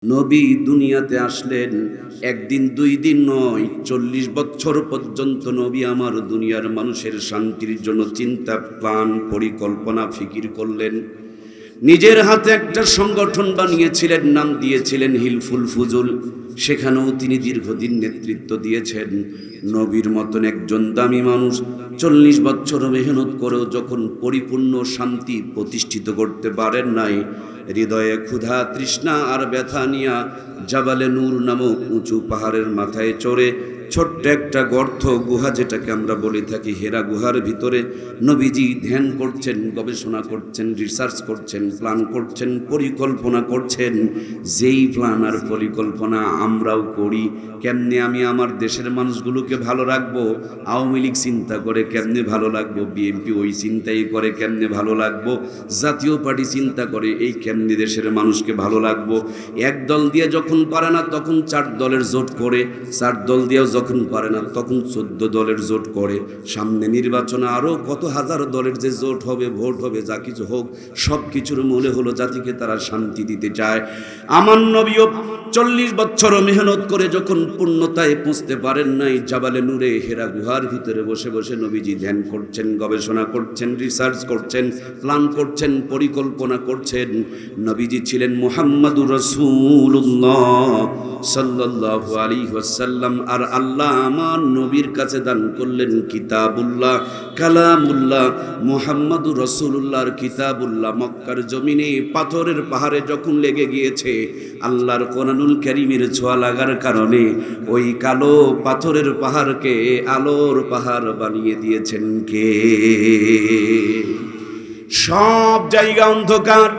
নবী দুনিয়াতে আসলেন একদিন দুই দিন নয়, 40 বছর পর্যন্ত নবী আমার দুনিয়ার মানুষের শান্তির জন্য চিন্তা প্ল্যান পরিকল্পনা ফিকির করলেন। নিজের হাতে একটা সংগঠন বানিয়েছিলেন, নাম দিয়েছিলেন হিলফুল ফুজুল। সেখানেও তিনি দীর্ঘদিন নেতৃত্ব দিয়েছেন। নবীর মতন একজন দামি মানুষ 40 বছর মেহনত করেও যখন পরিপূর্ণ শান্তি প্রতিষ্ঠিত করতে পারেন নাই, হৃদয়ে ক্ষুধা তৃষ্ণা আর ব্যথা নিয়া জাবালে নূর নামক উঁচু পাহাড়ের মাথায় চড়ে ছোট্ট একটা গর্ত গুহা, যেটাকে আমরা বলে থাকি হেরা গুহার ভিতরে নবীজি ধ্যান করছেন, গবেষণা করছেন, রিসার্চ করছেন, প্ল্যান করছেন, পরিকল্পনা করছেন। যেই প্ল্যান আর পরিকল্পনা আমরাও করি, কেমনে আমি আমার দেশের মানুষগুলোকে ভালো রাখবো। আওয়ামী লীগ চিন্তা করে কেমনে ভালো লাগবো, বিএনপি ওই চিন্তাই করে কেমনে ভালো লাগবো, জাতীয় পার্টি চিন্তা করে এই কেমনে দেশের মানুষকে ভালো লাগবো। এক দল দিয়ে যখন পারে না তখন 4 দলের জোট করে, 4 দল দিয়েও যখন পারে না তখন 14 দলের জোট করে। সামনে নির্বাচনে আরও কত হাজার দলের যে জোট হবে, ভোট হবে, যা কিছু হোক, সব কিছুর মূলে হলো জাতিকে তারা শান্তি দিতে চায়। আমার নবীও 40 বছর মেহনত করে যখন পূর্ণতায় পৌঁছতে পারেন নাই, জাবালে নূরে হেরা গুহার ভিতরে বসে বসে নবীজি ধ্যান করছেন, গবেষণা করছেন, রিসার্চ করছেন, প্ল্যান করছেন, পরিকল্পনা করছেন। নবীজি ছিলেন মুহাম্মাদুর রাসূলুল্লাহ সাল্লাল্লাহু আলাইহি ওয়াসাল্লাম, আর আল্লাহ আমার নবীর কাছে দান করলেন কিতাবুল্লাহ, কালামুল্লাহ, মুহাম্মাদুর রাসূলুল্লাহর কিতাবুল্লাহ। মক্কার জমিনে পাথরের পাহাড়ে যখন লেগে গিয়েছে, আল্লাহর কোরআনুল কারীমের ছোঁয়া লাগার কারণে ওই কালো পাথরের পাহাড়কে আলোর পাহাড় বানিয়ে দিয়েছেন কে? সব জায়গা অন্ধকার,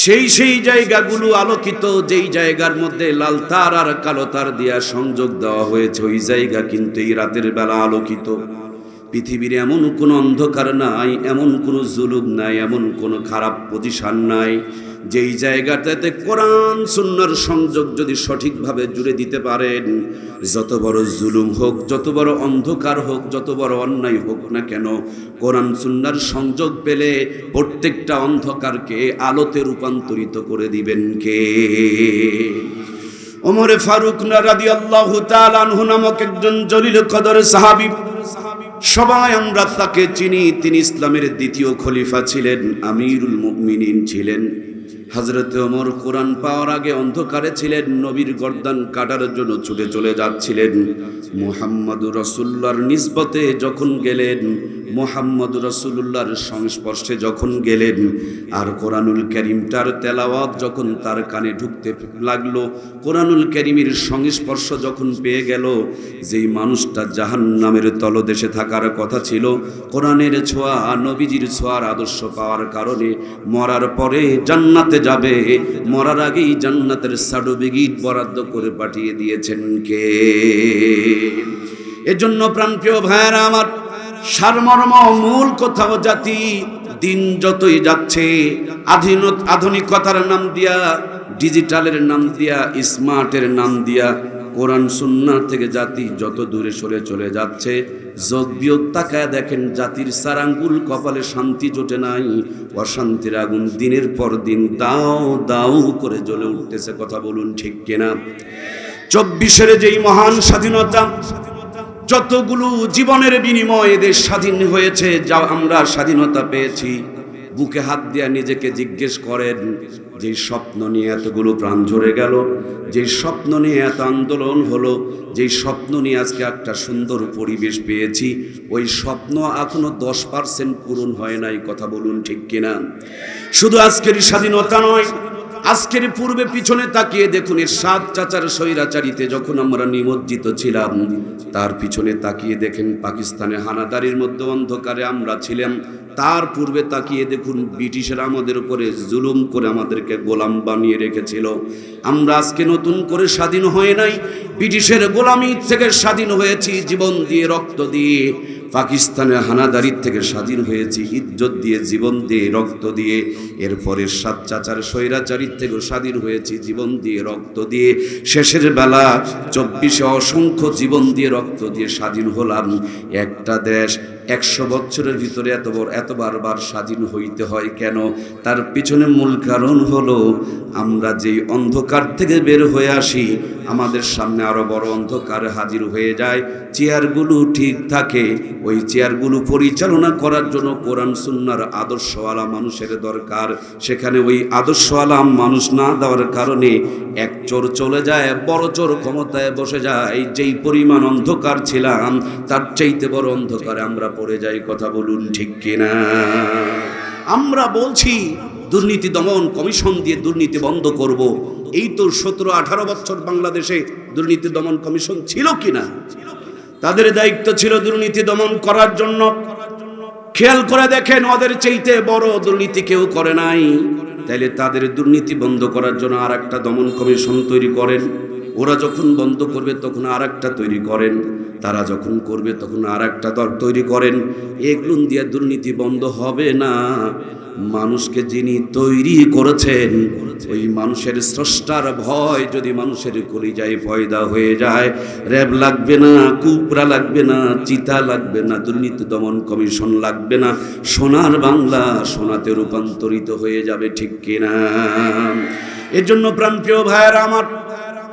সেই জায়গাগুলো আলোকিত। যেই জায়গার মধ্যে লাল তার আর কালো তার দিয়া সংযোগ দেওয়া হয়েছে, ওই জায়গা কিন্তু এই রাতের বেলা আলোকিত। পৃথিবীর এমন কোনো অন্ধকার নাই, এমন কোনো জুলুম নাই, এমন কোনো খারাপ পজিশন নাই যেই জায়গাটাতে কোরআন সুন্নাহর সংযোগ যদি সঠিকভাবে জুড়ে দিতে পারেন, যত বড় জুলুম হোক, যত বড় অন্ধকার হোক, যত বড় অন্যায় হোক না কেন, কোরআন সুন্নাহর সংযোগ পেলে প্রত্যেকটা অন্ধকারকে আলোতে রূপান্তরিত করে দিবেন কে? ওমরে ফারুক রাদিয়াল্লাহু তাআলা আনহু নামক একজন জলিল কদর সাহাবী, সবাই আমরা তাকে চিনি। তিনি ইসলামের দ্বিতীয় খলিফা ছিলেন, আমিরুল মুমিনিন ছিলেন। হযরত ওমর কোরআন পাওয়ার আগে অন্ধকারে ছিলেন, নবীর গর্দান কাটার জন্য ছুটে চলে যাচ্ছিলেন। মুহাম্মদুর রাসূলুল্লাহর নিসবতে যখন গেলেন, মুহাম্মদুর রাসূলুল্লাহর সংস্পর্শে যখন গেলেন, আর কোরআনুল কারীমটার তেলাওয়াত যখন তার কানে ঢুকতে লাগলো, কোরআনুল কারীমের সংস্পর্শ যখন পেয়ে গেল, যেই মানুষটা জাহান্নামের তলদেশে থাকার কথা ছিল, কোরআনের ছোঁয়া, নবীজির ছোঁয়ার আদর্শ পাওয়ার কারণে মরার পরে জান্নাতে যাবে, মরার আগেই জান্নাতের সার্টিফিকেট বরাদ্দ করে পাঠিয়ে দিয়েছেন কে? এজন্য প্রাণপ্রিয় ভাইয়েরা আমার, সারমর্ম মূল কোথাও জাতি দিন যতই যাচ্ছে, আধুনিকতার নাম দিয়া, ডিজিটালের নাম দিয়া, স্মার্টের নাম দিয়া কোরআন সুন্নাহ থেকে জাতি যত দূরে সরে চলে যাচ্ছে, যোগ বিয়োগ তাকায় দেখেন জাতির সারাঙ্গুল কপালে শান্তি জোটে নাই, অশান্তির আগুন দিনের পর দিন দাও দাও করে জ্বলে উঠতেছে। কথা বলুন ঠিক কিনা? 24-এর যেই মহান স্বাধীনতা, যতগুলো জীবনের বিনিময়ে দেশ স্বাধীন হয়েছে, যা আমরা স্বাধীনতা পেয়েছি, বুকে হাত দিয়া নিজেকে জিজ্ঞেস করেন, যে স্বপ্ন নিয়ে এতগুলো প্রাণ ঝরে গেল, যে স্বপ্ন নিয়ে এত আন্দোলন হলো, যে স্বপ্ন নিয়ে আজকে একটা সুন্দর পরিবেশ পেয়েছি, ওই স্বপ্ন এখনো 10% পূরণ হয় নাই। কথা বলুন ঠিক কিনা? শুধু আজকের স্বাধীনতা নয়, আজকের পূর্বে পিছনে তাকিয়ে দেখুন, এরশাদ চাচার স্বৈরাচারিতে যখন আমরা নিমজ্জিত ছিলাম, তার পিছনে তাকিয়ে দেখেন পাকিস্তানে হানাদারির মধ্যে অন্ধকারে আমরা ছিলাম। তার পূর্বে তাকিয়ে দেখুন ব্রিটিশরা আমাদের উপরে জুলুম করে আমাদেরকে গোলাম বানিয়ে রেখেছিল। আমরা আজকে নতুন করে স্বাধীন হয়ে নাই, ব্রিটিশের গোলামি থেকে স্বাধীন হয়েছি জীবন দিয়ে, রক্ত দিয়ে। পাকিস্তানের হানাদারির থেকে স্বাধীন হয়েছি ইজ্জত দিয়ে, জীবন দিয়ে, রক্ত দিয়ে। এরপরে সাত চাচার স্বৈরাচারীর থেকেও স্বাধীন হয়েছি জীবন দিয়ে, রক্ত দিয়ে। শেষের বেলা 24-এ অসংখ্য জীবন দিয়ে, রক্ত দিয়ে স্বাধীন হলাম। একটা দেশ 100 বছরের ভিতরে এত বারবার স্বাধীন হইতে হয় কেন? তার পিছনে মূল কারণ হলো আমরা যেই অন্ধকার থেকে বের হয়ে আসি, আমাদের সামনে আরো বড় অন্ধকার হাজির হয়ে যায়। চেয়ারগুলো ঠিক থাকে, ওই চেয়ারগুলো পরিচালনা করার জন্য কোরআন সুন্নাহর আদর্শওয়ালা মানুষের দরকার। সেখানে ওই আদর্শওয়ালা মানুষ না দেওয়ার কারণে এক চোর চলে যায়, বড় চোর ক্ষমতায় বসে যায়। যেই পরিমাণ অন্ধকার ছিলাম তার চাইতে বড় অন্ধকারে আমরা পড়ে যাই। কথা বলুন ঠিক কিনা? আমরা বলছি দুর্নীতি দমন কমিশন দিয়ে দুর্নীতি বন্ধ করব। এই তো 17-18 বছর বাংলাদেশে দুর্নীতি দমন কমিশন ছিল কিনা? তাদের দায়িত্ব ছিল দুর্নীতি দমন করার জন্য। খেয়াল করে দেখেন, ওদের চাইতে বড় দুর্নীতি কেউ করে নাই। তাইলে তাদের দুর্নীতি বন্ধ করার জন্য আর একটা দমন কমিশন তৈরি করেন। ওরা যখন বন্ধ করবে তখন আর একটা তৈরি করেন, তারা যখন করবে তখন আর একটা দল তৈরি করেন। এগুলো দিয়ে দুর্নীতি বন্ধ হবে না। মানুষকে যিনি তৈরি করেছেন, ওই মানুষের স্রষ্টার ভয় যদি মানুষের কলিজায় পয়দা হয়ে যায়, র্যাব লাগবে না, কুপরা লাগবে না, চিতা লাগবে না, দুর্নীতি দমন কমিশন লাগবে না। সোনার বাংলা সোনাতে রূপান্তরিত হয়ে যাবে। ঠিক কিনা? এর জন্য প্রাণপ্রিয় ভাইয়েরা আমার,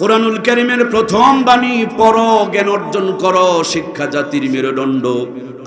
কোরআনুল কারীমের প্রথম বাণী পড়ো, জ্ঞান অর্জন করো। শিক্ষা জাতির মেরুদণ্ড।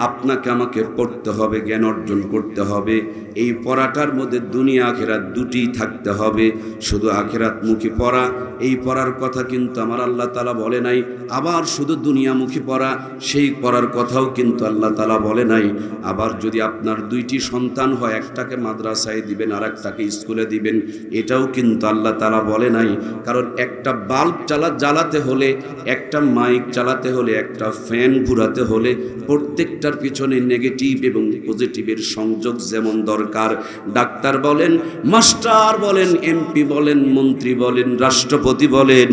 আপনাকে আমাকে পড়তে হবে, জ্ঞান অর্জন করতে হবে। এই পড়াটার মধ্যে দুনিয়া আখিরাত দুটি থাকতে হবে। শুধু আখিরাতমুখী পড়া, এই পড়ার কথা কিন্তু আমার আল্লাহ তাআলা বলে নাই। আবার শুধু দুনিয়ামুখী পড়া, সেই পড়ার কথাও কিন্তু আল্লাহ তাআলা বলে নাই। আবার যদি আপনার 2টি সন্তান হয়, একটাকে মাদ্রাসায় দিবেন আর একটাকে স্কুলে দিবেন, এটাও কিন্তু আল্লাহ তাআলা বলে নাই। কারণ একটা বাল্ব জ্বালাতে হলে, একটা মাইক চালাতে হলে, একটা ফ্যান ঘুরাতে হলে প্রত্যেকটার পিছনে নেগেটিভ এবং পজিটিভের সংযোগ যেমন দরকার। ডাক্তার বলেন, মাস্টার বলেন, এমপি বলেন, মন্ত্রী বলেন, রাষ্ট্রপতি বলেন,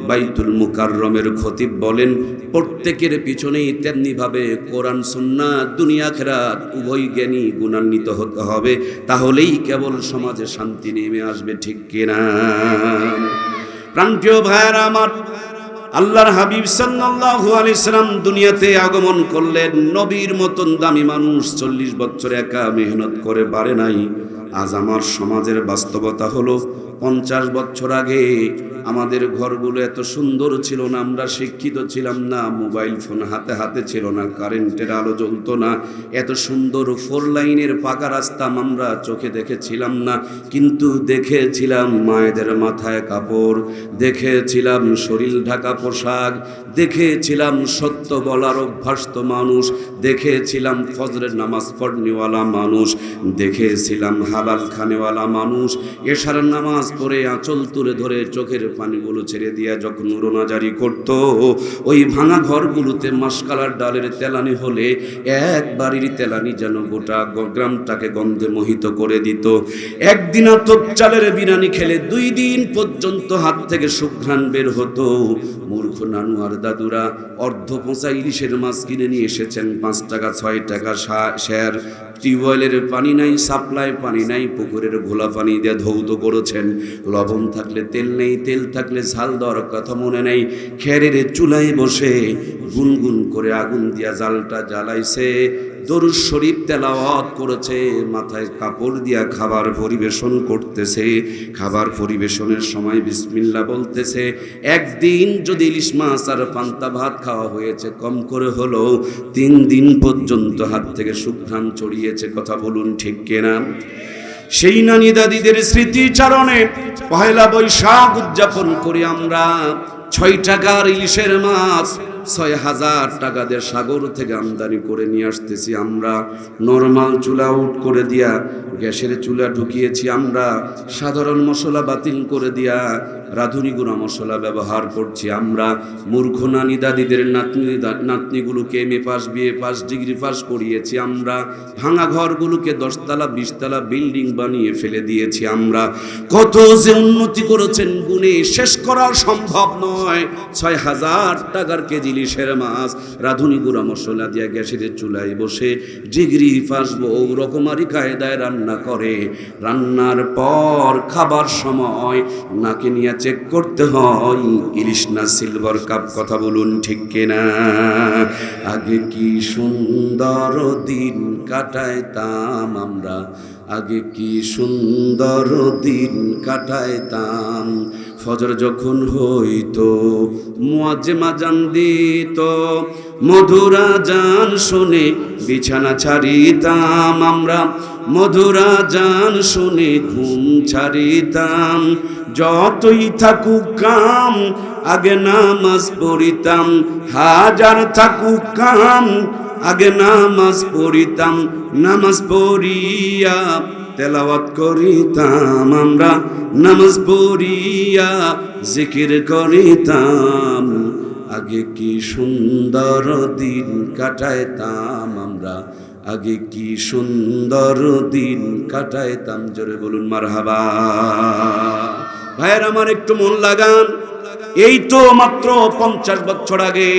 বাইতুল মুকাররমের খতিব বলেন, প্রত্যেকের পিছনেই তেমনিভাবে কোরআন সুন্নাহ দুনিয়া আখিরাত উভয় জ্ঞানী গুণান্বিত হতে হবে। তাহলেই কেবল সমাজে শান্তি নেমে আসবে। ঠিক কিনা? প্রাণপ্রিয় ভাইয়েরা আমার, আল্লাহর হাবিব সাল্লাল্লাহু আলাইহি সাল্লাম দুনিয়াতে আগমন করলেন। নবীর মতন দামি মানুষ 40 বছর একা মেহনত করে পারে নাই। আজ আমার সমাজের বাস্তবতা হলো, 50 বছর আগে আমাদের ঘরগুলো এত সুন্দর ছিল না, আমরা শিক্ষিত ছিলাম না, মোবাইল ফোন হাতে হাতে ছিল না, কারেন্টের আলো জ্বলতো না, এত সুন্দর 4 লাইনের পাকা রাস্তা আমরা চোখে দেখেছিলাম না। কিন্তু দেখেছিলাম মায়েদের মাথায় কাপড়, দেখেছিলাম শরীর ঢাকা পোশাক, দেখেছিলাম সত্য বলার অভ্যস্ত মানুষ, দেখেছিলাম ফজরের নামাজ পড়নেওয়ালা মানুষ, দেখেছিলাম হালাল খানেওয়ালা মানুষ। এশার নামাজ পড়ে আঁচল তুলে ধরে চোখের পানিগুলো ছেড়ে দিয়া যখন রোনাজারি করত, ওই ভাঙা ঘরগুলোতে মাসকালার ডালের তেলানি হলে এক বাড়ির তেলানি যেন গোটা গ্রামটাকে গন্ধে মোহিত করে দিত। একদিন আতপ চালের বিরিয়ানি খেলে 2 দিন পর্যন্ত হাত থেকে সুঘ্রাণ বের হতো। মূর্খ নানু আর দাদুরা অর্ধ পচা ইলিশের মাছ কিনে নিয়ে এসেছেন, 5 টাকা 6 টাকা শেয়ার। টিউবওয়েলের পানি নাই, সাপ্লাই পানি নাই, পুকুরের ঘোলা পানি দিয়ে ধৌত করেছেন। লবণ থাকলে তেল নেই, তেল থাকলে ঝাল দেওয়ার কথা মনে নেই। খেরের চুলায় বসে গুনগুন করে আগুন দিয়া জালটা জ্বালাইছে, দরুদ শরীফ তেলাওয়াত করেছে, মাথায় কাপড় দিয়া খাবার পরিবেশন করতেছে। খাবার পরিবেশনের সময় বিসমিল্লাহ বলতেছে। একদিন যদি ইলিশ মাছ আর পান্তা ভাত খাওয়া হয়েছে, কম করে হলো 3 দিন পর্যন্ত হাত থেকে সুঘ্রাণ ছড়িয়েছে। কথা বলুন ঠিক কিনা? সেই নানি দাদিদের স্মৃতিচারণে পহেলা বৈশাখ উদযাপন করি আমরা। 6 টাকার ইলিশের মাছ 6000 টাকা দিয়ে সাগর থেকে আমদানি করে নিয়ে আসতেছি আমরা। নরমাল চুলা আউট করে দিয়া গ্যাসের চুলা ঢুকিয়েছি আমরা। সাধারণ মশলা বাতিল করে দিয়া রাঁধুনি গুঁড়া মশলা ব্যবহার করছি আমরা। মূর্খ নানি দাদিদের নাতনিগুলোকে MA pass BA pass degree pass করিয়েছি আমরা। ভাঙা ঘরগুলোকে 10 তলা 20 তলা বিল্ডিং বানিয়ে ফেলে দিয়েছি আমরা। কত যে উন্নতি করেছেন, গুণে শেষ করা সম্ভব নয়। 6000 টাকার কেজি ইলিশের মাছ, রাঁধুনি গুঁড়া মশলা দিয়া গ্যাসের চুলায় বসে ডিগ্রি ফাঁসবো রকমারি কায়দায় রান্না করে। রান্নার পর খাবার সময় নাকে নিয়ে চেক করতে হয় ইলিশ না সিলভার কাপ। কথা বলুন ঠিক কিনা? আগে কি সুন্দর দিন কাটাইতাম আমরা, আগে কি সুন্দর দিন কাটাইতাম। ফজর যখন হইতো মুয়াজ্জিন আযান দিত, মধুর আযান শুনে বিছানা ছাড়িতাম আমরা, মধুর আযান শুনে ঘুম ছাড়িতাম। যতই থাকুক কাম আগে নামাজ পড়িতাম, হাজার থাকুক কাম আগে নামাজ পড়িতাম। নামাজ পড়িয়া তেলাওয়াত করিতাম আমরা, নামাজ পড়িয়া জিকির করিতাম। আগে কি সুন্দর দিন কাটাইতাম আমরা, আগে কি সুন্দর দিন কাটাইতাম। জোরে বলুন মারহাবা। ভাইয়ের আমার একটু মন লাগান। এই তো মাত্র 50 বছর আগে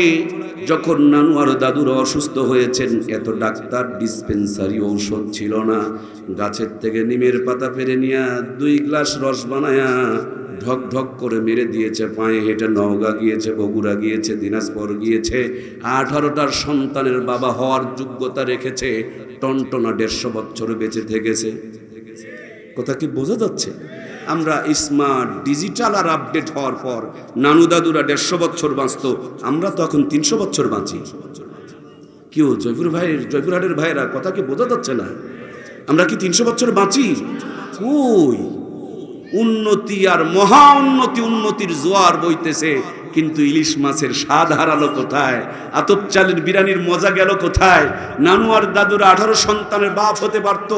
যখন নানু আর দাদুরা অসুস্থ হয়েছেন, এত ডাক্তার, ডিসপেন্সারি, ঔষধ ছিল না। গাছের থেকে নিমের পাতা পেরে নিয়ে 2 গ্লাস রস বানায়া ঢক ঢক করে মেরে দিয়েছে। পায়ে হেঁটে নওগাঁ গিয়েছে, বগুড়া গিয়েছে, দিনাজপুর গিয়েছে। 18টার সন্তানের বাবা হওয়ার যোগ্যতা রেখেছে। টনটনা 150 বছর বেঁচে থেকেছে। কথা কি বোঝা যাচ্ছে? আমরা স্মার্ট, ডিজিটাল আর আপডেট হওয়ার পর নানু দাদুরা 150 বছর বাঁচত, আমরা তো এখন 300 বছর বাঁচি। কেউ জয়পুরহাটের ভাইয়েরা, কথা কি বোঝা যাচ্ছে না? আমরা কি 300 বছর বাঁচি? কই উন্নতি আর মহা উন্নতি, উন্নতির জোয়ার বইতেছে, কিন্তু ইলিশ মাছের স্বাদ হারালো কোথায়? আতপ চালের বিরিয়ানির মজা গেল কোথায়? নানু আর দাদুরা 18 সন্তানের বাপ হতে পারত।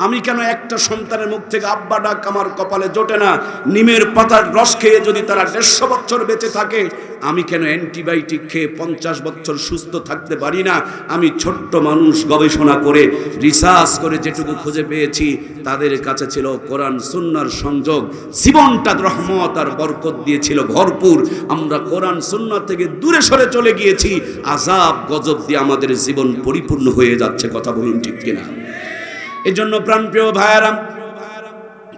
আমি কেন একটা সন্তানের মুখ থেকে আব্বা ডাক আমার কপালে জোটে না? নিমের পাতার রস খেয়ে যদি তারা 150 বছর বেঁচে থাকে, আমি কেন অ্যান্টিবায়োটিক খেয়ে 50 বছর সুস্থ থাকতে পারি না? আমি ছোট্ট মানুষ, গবেষণা করে রিসার্চ করে যেটুকু খুঁজে পেয়েছি, তাদের কাছে ছিল কোরআন সুন্নাহর সংযোগ। জীবনটা রহমত আর বরকত দিয়েছিল ভরপুর। আমরা কোরআন সুন্নাহ থেকে দূরে সরে চলে গিয়েছি, আযাব গজব দিয়ে আমাদের জীবন পরিপূর্ণ হয়ে যাচ্ছে। কথা বলুন ঠিক কিনা? এই জন্য প্রাণপ্রিয় ভাইয়েরা,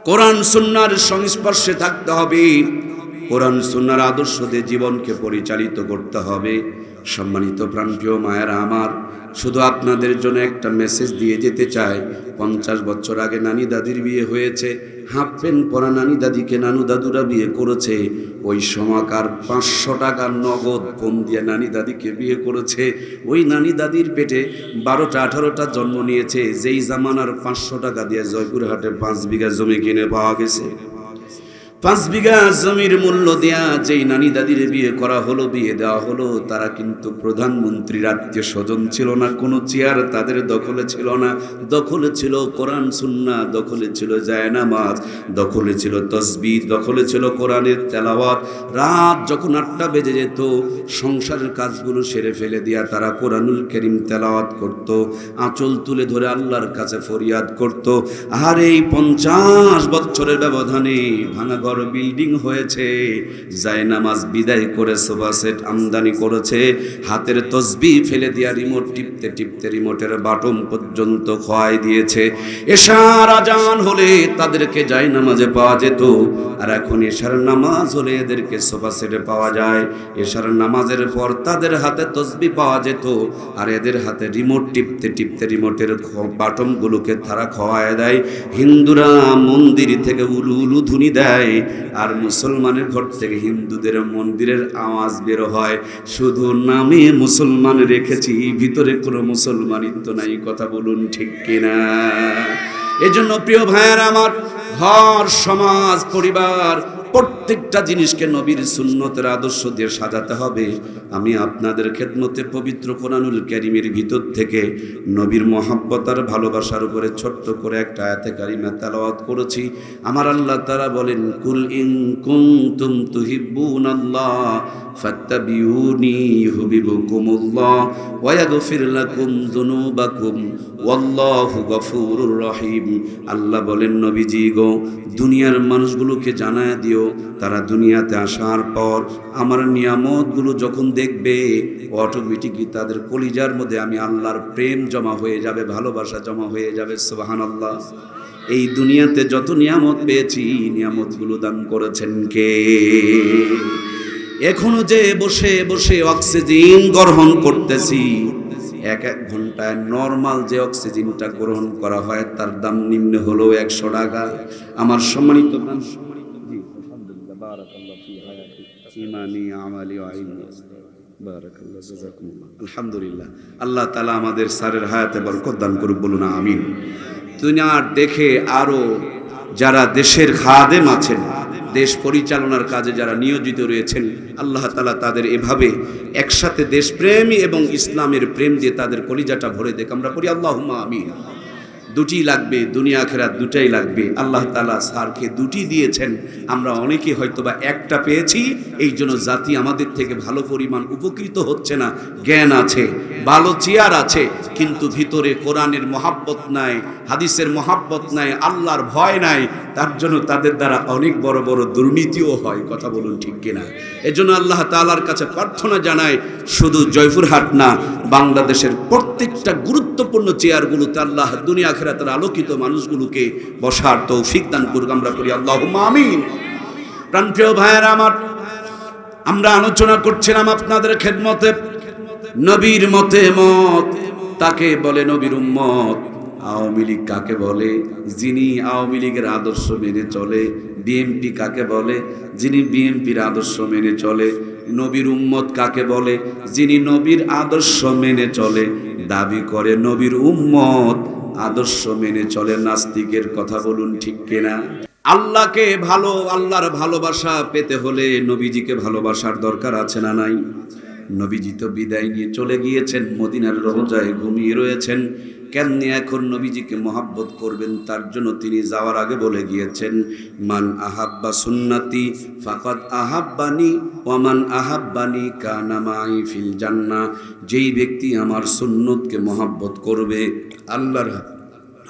কোরআন সুন্নাহর সংস্পর্শে থাকতে হবে, কোরআন সুন্নাহর আদর্শ দিয়ে জীবনকে পরিচালিত করতে হবে। সম্মানিত প্রাণপ্রিয় মায়েরা আমার, শুধু আপনাদের জন্য একটা মেসেজ দিয়ে যেতে চাই। 50 বছর আগে নানি দাদির বিয়ে হয়েছে। হাফ প্যান্ট পরা নানি দাদিকে নানু দাদুরা বিয়ে করেছে। ওই সময়কার 500 টাকা নগদ ফোন দিয়ে নানি দাদিকে বিয়ে করেছে। ওই নানি দাদির পেটে 12টা 18টা জন্ম নিয়েছে। যেই জামানার 500 টাকা দিয়ে জয়পুরহাটে 5 বিঘা জমি কিনে পাওয়া গেছে। 5 বিঘা জমির মূল্য দেয়া যেই নানি দাদির বিয়ে করা হলো, বিয়ে দেওয়া হলো, তারা কিন্তু প্রধানমন্ত্রীর আত্মীয় স্বজন ছিল না। কোনো চেয়ার তাদের দখলে ছিল না। দখলে ছিল কোরআন সুন্নাহ, দখলে ছিল জায়নামাজ, দখলে ছিল তাসবিহ, দখলে ছিল কোরআনের তেলাওয়াত। রাত যখন 8টা বেজে যেত, সংসারের কাজগুলো সেরে ফেলে দিয়া তারা কোরআনুল কারীম তেলাওয়াত করত, আঁচল তুলে ধরে আল্লাহর কাছে ফরিয়াদ করত। আর এই 50 বছরের ব্যবধানে ভাঙা ঘর বিল্ডিং হয়েছে, জায়নামাজ বিদায় করে সোফা সেট আমদানি করেছে, হাতের তসবিহ ফেলে দিয়া রিমোট টিপতে টিপতে রিমোটের বাটন পর্যন্ত খোয়াই দিয়েছে। এশার আজান হলে তাদেরকে জায়নামাজে পাওয়া যেত, আর এখন এশার নামাজ হলে এদেরকে সোফা সেটে পাওয়া যায়। এশার নামাজের পর তাদের হাতে তসবিহ পাওয়া যেত, আর এদের হাতে রিমোট টিপতে টিপতে রিমোটের বাটনগুলোকে তারা খোয়াই দেয়। হিন্দুরা মন্দির থেকে উলু উলু ধ্বনি দেয়, আর মুসলমানের ঘর থেকে হিন্দুদের মন্দিরের আওয়াজ বের হয়। শুধু নামে মুসলমান রেখেছি, ভিতরে কোনো মুসলমানিত্ব নাই। কথা বলুন ঠিক কিনা? এজন্য প্রিয় ভাইয়েরা আমার, ঘর, সমাজ, পরিবার, প্রত্যেকটা জিনিসকে নবীর সুন্নতের আদর্শ দিয়ে সাজাতে হবে। আমি আপনাদের খেদমতে পবিত্র কোরআনুল কারীমের ভিতর থেকে নবীর মহাব্বত আর ভালোবাসার উপরে ছোট্ট করে একটা আয়াতে কারিমা তেলাওয়াত করেছি। আমার আল্লাহ তাআলা বলেন, কুল ইন কুনতুম তুহিব্বুনাল্লাহ ফাত্তাবিউনি ইউহিব্বুকুমুল্লাহ ওয়া ইয়াগফির লাকুম যুনুবাকুম ওয়াল্লাহু গফুরুর রহিম। আল্লাহ বলেন, নবীজি গো, দুনিয়ার মানুষগুলোকে জানায় দিও তারা দুনিয়াতে আসার পর আমার নিয়ামতগুলো যখন দেখবে, অটোমেটিকই তাদের কলিজার মধ্যে আমি আল্লাহর প্রেম জমা হয়ে যাবে, ভালোবাসা জমা হয়ে যাবে। সুবহানাল্লাহ। এই দুনিয়াতে যত নিয়ামত পেয়েছি, নিয়ামতগুলো দান করেছেন কে? এখনো যে বসে বসে অক্সিজেন গ্রহণ করতেছি, এক ঘন্টায় নরমাল যে অক্সিজেনটা গ্রহণ করা হয় তার দাম নিম্ন হলো 100 টাকা। আমার সম্মানিত আলহামদুলিল্লাহ, আল্লাহ তাআলা আমাদের স্যারের হায়াতে বরকত দান করুক, বলুন আমিন। দুনিয়ার দেখে আরো যারা দেশের খাদেম আছেন, দেশ পরিচালনার কাজে যারা নিয়োজিত রয়েছেন, আল্লাহ তাআলা তাদের এভাবে একসাথে দেশপ্রেমী এবং ইসলামের প্রেম দিয়ে তাদের কলিজাটা ভরে দেখ। আমরা পড়ি আল্লাহুম্মা আমিন। দুটি লাগবে, দুনিয়া আখিরাত দুটাই লাগবে। আল্লাহ তাআলা স্যারকে দুটি দিয়েছেন, আমরা অনেকে হয়তোবা একটা পেয়েছি, এই জন্য জাতি আমাদের থেকে ভালো পরিমাণ উপকৃত হচ্ছে না। জ্ঞান আছে, ভালো চেয়ার আছে, কিন্তু ভিতরে কোরআনের মহাব্বত নাই, হাদিসের মহাব্বত নাই, আল্লাহর ভয় নাই। তার জন্য তাদের দ্বারা অনেক বড় বড় দুর্নীতিও হয়। কথা বলুন ঠিক কিনা? এজন্য আল্লাহ তাআলার কাছে প্রার্থনা জানাই, শুধু জয়পুরহাট না, বাংলাদেশের প্রত্যেকটা গুরুত্বপূর্ণ চেয়ারগুলোতে আল্লাহ দুনিয়া আখিরাতের আলোকিত মানুষগুলোকে বসার তৌফিক দান করুক। আমরা করি আল্লাহুম্মা আমিন। প্রাণপ্রিয় ভাইয়েরা আমার, আমরা আলোচনা করছিলাম আপনাদের খেদমতে নবীর মতে মত, তাকে বলে নবীর উম্মত। আওয়ামী লীগ কাকে বলে? যিনি আওয়ামী লীগের আদর্শ মেনে চলে। বিএনপি কাকে বলে? যিনি বিএনপির আদর্শ মেনে চলে। নবীর উম্মত কাকে বলে? যিনি নবীর আদর্শ মেনে চলে, দাবি করে নবীর উম্মত, আদর্শ মেনে চলে নাস্তিকের। কথা বলুন ঠিক কিনা? আল্লাহকে আল্লাহর ভালোবাসা পেতে হলে নবীজিকে ভালোবাসার দরকার আছে না নাই? নবীজি তো বিদায় নিয়ে চলে গিয়েছেন, মদিনার রওজায় ঘুমিয়ে রয়েছেন। কেমনি এখন নবীজিকে মহাব্বত করবেন? তার জন্য তিনি যাওয়ার আগে বলে গিয়েছেন, মান আহাব্বা সুন্নতি ফাকাদ আহাব্বানি ওয়া মান আহাব্বানি কানা মাই ফিল জান্নাহ। যেই ব্যক্তি আমার সুন্নতকে মহাব্বত করবে, আল্লাহর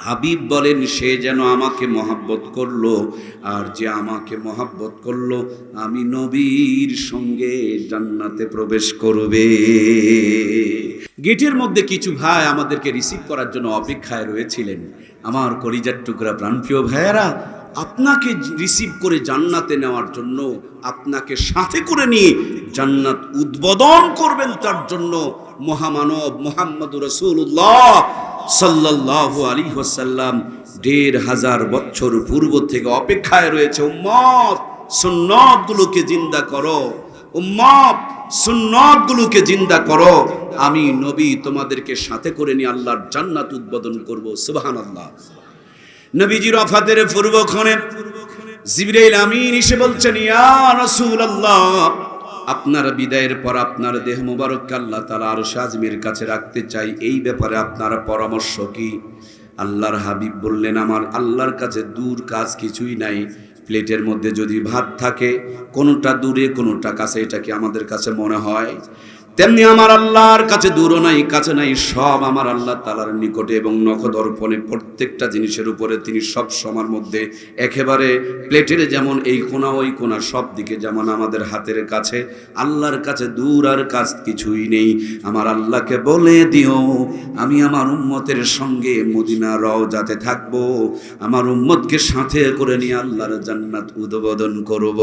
হাবিব বলেন, সে যেন আমাকে মহাব্বত করলো, আর যে আমাকে মহাব্বত করলো, আমি নবীর সঙ্গে জান্নাতে প্রবেশ করবে। গেটের মধ্যে কিছু ভাই আমাদেরকে রিসিভ করার জন্য অপেক্ষায় রয়েছিলেন। আমার কলিজার টুকরা প্রাণপ্রিয় ভাইয়েরা, আপনাকে রিসিভ করে জান্নাতে নেওয়ার জন্য, আপনাকে সাথে করে নিয়ে জান্নাত উদ্বোধন করবেন, তার জন্য মহামানব মুহাম্মদুর রাসূলুল্লাহ সাল্লাল্লাহু আলাইহি ওয়াসাল্লাম ১৫০০ বছর পূর্ব থেকে অপেক্ষায় রয়েছে। উম্মত, সুন্নাতগুলোকে জিন্দা করো। উম্মত, সুন্নাতগুলোকে জিন্দা করো। আমি নবী তোমাদেরকে সাথে করে নিয়ে আল্লাহর জান্নাত উদ্বোধন করব। সুবহানাল্লাহ। নবীজির ওয়াফাতের পূর্বক্ষণে জিবরাইল আমিন এসে বলছেন, ইয়া রাসূলুল্লাহ, আপনার বিদায়ের পর আপনার দেহ মোবারককে আল্লাহ তাআলা আরশে আজিমের কাছে রাখতে চাই, এই ব্যাপারে আপনার পরামর্শ কি? আল্লাহর হাবিব বললেন, আমার আল্লাহর কাছে দূর কাজ কিছুই নাই। প্লেটের মধ্যে যদি ভাত থাকে, কোনোটা দূরে কোনোটা কাছে, এটা কি আমাদের কাছে মনে হয়? তেমনি আমার আল্লাহর কাছে দূরও নাই কাছে নাই, সব আমার আল্লাহ তাআলার নিকটে এবং নখদর্পণে প্রত্যেকটা জিনিসের উপরে তিনি সব সময়ের মধ্যে একেবারে প্লেটের যেমন এই কোণা ওই কোণা সব দিকে যেমন আমাদের হাতের কাছে, আল্লাহর কাছে দূর আর কাজ কিছুই নেই। আমার আল্লাহকে বলে দিও, আমি আমার উম্মতের সঙ্গে মদিনা রওজাতে থাকবো, আমার উম্মতকে সাথে করে নিয়ে আল্লাহর জান্নাত উদ্বোধন করব।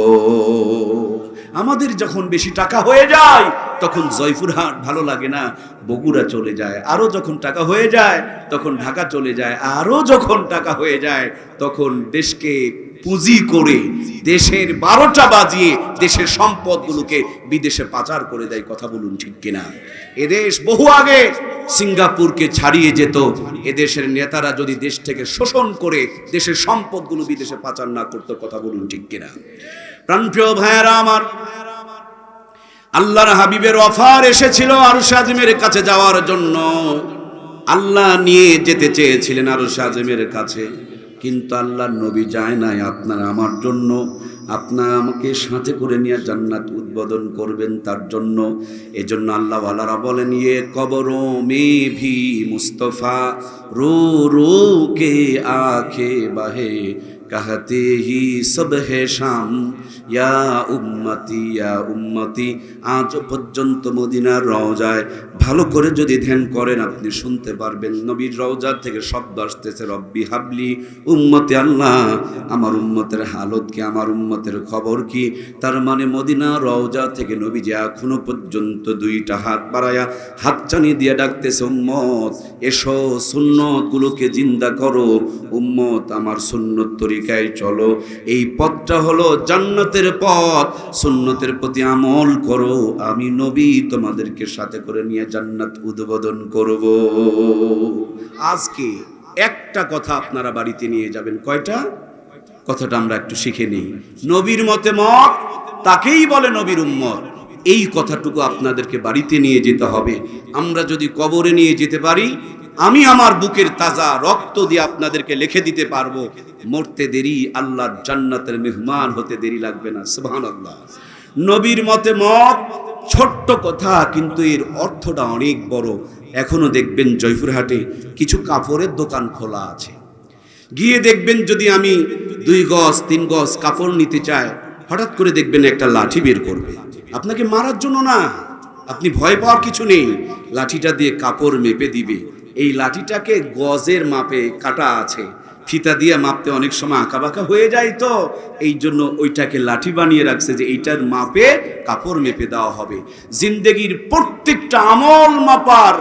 আমাদের যখন বেশি টাকা হয়ে যায় তখন জয়পুরহাট ভালো লাগে না, বগুড়া চলে যায়। আরো যখন টাকা হয়ে যায় তখন ঢাকা চলে যায়। আরো যখন টাকা হয়ে যায় তখন দেশকে পুঁজি করে দেশের 12টা বাজিয়ে দেশের সম্পদগুলোকে বিদেশে পাচার করে দেয়। কথা বলুন ঠিক কিনা? এদেশ বহু আগে সিঙ্গাপুরকে ছাড়িয়ে যেত, এদেশের নেতারা যদি দেশ থেকে শোষণ করে দেশের সম্পদগুলো বিদেশে পাচার না করতো। কথা বলুন ঠিক কিনা? প্রাণপ্রিয় ভাইয়েরা আমার, আল্লাহর হাবিবের অফার এসেছিল আরশে আজিমের কাছে যাওয়ার জন্য। আল্লাহ নিয়ে যেতে চেয়েছিলেন আরশে আজিমের কাছে, কিন্তু আল্লাহর নবী যায় নাই আপনারা আমার জন্য, আপনারা আমাকে সাথে করে নিয়ে জান্নাত উদ্বোধন করবেন তার জন্য। এজন্য আল্লাহ ওয়ালারা বলেন, ইয়ে কবরো মে ভি মুস্তফা রো রো কে আঁখে বাহে कहते ही सब है शाम या উম্মতি। আজ পর্যন্ত মদিনার রওজায় ভালো করে যদি ধ্যান করেন আপনি শুনতে পারবেন নবীর রওজা থেকে শব্দ আসতেছে রব্বি হাবলি উম্মতি, আল্লাহ আমার উম্মতের হালত কি, আমার উম্মতের খবর কি। তার মানে মদিনা রওজা থেকে নবীজি এখনো পর্যন্ত দুইটা হাত বাড়ায়া হাতছানি দিয়ে ডাকতেছে উম্মত এসো, সুন্নত গুলোকে জিন্দা করো, উম্মত আমার সুন্নত তরিকায় চলো। এই পথটা হলো জান্নাতের পথ, সুন্নতের প্রতি আমল করো, আমি নবী তোমাদেরকে সাথে করে নিয়ে জান্নাত উদ্বোধন করব। আজকে একটা কথা আপনারা বাড়িতে নিয়ে যাবেন। কয়টা? কথাটা আমরা একটু শিখে নিই। নবীর মতে মত তাকেই বলে নবীর উম্মত। এই কথাটুকু আপনাদেরকে বাড়িতে নিয়ে যেতে হবে। আমরা যদি কবরে নিয়ে যেতে পারি, আমি আমার বুকের তাজা রক্ত দিয়ে আপনাদেরকে লিখে দিতে পারবো, মরতে দেরি, আল্লাহর জান্নাতের মেহমান হতে দেরি লাগবে না। সুবহানাল্লাহ। নবীর মতে মত ছোট্ট কথা, কিন্তু এর অর্থটা অনেক বড়। এখনো দেখবেন জয়পুরহাটে কিছু কাপড়ের দোকান খোলা আছে, গিয়ে দেখবেন যদি আমি 2 গজ 3 গজ কাপড় নিতে চাই, হঠাৎ করে দেখবেন একটা লাঠি বের করবে, আপনাকে মারার জন্য না, আপনি ভয় পাওয়ার কিছু নেই, লাঠিটা দিয়ে কাপড় মেপে দিবে। এই লাঠিটাকে গজের মাপে কাটা আছে, ফিতা দিয়ে মাপতে অনেক সময় আঁকাবাঁকা হয়ে যায়, তো এই জন্য ওইটাকে লাঠি বানিয়ে রাখছে যে এইটার মাপে কাপড় মেপে দেওয়া হবে। জিন্দেগির প্রত্যেকটা আমল মাপার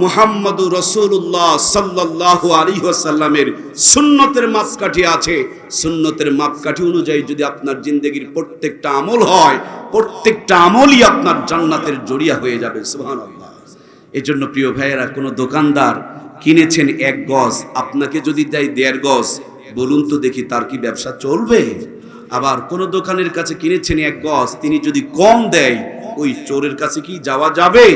মুহাম্মদুর রাসূলুল্লাহ সাল্লাল্লাহু আলাইহি ওয়াসাল্লামের সুন্নতের মাপকাঠি আছে। সুন্নতের মাপকাঠি অনুযায়ী যদি আপনার জিন্দেগির প্রত্যেকটা আমল হয়, প্রত্যেকটা আমলই আপনার জান্নাতের জড়িয়া হয়ে যাবে। সুবহানাল্লাহ। এজন্য প্রিয় ভাইয়েরা, কোনো দোকানদার কিনেছেন 1 গজ, আপনাকে যদি দেয় 1.5 গজ, বলুন তো দেখি তার কি ব্যবসা চলবে? আবার কোন দোকানের কাছে কিনেছেন 1 গজ, তিনি যদি কম দেয়, ওই চোরের কাছে কি যাওয়া যাবে?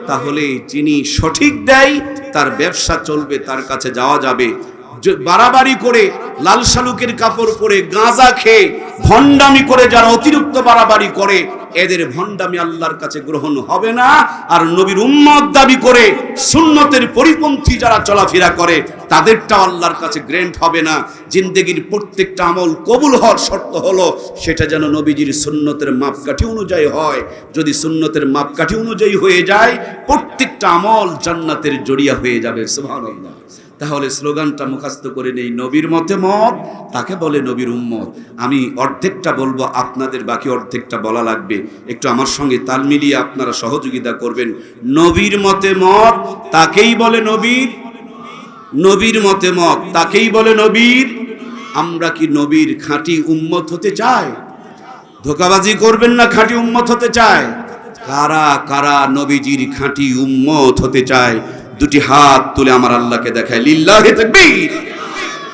তাহলে যিনি সঠিক দেয় তার ব্যবসা চলবে, তার কাছে যাওয়া যাবে। বাড়াবাড়ি করে লাল শালুকের কাপড় পরে গাঁজা খেয়ে ভণ্ডামি করে যারা অতিরিক্ত বাড়াবাড়ি করে, এদের ভণ্ডামি আল্লাহর কাছে গ্রহণ হবে না। আর নবীর উম্মত দাবি করে সুন্নতের পরিপন্থী যারা চলাফেরা করে, তাদেরটাও আল্লাহর কাছে গ্র্যান্ট হবে না। জিন্দেগির প্রত্যেকটা আমল কবুল হওয়ার শর্ত হলো সেটা যেন নবীজির সুন্নতের মাপকাঠি অনুযায়ী হয়। যদি সুন্নতের মাপকাঠি অনুযায়ী হয়ে যায়, প্রত্যেকটা আমল জান্নাতের জড়িয়া হয়ে যাবে। সুবহানাল্লাহ। তাহলে স্লোগানটা মুখস্থ করে নেই, নবীর মতে মত তাকে বলে নবীর উম্মত। আমি অর্ধেকটা বলবো, আপনাদের বাকি অর্ধেকটা বলা লাগবে। একটু আমার সঙ্গে তাল মিলিয়ে আপনারা সহযোগিতা করবেন। নবীর মতে মত তাকেই বলে নবীর, নবীর মতে মত তাকেই বলে নবীর। আমরা কি নবীর খাঁটি উম্মত হতে চাই? ধোঁকাবাজি করবেন না, খাঁটি উম্মত হতে চায়। কারা কারা নবীজির খাঁটি উম্মত হতে চায়? দুটি হাত তুলে আমার আল্লাহকে দেখায়, লিল্লাহি তাকবীর।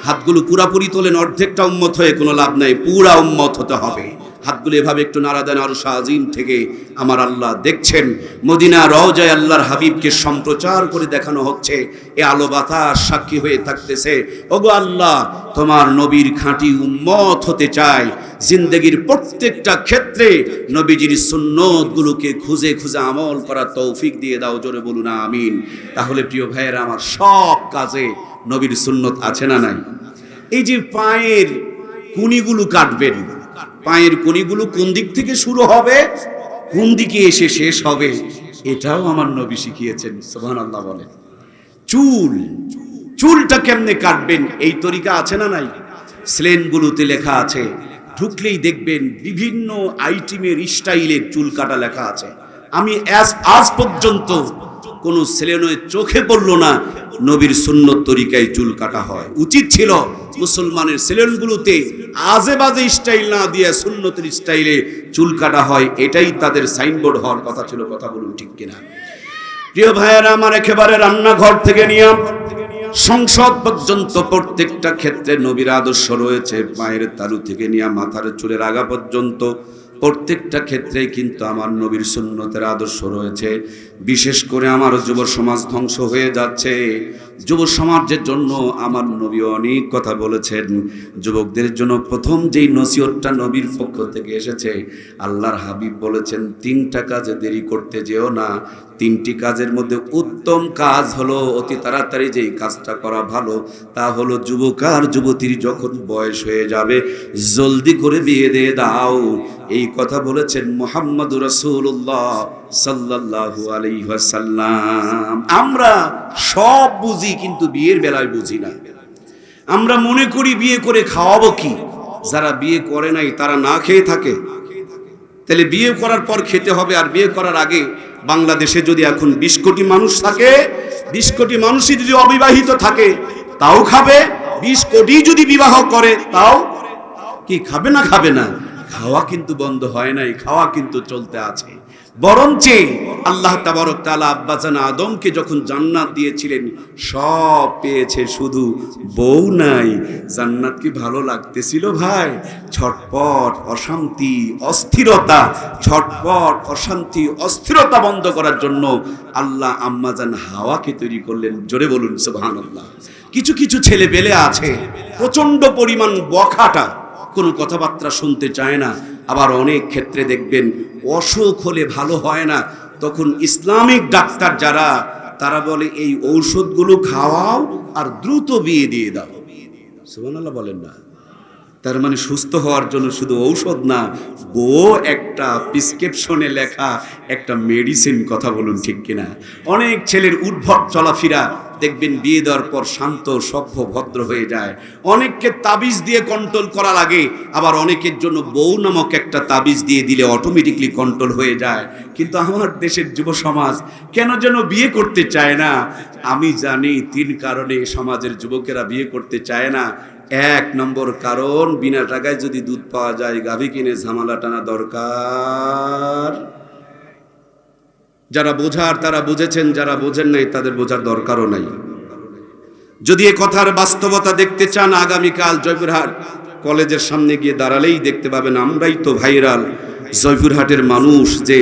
হাতগুলো পুরাপুরি তোলেন, অর্ধেকটা উম্মত হয়ে কোনো লাভ নাই, পুরা উম্মত হতে হবে। হাতগুলো এভাবে একটু নাড়া দেন। আর শাহজিম থেকে আমার আল্লাহ দেখছেন, মদিনা রওজায় আল্লাহর হাবিবকে সম্প্রচার করে দেখানো হচ্ছে। এ আলো বাতাস সাক্ষী হয়ে থাকতেছে, ওগো আল্লাহ তোমার নবীর খাঁটি উম্মত হতে চাই। জিন্দেগির প্রত্যেকটা ক্ষেত্রে নবীজির সুন্নতগুলোকে খুঁজে খুঁজে আমল করার তৌফিক দিয়ে দাও, জোরে বলুন আমিন। তাহলে প্রিয় ভাইয়েরা আমার, সব কাজে নবীর সুন্নত আছে না নাই? এই যে পায়ের কুনিগুলো কাটবেন, পায়ের কুনিগুলো কোন দিক থেকে শুরু হবে, কোন দিকে এসে শেষ হবে, এটাও আমার নবী শিখিয়েছেন। সুবহানাল্লাহ বলেন। চুলটা কেমনে কাটবেন, এই তরিকা আছে না নাই? স্লেনগুলোতে লেখা আছে, ঢুকলেই দেখবেন বিভিন্ন আইটেমের স্টাইলের চুল কাটা লেখা আছে। আমি আজ পর্যন্ত কোন সেলেনের চোখে পড়ল না নবীর সুন্নত তরিকায় চুল কাটা হয়। উচিত ছিল মুসলমানের সেলেনগুলোতে আজে বাজে স্টাইল না দিয়ে সুন্নতের স্টাইলে চুল কাটা হয়, এটাই তাদের সাইনবোর্ড হওয়ার কথা ছিল। কথা বলুন ঠিক কিনা? প্রিয় ভাইয়েরা আমার, একেবারে রান্নাঘর থেকে নিয়ে সংসদ পর্যন্ত প্রত্যেকটা ক্ষেত্রে নবীর আদর্শ রয়েছে। পায়ের তালু থেকে নিয়ে মাথার চুলের আগা পর্যন্ত প্রত্যেকটা ক্ষেত্রেই কিন্তু আমার নবীর সুন্নতের আদর্শ রয়েছে। বিশেষ করে আমার যুব সমাজ ধ্বংস হয়ে যাচ্ছে, যুব সমাজের জন্য আমার নবী অনেক কথা বলেছেন। যুবকদের জন্য প্রথম যেই নসিহতটা নবীর পক্ষ থেকে এসেছে, আল্লাহর হাবিব বলেছেন 3টা কাজে দেরি করতে যেও না। 3টি কাজের মধ্যে উত্তম কাজ হলো অতি তাড়াতাড়ি যেই কাজটা করা ভালো তা হলো যুবক আর যুবতীর যখন বয়স হয়ে যাবে জলদি করে বিয়ে দিয়ে দাও। এই কথা বলেছেন মুহাম্মদুর রাসূলুল্লাহ সাল্লাল্লাহু আলাইহি ওয়াসাল্লাম। আমরা সব বুঝি কিন্তু বিয়ের বেলায় বুঝি না। আমরা মনে করি বিয়ে করে খাওয়াবো কি, যারা বিয়ে করে নাই তারা না খেয়ে থাকে। তাহলে বিয়ে করার পর খেতে হবে। আর বিয়ে করার আগে বাংলাদেশে যদি এখন 20 কোটি মানুষ থাকে, 20 কোটি মানুষই যদি অবিবাহিত থাকে তাও খাবে। 20 কোটি যদি বিবাহ করে তাও কি খাবে না? খাবে না। খাওয়া কিন্তু বন্ধ হয় নাই, খাওয়া কিন্তু চলতে আছে। বরঞ্চ আল্লাহ তাবারক তাআলা আব্বাজান আদমকে যখন জান্নাত দিয়েছিলেন সব পেয়েছে, শুধু বউ নাই। জান্নাত কি ভালো লাগতেছিল ভাই? ছটপট, অশান্তি, অস্থিরতা, ছটপট, অশান্তি, অস্থিরতা বন্ধ করার জন্য আল্লাহ আম্মাজান হাওয়াকে তৈরি করলেন। জোরে বলুন সুবহানাল্লাহ। কিছু কিছু ছেলে পেলে আছে প্রচন্ড পরিমাণ বখাটা, কোনো কথাবার্তা শুনতে চায় না। আবার অনেক ক্ষেত্রে দেখবেন অসুখ হলে ভালো হয় না, তখন ইসলামিক ডাক্তার যারা তারা বলে এই ঔষধগুলো খাওয়াও আর দ্রুত বিয়ে দিয়ে দাও। সুবহানাল্লাহ বলেন না? তার মানে সুস্থ হওয়ার জন্য শুধু ঔষধ না, বউ একটা প্রেসক্রিপশনে লেখা একটা মেডিসিন। কথা বলুন ঠিক কিনা? অনেক ছেলের উদ্ভট চলাফেরা দেখবেন বিয়ে দেওয়ার পর শান্ত, সভ্য, ভদ্র হয়ে যায়। অনেককে তাবিজ দিয়ে কন্ট্রোল করা লাগে, আবার অনেকের জন্য বউ নামক একটা তাবিজ দিয়ে দিলে অটোমেটিকলি কন্ট্রোল হয়ে যায়। কিন্তু আমার দেশের যুব সমাজ কেন যেন বিয়ে করতে চায় না। আমি জানি 3 কারণে সমাজের যুবকেরা বিয়ে করতে চায় না। 1 নম্বর কারণ, বিনা টাকায় যদি দুধ পাওয়া যায় গাভী কিনে ঝামেলা টানা দরকার। যারা বোঝার তারা বুঝেছেন, যারা বোঝেন নাই তাদের বোঝার দরকারও নাই। যদি এ কথার বাস্তবতা দেখতে চান, আগামীকাল জয়পুরহাট কলেজের সামনে গিয়ে দাঁড়ালেই দেখতে পাবেন আমরাই তো ভাইরাল জয়পুরহাটের মানুষ যে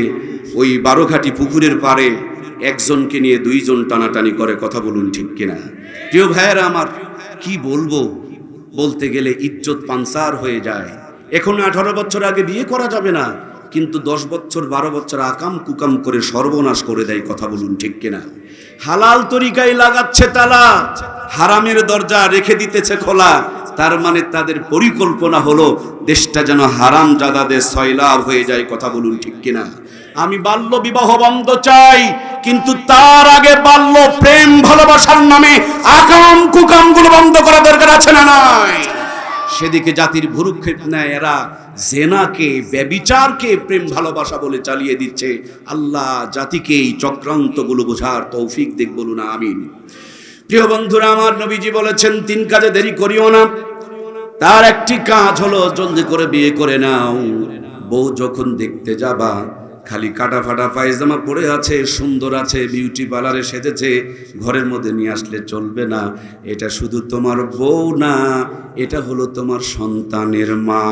ওই 12 ঘাটি পুকুরের পাড়ে একজনকে নিয়ে 2 জন টানাটানি করে। কথা বলুন ঠিক কিনা? প্রিয় ভাইয়েরা আমার, কি বলবো, বলতে গেলে ইজ্জত পানসার হয়ে যায়। এখন 18 বছর আগে বিয়ে করা যাবে না, কিন্তু 10 বছর 12 বছর আকাম কুকাম করে সর্বনাশ করে দেয়। কথা বলুন ঠিক কিনা? হালাল তরিকায় লাগাচ্ছে তালা, হারামের দরজা রেখে দিতেছে খোলা। তার মানে তাদের পরিকল্পনা হলো দেশটা যেন হারাম জাদাদের সয়লাভ হয়ে যায়। কথা বলুন ঠিক কিনা? আমি বাল্য বিবাহ বন্ধ চাই, কিন্তু তার আগে বাল্য প্রেম ভালোবাসার নামে আকাম কুকাম গুলো বন্ধ করা দরকার আছে না নাই? সেদিকে জাতির ভুরুক্ষেপ নেয় এরা, জেনাকে, ব্যভিচারকে প্রেম ভালোবাসা বলে চালিয়ে দিচ্ছে। আল্লাহ জাতিকে এই চক্রান্তগুলো বোঝার তৌফিক দিক, বলুন আমিন। প্রিয় বন্ধুরা আমার, নবীজি বলেছেন 3 কাজে দেরি করিও না। তার একটি কাজ হলো জলদি করে বিয়ে করে নাও। বউ যখন দেখতে যাবা খালি কাটা ফাটা পায়জামা পরে আছে, সুন্দর আছে, বিউটি পার্লারে সেজেছে, ঘরের মধ্যে নিয়ে আসলে চলবে না। এটা শুধু তোমার বউ না, এটা হলো তোমার সন্তানের মা।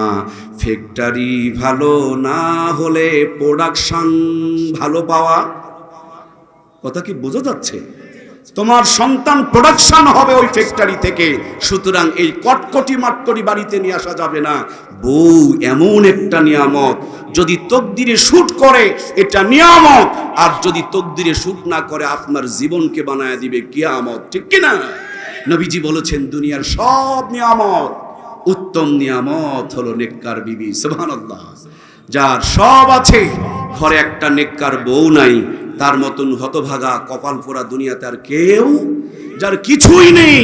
ফ্যাক্টরি ভালো না হলে প্রোডাকশন ভালো পাওয়া, কথা কি বোঝা যাচ্ছে? তোমার সন্তান প্রোডাকশন হবে ওই ফ্যাক্টরি থেকে। সুতরাং এই কটকটি মাটকটি বাড়িতে নিয়ে আসা যাবে না। বউ এমন একটা নিয়ামত, যদি তকদিরে শুট করে এটা নিয়ামত, আর যদি তকদিরে শুট না করে আপনার জীবনকে বানায় দিবে কিয়ামত। ঠিক কিনা? নবীজি বলেছেন দুনিয়ার সব নিয়ামত, উত্তম নিয়ামত হলো নেককার বিবি। সুবহানাল্লাহ। যার সব আছে, ঘরে একটা নেককার বউ নাই, তার মতন হতভাগা কপাল পোড়া দুনিয়াতে আর কেউ। যার কিছুই নেই,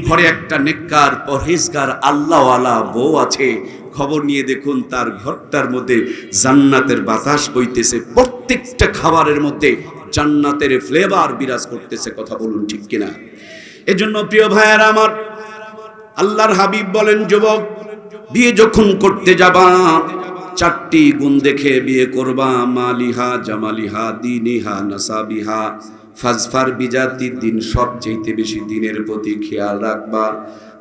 ঘরে একটা নেককার পরহেজগার আল্লাহওয়ালা বউ আছে, খবর নিয়ে দেখুন তার ঘরটার মধ্যে জান্নাতের বাতাস বইতেছে, প্রত্যেকটা খাবারের মধ্যে জান্নাতের ফ্লেভার বিরাজ করতেছে। কথা বলুন ঠিক কিনা? এজন্য প্রিয় ভাইয়েরা আমার, আল্লাহর হাবিব বলেন, যুবক বিয়ে যখন করতে যাবা 4টি গুণ দেখে বিয়ে করবা। মালিহা, জামালিহা, দিনিহা, নাসাবিহা, ফাজফার বিজাতি দিন, সবচেয়ে বেশি দিনের প্রতি খেয়াল রাখবা।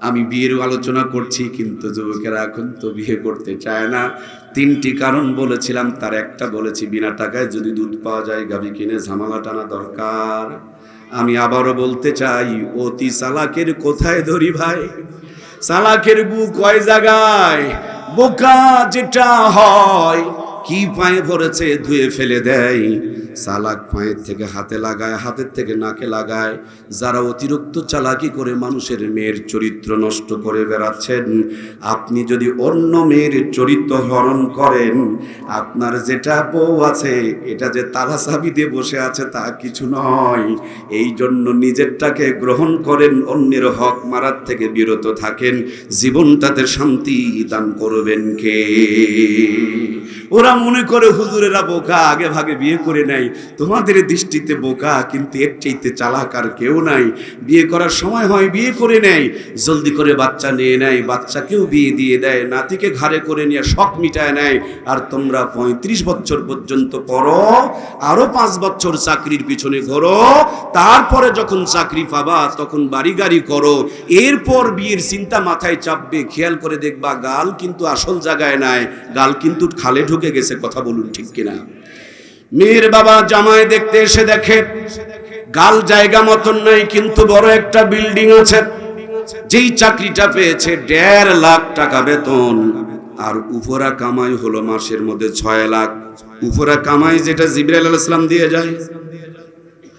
আমি বিয়ের আলোচনা করছি, কিন্তু যুবকেরা এখন তো বিয়ে করতে চায় না। 3টি কারণ বলেছিলাম, তার একটা বলেছি, বিনা টাকায় যদি দুধ পাওয়া যায় গাভী কিনে ঝামেলা টানা দরকার। আমি আবারও বলতে চাই, অতি চালাকের কোথায় ধরি ভাই? চালাকের বুক কয় জায়গায়। বোকা যেটা হয় কি পায়ে ভরেছে ধুয়ে ফেলে দেয়, চালাক পায়ের থেকে হাতে লাগায়, হাতের থেকে নাকে লাগায়। যারা অতিরিক্ত চালাকি করে মানুষের মেয়ের চরিত্র নষ্ট করে বেড়াচ্ছেন, আপনি যদি অন্য মেয়ের চরিত্র হরণ করেন, আপনার যেটা বউ আছে এটা যে তালা চাবি দিয়ে বসে আছে তা কিছু নয়। এই জন্য নিজেরটাকে গ্রহণ করেন, অন্যের হক মারার থেকে বিরত থাকেন। জীবনটাতে শান্তি দান করবেন কে? ওরা মনে করে হুজুরেরা বোকা, আগে ভাগে বিয়ে করে নেয়। তোমাদের দৃষ্টিতে বোকা, কিন্তু এর চাইতে চালাক আর কেউ নাই। বিয়ে করার সময় হয় বিয়ে করে নেয়, জলদি করে বাচ্চা নিয়ে নেয়, বাচ্চাকেও বিয়ে দিয়ে দেয়, নাতিকে ঘাড়ে করে নিয়ে শখ মিটায় নেয়। আর তোমরা 35 বছর পর্যন্ত পড়ো, আরো 5 বছর চাকরির পিছনে ঘোরো, তারপরে যখন চাকরি পাবা তখন বাড়ি গাড়ি করো। এরপর বিয়ের চিন্তা মাথায় চাপবে, খেয়াল করে দেখবা গাল কিন্তু আসল জায়গায় নাই, গাল কিন্তু খালে ঢুকে গেছে। কথা বলুন ঠিক কিনা? মেয়ের বাবা জামাই দেখতে এসে দেখে গাল জায়গা মতন নাই, কিন্তু বড় একটা বিল্ডিং আছে। যেই চাকরিটা পেয়েছে 1.5 লাখ টাকা বেতন, আর উপরা কামাই হলো মাসের মধ্যে 6 লাখ। উপরা কামাই যেটা জিবরাইল আলাইহিস সালাম দিয়ে যায়।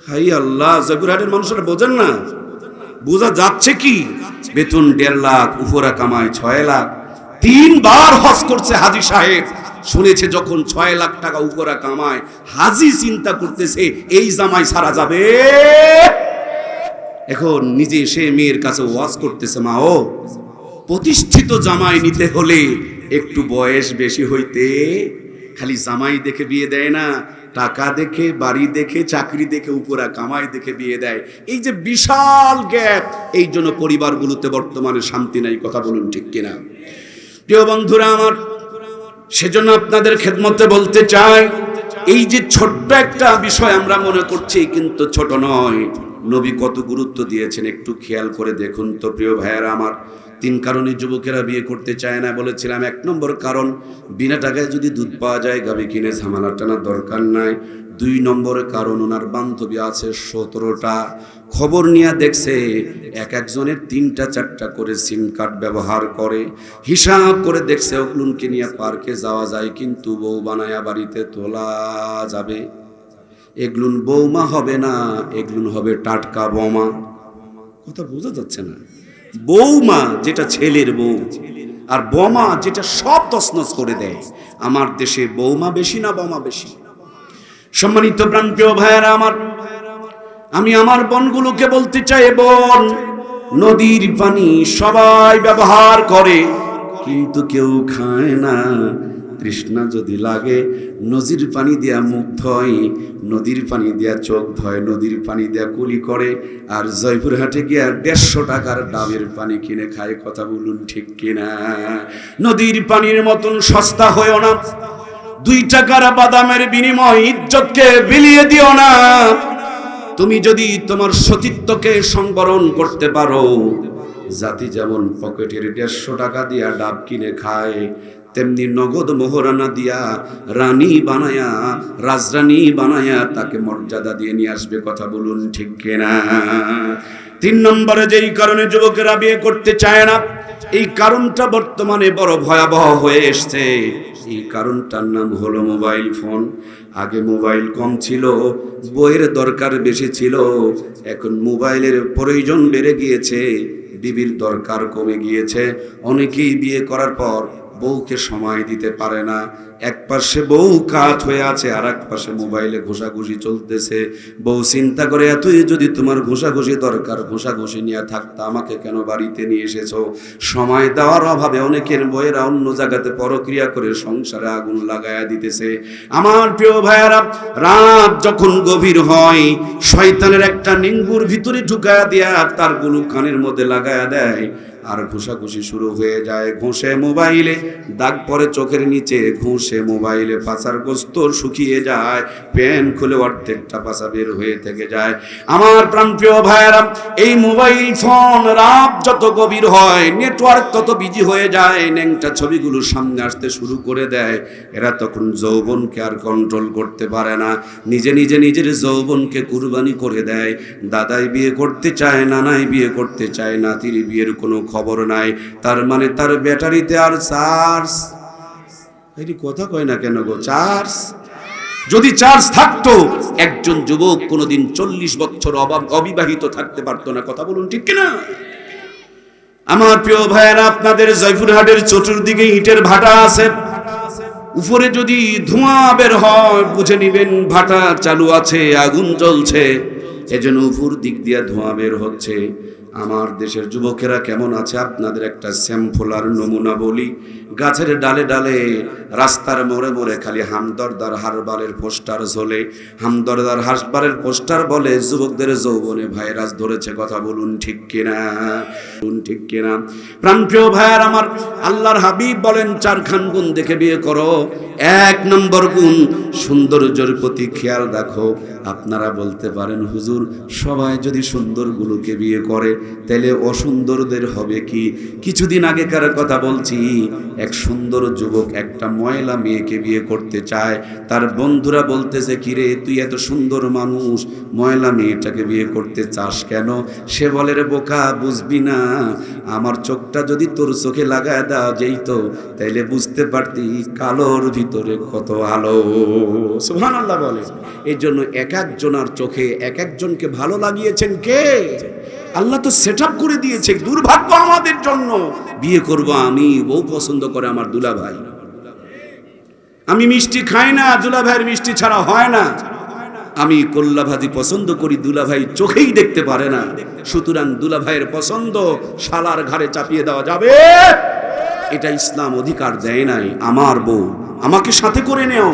হাই আল্লাহ, জয়পুরহাটের মানুষরা বোঝেন না, বোঝা যাচ্ছে কি? বেতন 1.5 লাখ, উপরা কামাই 6 লাখ। 3 বার হজ করছে হাজী সাহেব, শুনেছে যখন 6 লাখ টাকা উপরা কামায়, হাজী চিন্তা করতেছে এই জামাই সারা যাবে। এখন নিজে সে মেয়ের কাছে ওয়াজ করতেছে, মা ও প্রতিষ্ঠিত জামাই নিতে হলে একটু বয়স বেশি হইতে, খালি জামাই দেখে বিয়ে দেয় না, টাকা দেখে, বাড়ি দেখে, চাকরি দেখে, উপরা কামাই দেখে বিয়ে দেয়। এই যে বিশাল গ্যাপ, এই জন্য পরিবারগুলোতে বর্তমানে শান্তি নাই। কথা বলুন ঠিক কিনা? প্রিয় বন্ধুরা আমার, সেজন্য আপনাদের খেদমতে বলতে চাই, এই যে ছোট্ট একটা বিষয় আমরা মনে করছি, কিন্তু ছোট নয়। নবী কত গুরুত্ব দিয়েছেন একটু খেয়াল করে দেখুন তো প্রিয় ভাইয়েরা আমার। 3 কারণে যুবকেরা বিয়ে করতে চায় না বলেছিলাম। 1 নম্বর কারণ, বিনা টাকায় যদি দুধ পাওয়া যায় গাভী কিনে ঝামেলা টানার দরকার নাই। 2 নম্বরের কারণ, ওনার বান্ধবী আছে 17টা, খবর নিয়ে দেখছে এক একজনের 3টা 4টা করে সিম কার্ড ব্যবহার করে। হিসাব করে দেখছে ওগুলোকে নিয়ে পার্কে যাওয়া যায়, কিন্তু বউ বানায়া বাড়িতে তোলা যাবে। এগুলোন বৌমা হবে না, এগুলোন হবে টাটকা বোমা। কথা বোঝা যাচ্ছে না? বৌমা যেটা ছেলের বউ, আর বোমা যেটা সব তছনছ করে দেয়। আমার দেশে বৌমা বেশি না বোমা বেশি? সম্মানিত প্রাণপ্রিয় ভাইয়েরা আমার, আমি আমার বোনগুলোকে বলতে চাই, বোন, নদীর পানি সবাই ব্যবহার করে, কিন্তু কেউ খায় না। তৃষ্ণা যদি লাগে নদীর পানি দিয়া মুখ ধয়, নদীর পানি দিয়া চোখ ধয়, নদীর পানি দিয়া কুলি করে, আর জয়পুরহাটে গিয়া 150 টাকার ডাবের পানি কিনে খায়। কথা বলুন ঠিক কিনা? নদীর পানির মতন সস্তা হয়েও না। 2 টাকার বাদামের বিনিময় ইজ্জতকে বিলিয়ে দিও না। তুমি যদি তোমার সতীত্বকে সংবরণ করতে পারো, জাতি যেমন পকেটের 150 টাকা দিয়া ডাব কিনে খায়, তেমনি নগদ মোহরানা দিয়া রানী বানায়া, রাজরানী বানায়া তাকে মর্যাদা দিয়ে নিয়ে আসবে। কথা বলুন ঠিক কিনা? 3 নম্বরে যেই কারণে যুবকেরা বিয়ে করতে চায় না, এই কারণটা বর্তমানে বড় ভয়াবহ হয়ে এসছে। এই কারণটার নাম হলো মোবাইল ফোন। আগে মোবাইল কম ছিল, বইয়ের দরকার বেশি ছিল। এখন মোবাইলের প্রয়োজন বেড়ে গিয়েছে, বিবির দরকার কমে গিয়েছে। অনেকেই বিয়ে করার পর বউকে সময় দিতে পারে না। এক পাশে বউ কাত হয়ে আছে, আর এক পাশে মোবাইলে ঘোষাঘুষি চলতেছে। বউ চিন্তা করে, এতই যদি তোমার ঘোষাঘুষি দরকার, ঘোষাঘুষি নিয়ে থাকতা, আমাকে কেন বাড়িতে নিয়ে এসেছো? সময় দেওয়ার অভাবে অনেকের বউয়েরা অন্য জায়গাতে পরক্রিয়া করে সংসারে আগুন লাগায়া দিতেছে। আমার প্রিয় ভাইয়ারা, রাত যখন গভীর হয়, শয়তানের একটা নিঙ্গুর ভিতরে ঢুকায়া দিয়া তার গুলো কানের মধ্যে লাগায়া দেয়। আর ঘুষাঘুষি শুরু হয়ে যায়। ঘুষে মোবাইলে দাগ পড়ে চোখের নিচে, ঘুষে মোবাইলে পাছার গোস্ত শুকিয়ে যায়, পেন খুলে অর্ধেকটা পাছা বের হয়ে থেকে যায়। আমার প্রাণপ্রিয় ভাইয়েরা, এই মোবাইল ফোন রাত যত গভীর হয়, নেটওয়ার্ক তত বিজি হয়ে যায়, ন্যাংটা ছবিগুলো সামনে আসতে শুরু করে দেয়। এরা তখন যৌবনকে আর কন্ট্রোল করতে পারে না, নিজে নিজে নিজের যৌবনকে কুরবানি করে দেয়। দাদাই বিয়ে করতে চায়, নানাই বিয়ে করতে চায়, নাতির বিয়ের কোনো খবর নাই। তার মানে তার ব্যাটারিতে আর চার্জ, এই কথা কয় না কেন গো, চার্জ যদি চার্জ থাকতো, একজন যুবক কোনোদিন 40 বছর অবিবাহিত থাকতে পারতো না। কথা বলুন ঠিক কিনা? আমার প্রিয় ভাইয়েরা, আপনাদের জয়পুরহাটের চতুর্দিকে ইটের ভাটা আছে, উপরে যদি ধোঁয়া বের হয় বুঝে নিবেন ভাটা চালু আছে, আগুন জ্বলছে, এজন্য উপর দিক দিয়ে ধোঁয়া বের হচ্ছে। আমার দেশের যুবকেরা কেমন আছে আপনাদের একটা স্যাম্পল আর নমুনা বলি। গাছের ডালে ডালে, রাস্তার মোড়ে মোড়ে খালি হামদরদার হারবালের পোস্টার ঝোলে, হামদরদার হাসবারের পোস্টার বলে যুবকদের যৌবনে ভাইরাস ধরেছে। কথা বলুন ঠিক কিনা? ঠিক কিনা? প্রাণপ্রিয় ভাইয়ার আমার, আল্লাহর হাবিব বলেন 4খান গুণ দেখে বিয়ে করো। 1 নম্বর গুণ, সৌন্দর্যের প্রতি খেয়াল রাখো। আপনারা বলতে পারেন হুজুর, সবাই যদি সুন্দরগুলোকে বিয়ে করে তাহলে অসুন্দরদের হবে কি? কিছুদিন আগেকার কথা বলছি, এক সুন্দর যুবক একটা ময়লা মেয়েকে বিয়ে করতে চায়। তার বন্ধুরা বলতেছে, কিরে তুই এত সুন্দর মানুষ, ময়লা মেয়েটাকে বিয়ে করতে চাস কেন? সে বলে, রে বোকা, বুঝবি না, আমার চোখটা যদি তোর চোখে লাগায় দেওয়া যেত তাইলে বুঝতে পারতি কালোর ভিতরে কত আলো। সুবহানাল্লাহ বলে। এই জন্য এক একজনের চোখে এক একজনকে ভালো লাগিয়েছেন কে? আল্লাহ তো সেট আপ করে দিয়েছে। দুর্ভাগ্য আমাদের জন্য, বিয়ে করব আমি, বউ পছন্দ করে আমার দুলাভাই। আমি মিষ্টি খাই না, দুলাভাইয়ের মিষ্টি ছাড়া হয় না। আমি কল্লা ভাজি পছন্দ করি, দুলাভাই চোখেই দেখতে পারে না। সুতরাং দুলাভাইয়ের পছন্দ শালার ঘাড়ে চাপিয়ে দেওয়া যাবে? এটা ইসলাম অধিকার দেয় নাই। আমার বউ আমাকে সাথে করে নেও,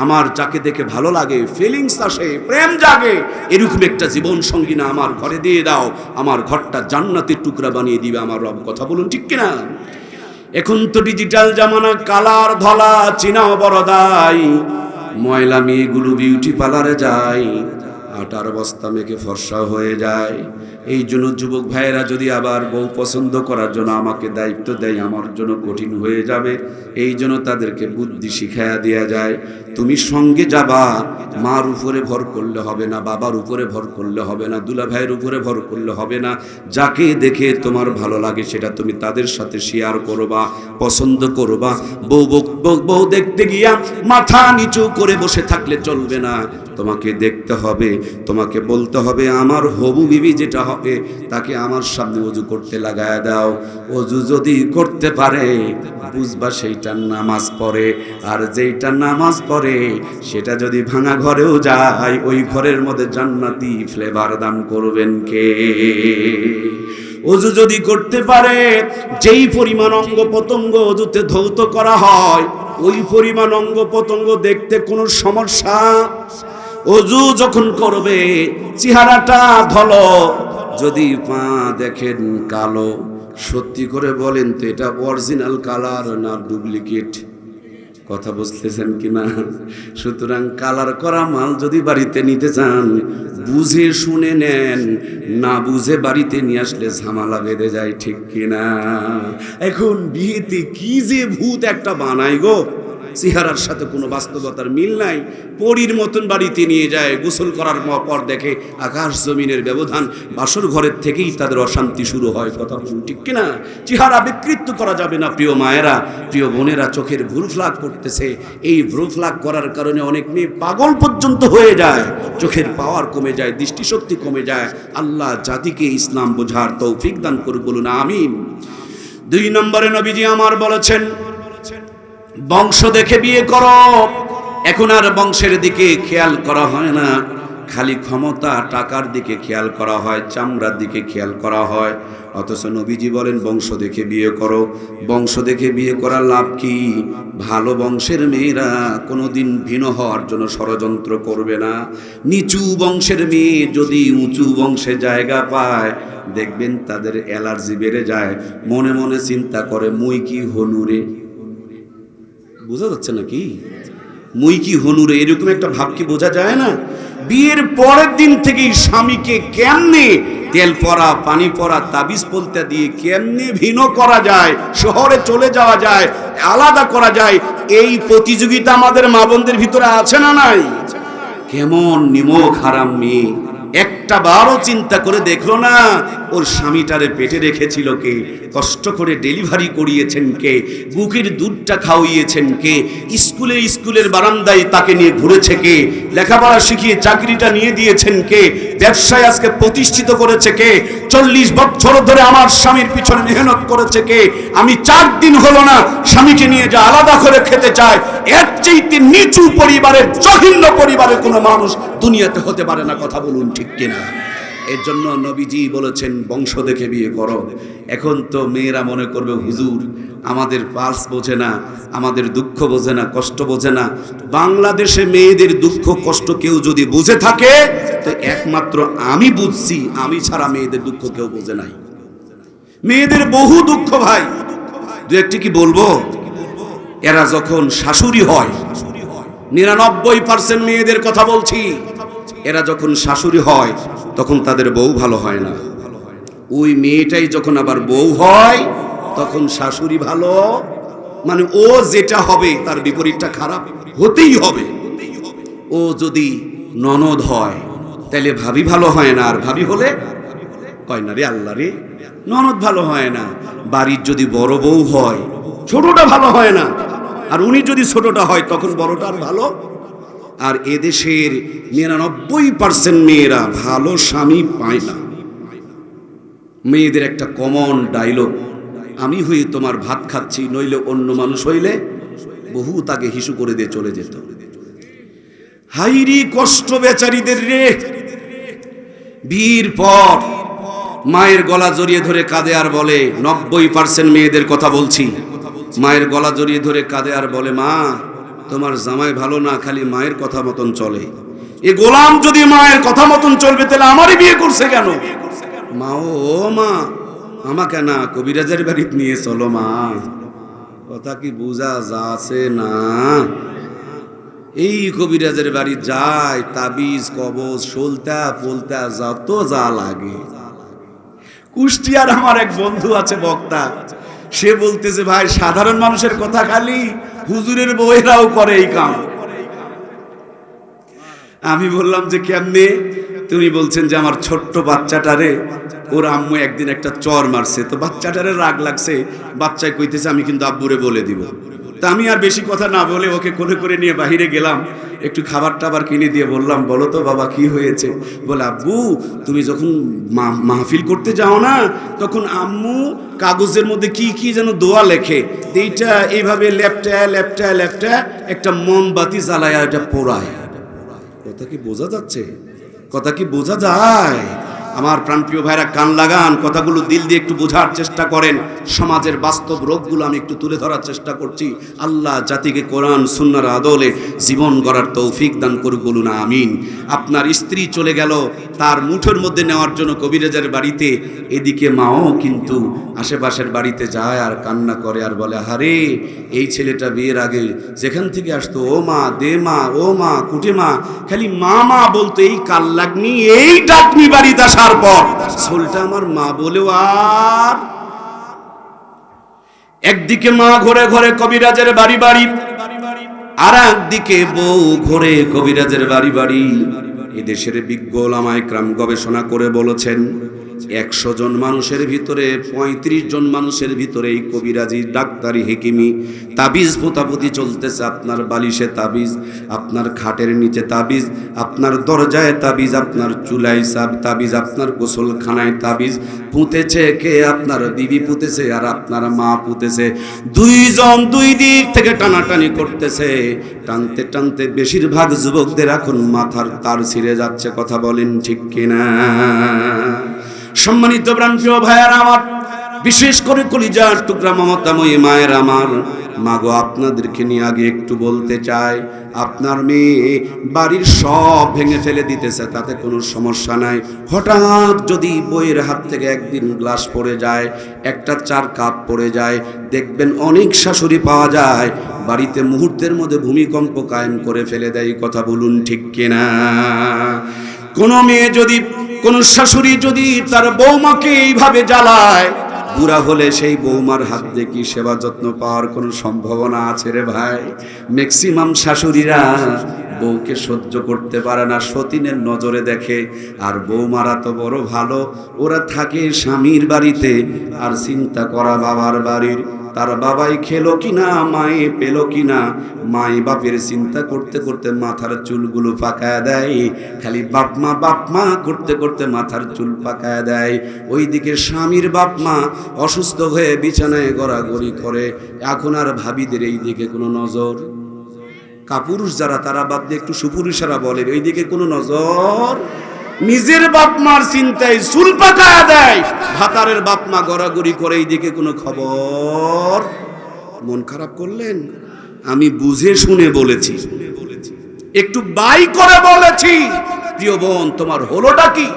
আমার যাকে দেখে ভালো লাগে, ফিলিংস আসে, প্রেম জাগে, এরকম একটা জীবন সঙ্গী না আমার ঘরে দিয়ে দাও, আমার ঘরটা জান্নাতের টুকরা বানিয়ে দিবে আমার রব। কথা বলুন ঠিক কিনা? এখন তো ডিজিটাল জামানা, কালার ধলা চিনাও বড় দায়। ময়লা মেয়েগুলো বিউটি পার্লারে যায়, আটার বস্তা মেখে ফর্সা হয়ে যায়। এই জন্য যুবক ভাইয়েরা যদি আবার বউ পছন্দ করার জন্য আমাকে দায়িত্ব দেয়, আমার জন্য কঠিন হয়ে যাবে। এই জন্য তাদেরকে বুদ্ধি শিখায়া দেয়া যায়। তুমি সঙ্গে যাবা, মার উপরে ভর করলে হবে না, বাবার উপরে ভর করলে হবে না, দুলা ভাইয়ের উপরে ভর করলে হবে না। যাকে দেখে তোমার ভালো লাগে সেটা তুমি তাদের সাথে শেয়ার করবা, পছন্দ করবা। বউ দেখতে গিয়া মাথা নিচু করে বসে থাকলে চলবে না, তোমাকে দেখতে হবে, তোমাকে বলতে হবে আমার হবু বিবি যেটা হবে তাকে আমার সামনে ওযু করতে লাগায় দাও। ওযু যদি করতে পারে বুঝবা সেইটা নামাজ পড়ে, আর যেইটা নামাজ পড়ে সেটা যদি ভাঙা ঘরেও যায়, ওই ঘরের মধ্যে জান্নাতি ফ্লেভার দান করবেন কে? ওযু যদি করতে পারে, যেই পরিমাণ অঙ্গ প্রত্যঙ্গ ওযুতে ধৌত করা হয় ওই পরিমাণ অঙ্গ প্রত্যঙ্গ দেখতে কোনো সমস্যা? ওযু যখন করবে চেহারাটা ধলো, যদি পা দেখেন কালো, সত্যি করে বলেন তো এটা অরিজিনাল কালার না ডুপ্লিকেট? কথা বুঝতেছেন কিনা? সুতরাং কালার করা মাল যদি বাড়িতে নিতে চান বুঝে শুনে নেন, না বুঝে বাড়িতে নিয়ে আসলে ঝামেলা বেঁধে যায়। ঠিক কিনা? এখন বিয়েতে কি যে ভূত একটা বানাই গো, চেহারার সাথে কোনো বাস্তবতার মিল নাই। পরীর মতন বাড়িতে নিয়ে যায়, গোসল করার পর দেখে আকাশ জমিনের ব্যবধান, বাসর ঘরের থেকেই তাদের অশান্তি শুরু হয়। কথা বলুন ঠিক কিনা? চেহারা বিকৃত করা যাবে না। প্রিয় মায়েরা, প্রিয় বোনেরা, চোখের ভ্রু ফ্লাগ করতেছে, এই ভ্রু ফ্লাগ করার কারণে অনেক মেয়ে পাগল পর্যন্ত হয়ে যায়, চোখের পাওয়ার কমে যায়, দৃষ্টিশক্তি কমে যায়। আল্লাহ জাতিকে ইসলাম বোঝার তৌফিক দান করুন, বলুন আমিন। 2 নম্বরে নবীজি আমার বলেছেন, বংশ দেখে বিয়ে করো। এখন আর বংশের দিকে খেয়াল করা হয় না, খালি ক্ষমতা টাকার দিকে খেয়াল করা হয়, চামড়ার দিকে খেয়াল করা হয়। অথচ নবীজি বলেন বংশ দেখে বিয়ে করো। বংশ দেখে বিয়ে করার লাভ কি? ভালো বংশের মেয়েরা কোনোদিন ভিন্ন হওয়ার জন্য ষড়যন্ত্র করবে না। নিচু বংশের মেয়ে যদি উঁচু বংশে জায়গা পায়, দেখবেন তাদের অ্যালার্জি বেড়ে যায়, মনে মনে চিন্তা করে মুই কি হনুরে। বোঝা যাচ্ছে নাকি? মুই কি হনুরে, এরকম একটা ভাব কি বোঝা যায় না? বিয়ের পরের দিন থেকেই স্বামীকে কেমনে তেল পরা, পানি পরা, তাবিজ পলতা দিয়ে কেমনে ভিন্ন করা যায়, শহরে চলে যাওয়া যায়, আলাদা করা যায়, এই প্রতিযোগিতা আমাদের মা বোনদের ভিতরে আছে না নাই? কেমন নিমক হারাম মেয়ে, একটা বারও চিন্তা করে দেখলো না ওর স্বামীটারে পেটে রেখেছিল কে, কষ্ট করে ডেলিভারি করিয়েছেন কে, বুকের দুধটা খাওয়িয়েছেন কে, স্কুলের বারান্দায় তাকে নিয়ে ঘুরেছে কে, লেখাপড়া শিখিয়ে চাকরিটা নিয়ে দিয়েছেন কে, ব্যবসায় আজকে প্রতিষ্ঠিত করেছে কে, 40 বছর ধরে আমার স্বামীর পিছনে মেহনত করেছে কে, আমি 4 দিন হলো না স্বামীকে নিয়ে যা আলাদা করে খেতে চায়, এর চাইতে নিচু পরিবারের, জঘন্য পরিবারের কোনো মানুষ দুনিয়াতে হতে পারে না। কথা বলুন ঠিক কিনা? এর জন্য নবীজি বলেছেন বংশ দেখে বিয়ে করো। এখন তো মেয়েরা মনে করবে হুজুর আমাদের পালস বোঝে না, আমাদের দুঃখ বোঝে না, কষ্ট বোঝে না। বাংলাদেশে মেয়েদের দুঃখ কষ্ট কেউ যদি বুঝে থাকে তো একমাত্র আমি বুঝছি, আমি ছাড়া মেয়েদের দুঃখ কেউ বোঝে নাই। মেয়েদের বহু দুঃখ ভাই, দু একটি কি বলবো? এরা যখন শাশুড়ি হয়, 99% মেয়েদের কথা বলছি, এরা যখন শাশুড়ি হয় তখন তাদের বউ ভালো হয় না। ওই মেয়েটাই যখন আবার বউ হয় তখন শাশুড়ি ভালো, মানে ও যেটা হবে তার বিপরীতটা খারাপ হতেই হবে। ও যদি ননদ হয় তাহলে ভাবি ভালো হয় না, আর ভাবি হলে কয় না রে আল্লাহ রে, ননদ ভালো হয় না। বাড়ির যদি বড় বউ হয় ছোটটা ভালো হয় না, আর উনি যদি ছোটটা হয় তখন বড়টা আর ভালো। আর এদেশের 99% মেয়েরা ভালো স্বামী পায় না। মেয়েদের একটা কমন ডায়লগ, আমি হয়ে তোমার ভাত খাচ্ছি, নইলে অন্য মানুষ হইলে বহু তাকে হিসু করে দিয়ে চলে যেত। হাইরি কষ্ট বেচারিদের রে। বিয়ের পর মায়ের গলা জড়িয়ে ধরে কাঁদে আর বলে, 90% মেয়েদের কথা বলছি, মায়ের গলা জড়িয়ে ধরে কাঁদে আর বলে মা তোমার জামাই ভালো না, খালি মায়ের কথা মতন চলে। এ গোলাম যদি মায়ের কথা মতন চলবে তাহলে আমারই বিয়ে করছে কেন? মা ও মা আমাকে না কবিরাজের বাড়ি নিয়ে চলো মা। কথা কি বুঝা যাচ্ছে না? এই কবিরাজের বাড়ি যায়, তাবিজ কবজ সলতা পলতা যত যা লাগে। কুষ্টিয়ার আমার এক বন্ধু আছে বক্তা, সে বলতেছে ভাই সাধারণ মানুষের কথা খালি, হুজুরের বউয়েরাও করে এই কাম। আমি বললাম যে কেমনে? তুমি বলছেন যে আমার ছোট্ট বাচ্চাটারে ওর আম্মু একদিন একটা চর মারছে, তো বাচ্চাটারে রাগ লাগছে, বাচ্চায় কইতেছে আমি কিন্তু আব্বুরে বলে দিব। তা আমি আর বেশি কথা না বলে ওকে কোলে করে নিয়ে বাহিরে গেলাম, একটু খাবার টাবার কিনে দিয়ে বললাম বলো তো বাবা কি হয়েছে? বলে আব্বু তুমি যখন মাহফিল করতে যাও না তখন আম্মু কাগজের মধ্যে কি কি যেন দোয়া লেখে, এইটা এইভাবে লেপটা লেপটা লেপটা একটা মোমবাতি জ্বালায় এটা পোড়ায়। কথা কি বোঝা যাচ্ছে? কথা কি বোঝা যায়? আমার প্রাণপ্রিয় ভাইরা কান লাগান, কথাগুলো দিল দিয়ে একটু বোঝার চেষ্টা করেন। সমাজের বাস্তব রোগগুলো আমি একটু তুলে ধরার চেষ্টা করছি। আল্লাহ জাতিকে কোরআন সুন্নাহর আদলে জীবন গড়ার তৌফিক দান করুক, বলুন আমিন। আপনার স্ত্রী চলে গেল তার মুঠোর মধ্যে নেওয়ার জন্য কবিরাজের বাড়িতে, এদিকে মাও কিন্তু আশেপাশের বাড়িতে যায় আর কান্না করে আর বলে হারে এই ছেলেটা বিয়ের আগে যেখান থেকে আসতো ও মা দে মা, ও মা কুটে মা, খালি মা মা বলতো, এই কাল লাগনি এই ডাকনি বাড়িতে আসার পর ছোলটা আমার মা বলেও আর। একদিকে মা ঘরে ঘরে কবিরাজের বাড়ি বাড়ি, আর একদিকে বউ ঘরে কবিরাজের বাড়ি বাড়ি। এদেশের বিজ্ঞ ওলামায়ে কেরাম গবেষণা করে বলেছেন 100 জন মানুষের ভিতরে 35 জন মানুষের ভিতরে এই কবিরাজি ডাক্তারি হেকিমি তাবিজ পোতাপুতি চলতেছে। আপনার বালিশে তাবিজ, আপনার খাটের নিচে তাবিজ, আপনার দরজায় তাবিজ, আপনার চুলায় তাবিজ, আপনার গোসলখানায় তাবিজ পুঁতেছে কে? আপনার বিবি পুঁতেছে আর আপনার মা পুঁতেছে। দুইজন দুই দিক থেকে টানাটানি করতেছে। টানতে টানতে বেশিরভাগ যুবকদের এখন মাথার তার ছিঁড়ে যাচ্ছে। কথা বলেন ঠিক কিনা? সম্মানিত প্রাণপ্রিয় ভাইয়ারা আমার, বিশেষ করে কলিজার টুকরা মমতাময়ী মায়ের আমার, মাগো আপনাদেরকে নিয়ে আগে একটু বলতে চাই, আপনার মেয়ে বাড়ির সব ভেঙে ফেলে দিতেছে, তাতে কোনো সমস্যা নাই। হঠাৎ যদি বইয়ের হাত থেকে একদিন গ্লাস পড়ে যায়, একটা 4 কাপ পড়ে যায়, দেখবেন অনেক শাশুড়ি পাওয়া যায় বাড়িতে মুহূর্তের মধ্যে ভূমিকম্প কায়েম করে ফেলে দেয়। কথা বলুন ঠিক কিনা? কোনো মেয়ে যদি, কোনো শাশুড়ি যদি তার বৌমাকে এইভাবে জ্বালায়, বুড়া হলে সেই বৌমার হাত দিয়ে কি সেবা যত্ন পাওয়ার কোনো সম্ভাবনা আছে রে ভাই? ম্যাক্সিমাম শাশুড়িরা বউকে সহ্য করতে পারে না, সতীনের নজরে দেখে। আর বৌমারা তো বড় ভালো, ওরা থাকে স্বামীর বাড়িতে আর চিন্তা করা বাবার বাড়ির। তার বাবাই খেলো কিনা, মায়ে পেলো কিনা, মাই বাপের চিন্তা করতে করতে মাথার চুলগুলো পাকায় দেয়। খালি বাপ মা করতে করতে মাথার চুল পাকায় দেয়। ওইদিকে স্বামীর বাপ মা অসুস্থ হয়ে বিছানায় গড়াগড়ি করে। এখন আর ভাবিদের এই দিকে কোনো নজর? কাপুরুষ যারা তারা বাদ দিয়ে একটু সুপুরুষেরা বলে এই দিকে কোনো নজর? নিজের বাপ মার চিন্তায় চুল পাকায় দেয়, ভাতারের বাপ মা গড়াগড়ি করে, এই দিকে কোনো খবর? মন খারাপ করলেন? আমি বুঝে শুনে বলেছি, একটু বাই করে বলেছি। প্রিয় বোন, তোমার হলোটা কি?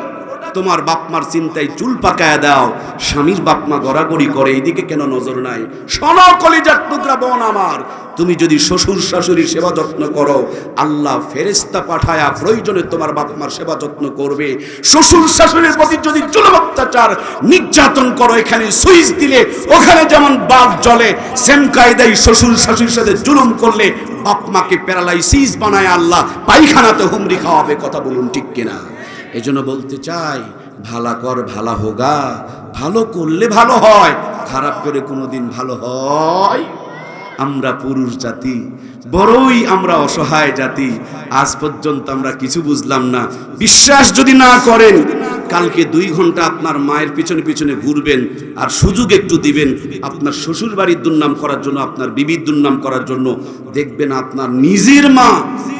তোমার বাপমার চিন্তায় চুল পাকায় দাও, স্বামীর বাপমা গড়াগড়ি করে, এইদিকে কেন নজর নাই? শোনো কলিজার টুকরা বোন আমার, তুমি যদি শ্বশুর শাশুড়ির সেবা যত্ন করো, আল্লাহ ফেরেশতা পাঠায়া প্রয়োজনে তোমার বাপমার সেবা যত্ন করবে। শ্বশুর শাশুড়ির প্রতি যদি জুলুম অত্যাচার নির্যাতন করো, এখানে সুইচ দিলে ওখানে যেমন বাল্ব জ্বলে, সেম কায়দায় শ্বশুর শাশুড়ির সাথে জুলুম করলে বাপমাকে প্যারালাইসিস বানায় আল্লাহ পায়খানাতে হুমড়ি খাওয়াবে। কথা বলুন ঠিক কিনা? এই জন্য বলতে চাই, ভালা কর ভালা হোগা। ভালো করলে ভালো হয়, খারাপ করে কোনোদিন ভালো হয়? আমরা পুরুষ জাতি, বড়ই আমরা অসহায় জাতি। আজ পর্যন্ত আমরা কিছু বুঝলাম না। বিশ্বাস যদি না করেন, কালকে 2 ঘন্টা আপনার মায়ের পিছনে পিছনে ঘুরবেন আর সুযোগ একটু দিবেন আপনার শ্বশুর বাড়ির দুর্নাম করার জন্য, আপনার বিবির দুর্নাম করার জন্য। দেখবেন আপনার নিজের মা,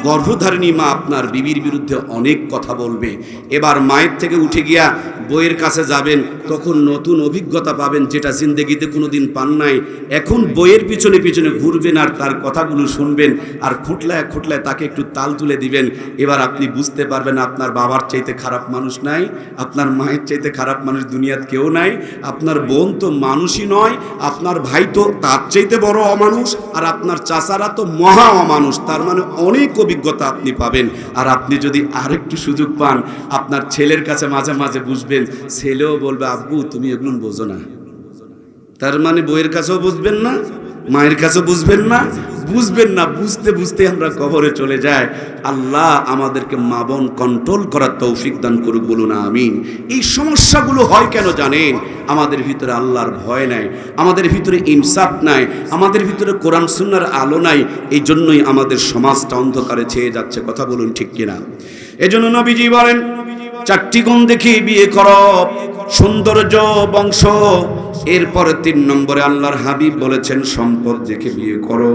গর্ভধারিণী মা আপনার বিবির বিরুদ্ধে অনেক কথা বলবে। এবার মায়ের থেকে উঠে গিয়া বইয়ের কাছে যাবেন, তখন নতুন অভিজ্ঞতা পাবেন যেটা জিন্দেগিতে কোনোদিন পান নাই। এখন বইয়ের পিছনে পিছনে ঘুরবেন আর তার কথাগুলো শুনবেন আর খুঁটলায় খুঁটলায় তাকে একটু তাল তুলে দিবেন। এবার আপনি বুঝতে পারবেন আপনার বাবার চাইতে খারাপ মানুষ নাই, আপনার মায়ের চাইতে খারাপ মানুষ দুনিয়াতে কেউ নাই। আপনার বোন তো মানুষই নয়, আপনার ভাই তো তার চাইতে বড় অমানুষ, আর আপনার চাচারা তো মহা অমানুষ। তার মানে অনেক অভিজ্ঞতা আপনি পাবেন। আর আপনি যদি আরেকটু সুযোগ পান, আপনার ছেলের কাছে মাঝে মাঝে বুঝবেন, ছেলেও বলবে আব্বু তুমি এগুলো বোঝো না। তার মানে বইয়ের কাছেও বুঝবেন না, মায়ের কাছেও বুঝবেন না, বুঝতে বুঝতে আমরা কবরে চলে যাই। আল্লাহ আমাদেরকে মা বোন কন্ট্রোল করার তৌফিক দান করুক, বলুন আমিন। এই সমস্যাগুলো হয় কেন জানেন? আমাদের ভিতরে আল্লাহর ভয় নাই, আমাদের ভিতরে ইনসাফ নাই, আমাদের ভিতরে কোরআন সুন্নাহর আলো নাই। এই জন্যই আমাদের সমাজটা অন্ধকারে ছেয়ে যাচ্ছে। কথা বলুন ঠিক কিনা? এজন্য নবীজি বলেন 4টি গুণ দেখে বিয়ে করো, সৌন্দর্য, বংশ। এরপরে 3 নম্বরে আল্লাহর হাবিব বলেছেন সম্পদ দেখে বিয়ে করো।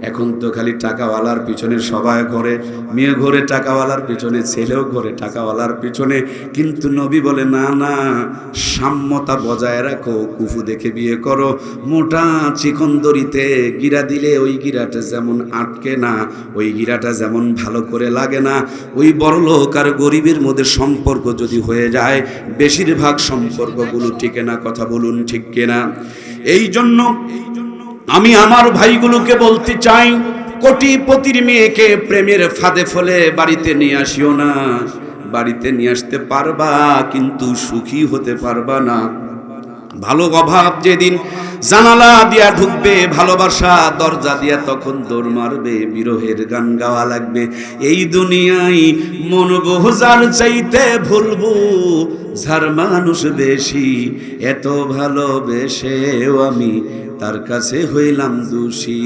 এখন তো খালি টাকাওয়ালার পিছনে সবাই ঘরে, মেয়ে ঘরে টাকাওয়ালার পিছনে, ছেলেও ঘরে টাকাওয়ালার পিছনে। কিন্তু নবী বলে না না, সাম্যতা বজায় রাখো, কুফু দেখে বিয়ে করো। মোটা চিকন দড়িতে গিরা দিলে ওই গিরাটা যেমন আটকে না, ওই গিরাটা যেমন ভালো করে লাগে না, ওই বড়লোক আর গরিবের মধ্যে সম্পর্ক যদি হয়ে যায়, বেশিরভাগ সম্পর্কগুলো টিকে না। কথা বলুন ঠিক কিনা? এই জন্য আমি আমার ভাইগুলোকে বলতে চাই, কোটিপতির মেয়েকে প্রেমের ফাঁদে ফেলে বাড়িতে নিয়ে আসিও না। বাড়িতে নিয়ে আসতে পারবা কিন্তু সুখী হতে পারবা না। ভালো অভাব যেদিন জানালা দিয়া ঢুকবে ভালোবাসা, দরজা দিয়া তখন দৌড় মারবে, বিরহের গান গাওয়া লাগবে। এই দুনিয়ায় মন বোঝার চাইতে ভুলবো যার মানুষ বেশি, এত ভালোবেসেও আমি তার কাছে হইলাম দোষী,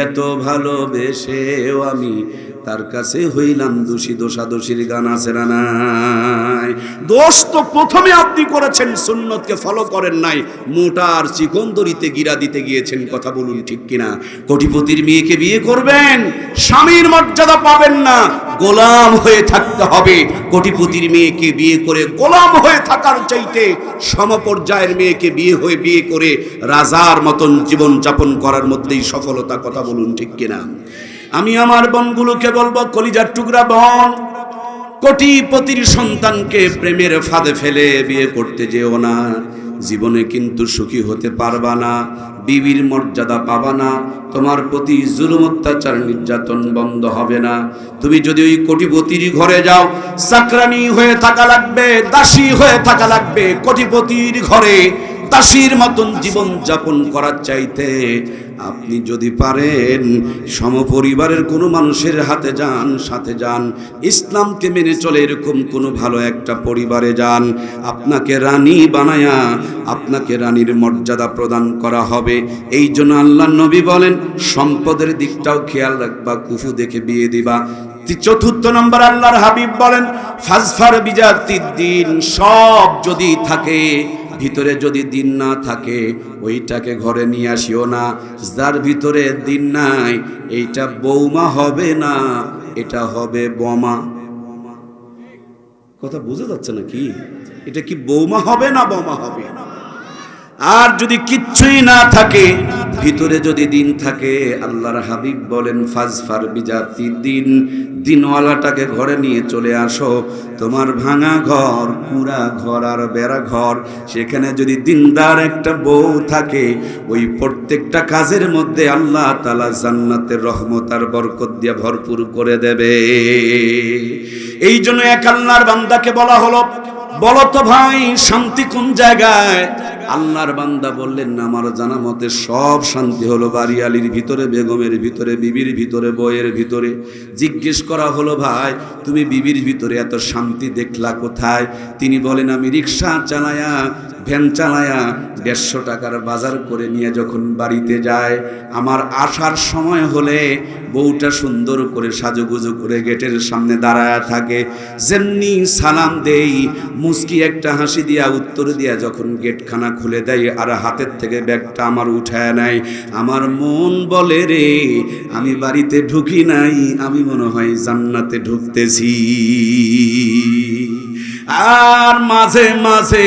এত ভালোবেসেও আমি তার কাছে হইলাম দোষী। দোষাদোষীর গান আছে না নাই? দোষ তো প্রথমে আপনি করেছেন, সুন্নতকে ফলো করেন নাই, মোটার চিকন দড়িতে গিরা দিতে গিয়েছেন। কথা বলুন ঠিক কিনা? কোটিপতির মেয়েকে বিয়ে করবেন, স্বামীর মর্যাদা পাবেন না, গোলাম হয়ে থাকতে হবে। কোটিপতির মেয়েকে বিয়ে করে গোলাম হয়ে থাকার চাইতে সমপর্যায়ের মেয়েকে বিয়ে করে রাজার মতন জীবন যাপন করার মধ্যেই সফলতা। কথা বলুন ঠিক কিনা? আমি আমার বোনগুলোকে বলবো, কলিজার টুকরা বোন, কোটিপতির সন্তানকে প্রেমের ফাঁদে ফেলে বিয়ে করতে যেও না। জীবনে কিন্তু সুখী হতে পারবা না, বিবির মর্যাদা পাবা না, তোমার প্রতি জুলুম অত্যাচার নির্যাতন বন্ধ হবে না। তুমি যদি ওই কোটিপতির ঘরে যাও, চাকরানি হয়ে থাকা লাগবে, দাসী হয়ে থাকা লাগবে। কোটিপতির ঘরে দাসীর মতন জীবন যাপন করার চাইতে আপনি যদি পারেন সমপরিবারের কোনো মানুষের হাতে যান, সাথে যান, ইসলামকে মেনে চলে এরকম কোনো ভালো একটা পরিবারে যান, আপনাকে রানী বানায়া আপনাকে রানীর মর্যাদা প্রদান করা হবে। এই জন্য আল্লাহর নবী বলেন, সম্পদের দিকটাও খেয়াল রাখবা, কুফু দেখে বিয়ে দিবা। চতুর্থ নম্বর আল্লাহর হাবিব বলেন, ফাজফার বিজাতিদ দ্বীন, সব যদি থাকে ভিতরে যদি দিন না থাকে ওইটাকে ঘরে নিয়ে আসিও না। যার ভিতরে দিন নাই এইটা বৌমা হবে না, এটা হবে বোমা। কথা বোঝা যাচ্ছে নাকি? এটা কি বৌমা হবে না বোমা হবে? আর যদি কিচ্ছুই না থাকে, ভিতরে যদি দিন থাকে, আল্লাহর হাবিব বলেন, ফাজফার বিজাতি দিন, দিনওয়ালাটাকে ঘরে নিয়ে চলে আসো। তোমার ভাঙা ঘর, পুরা ঘর আর বেড়া ঘর, সেখানে যদি দিনদার একটা বউ থাকে, ওই প্রত্যেকটা কাজের মধ্যে আল্লাহ তাআলা জান্নাতের রহমত আর বরকত দিয়ে ভরপুর করে দেবে। এই জন্য এক আল্লাহর বান্দাকে বলা হলো, বলো তো ভাই শান্তি কোন জায়গায়? আল্লাহর বান্দা বললেন, আমার জানা মতে সব শান্তি হলো বাড়িয়ালির ভিতরে, বেগমের ভিতরে, বিবির ভিতরে, বইয়ের ভিতরে। জিজ্ঞেস করা হলো, ভাই তুমি বিবির ভিতরে এত শান্তি দেখলা কোথায়? তিনি বলেন, আমি রিক্সা চালায়া, ভ্যান চালায়া 150 টাকার বাজার করে নিয়ে যখন বাড়িতে যায়, আমার আসার সময় হলে বউটা সুন্দর করে সাজুগুজু করে গেটের সামনে দাঁড়ায়া থাকে। যেমনি সালাম দেই, মুস্কি একটা হাসি দিয়া উত্তর দিয়া যখন গেটখানা খুলে দেয় আর হাতের থেকে ব্যাগটা আমার উঠায় নেয়, আমার মন বলে, রে আমি বাড়িতে ঢুকি নাই, আমি মনে হয় জান্নাতে ঢুকতেছি। আর মাঝে মাঝে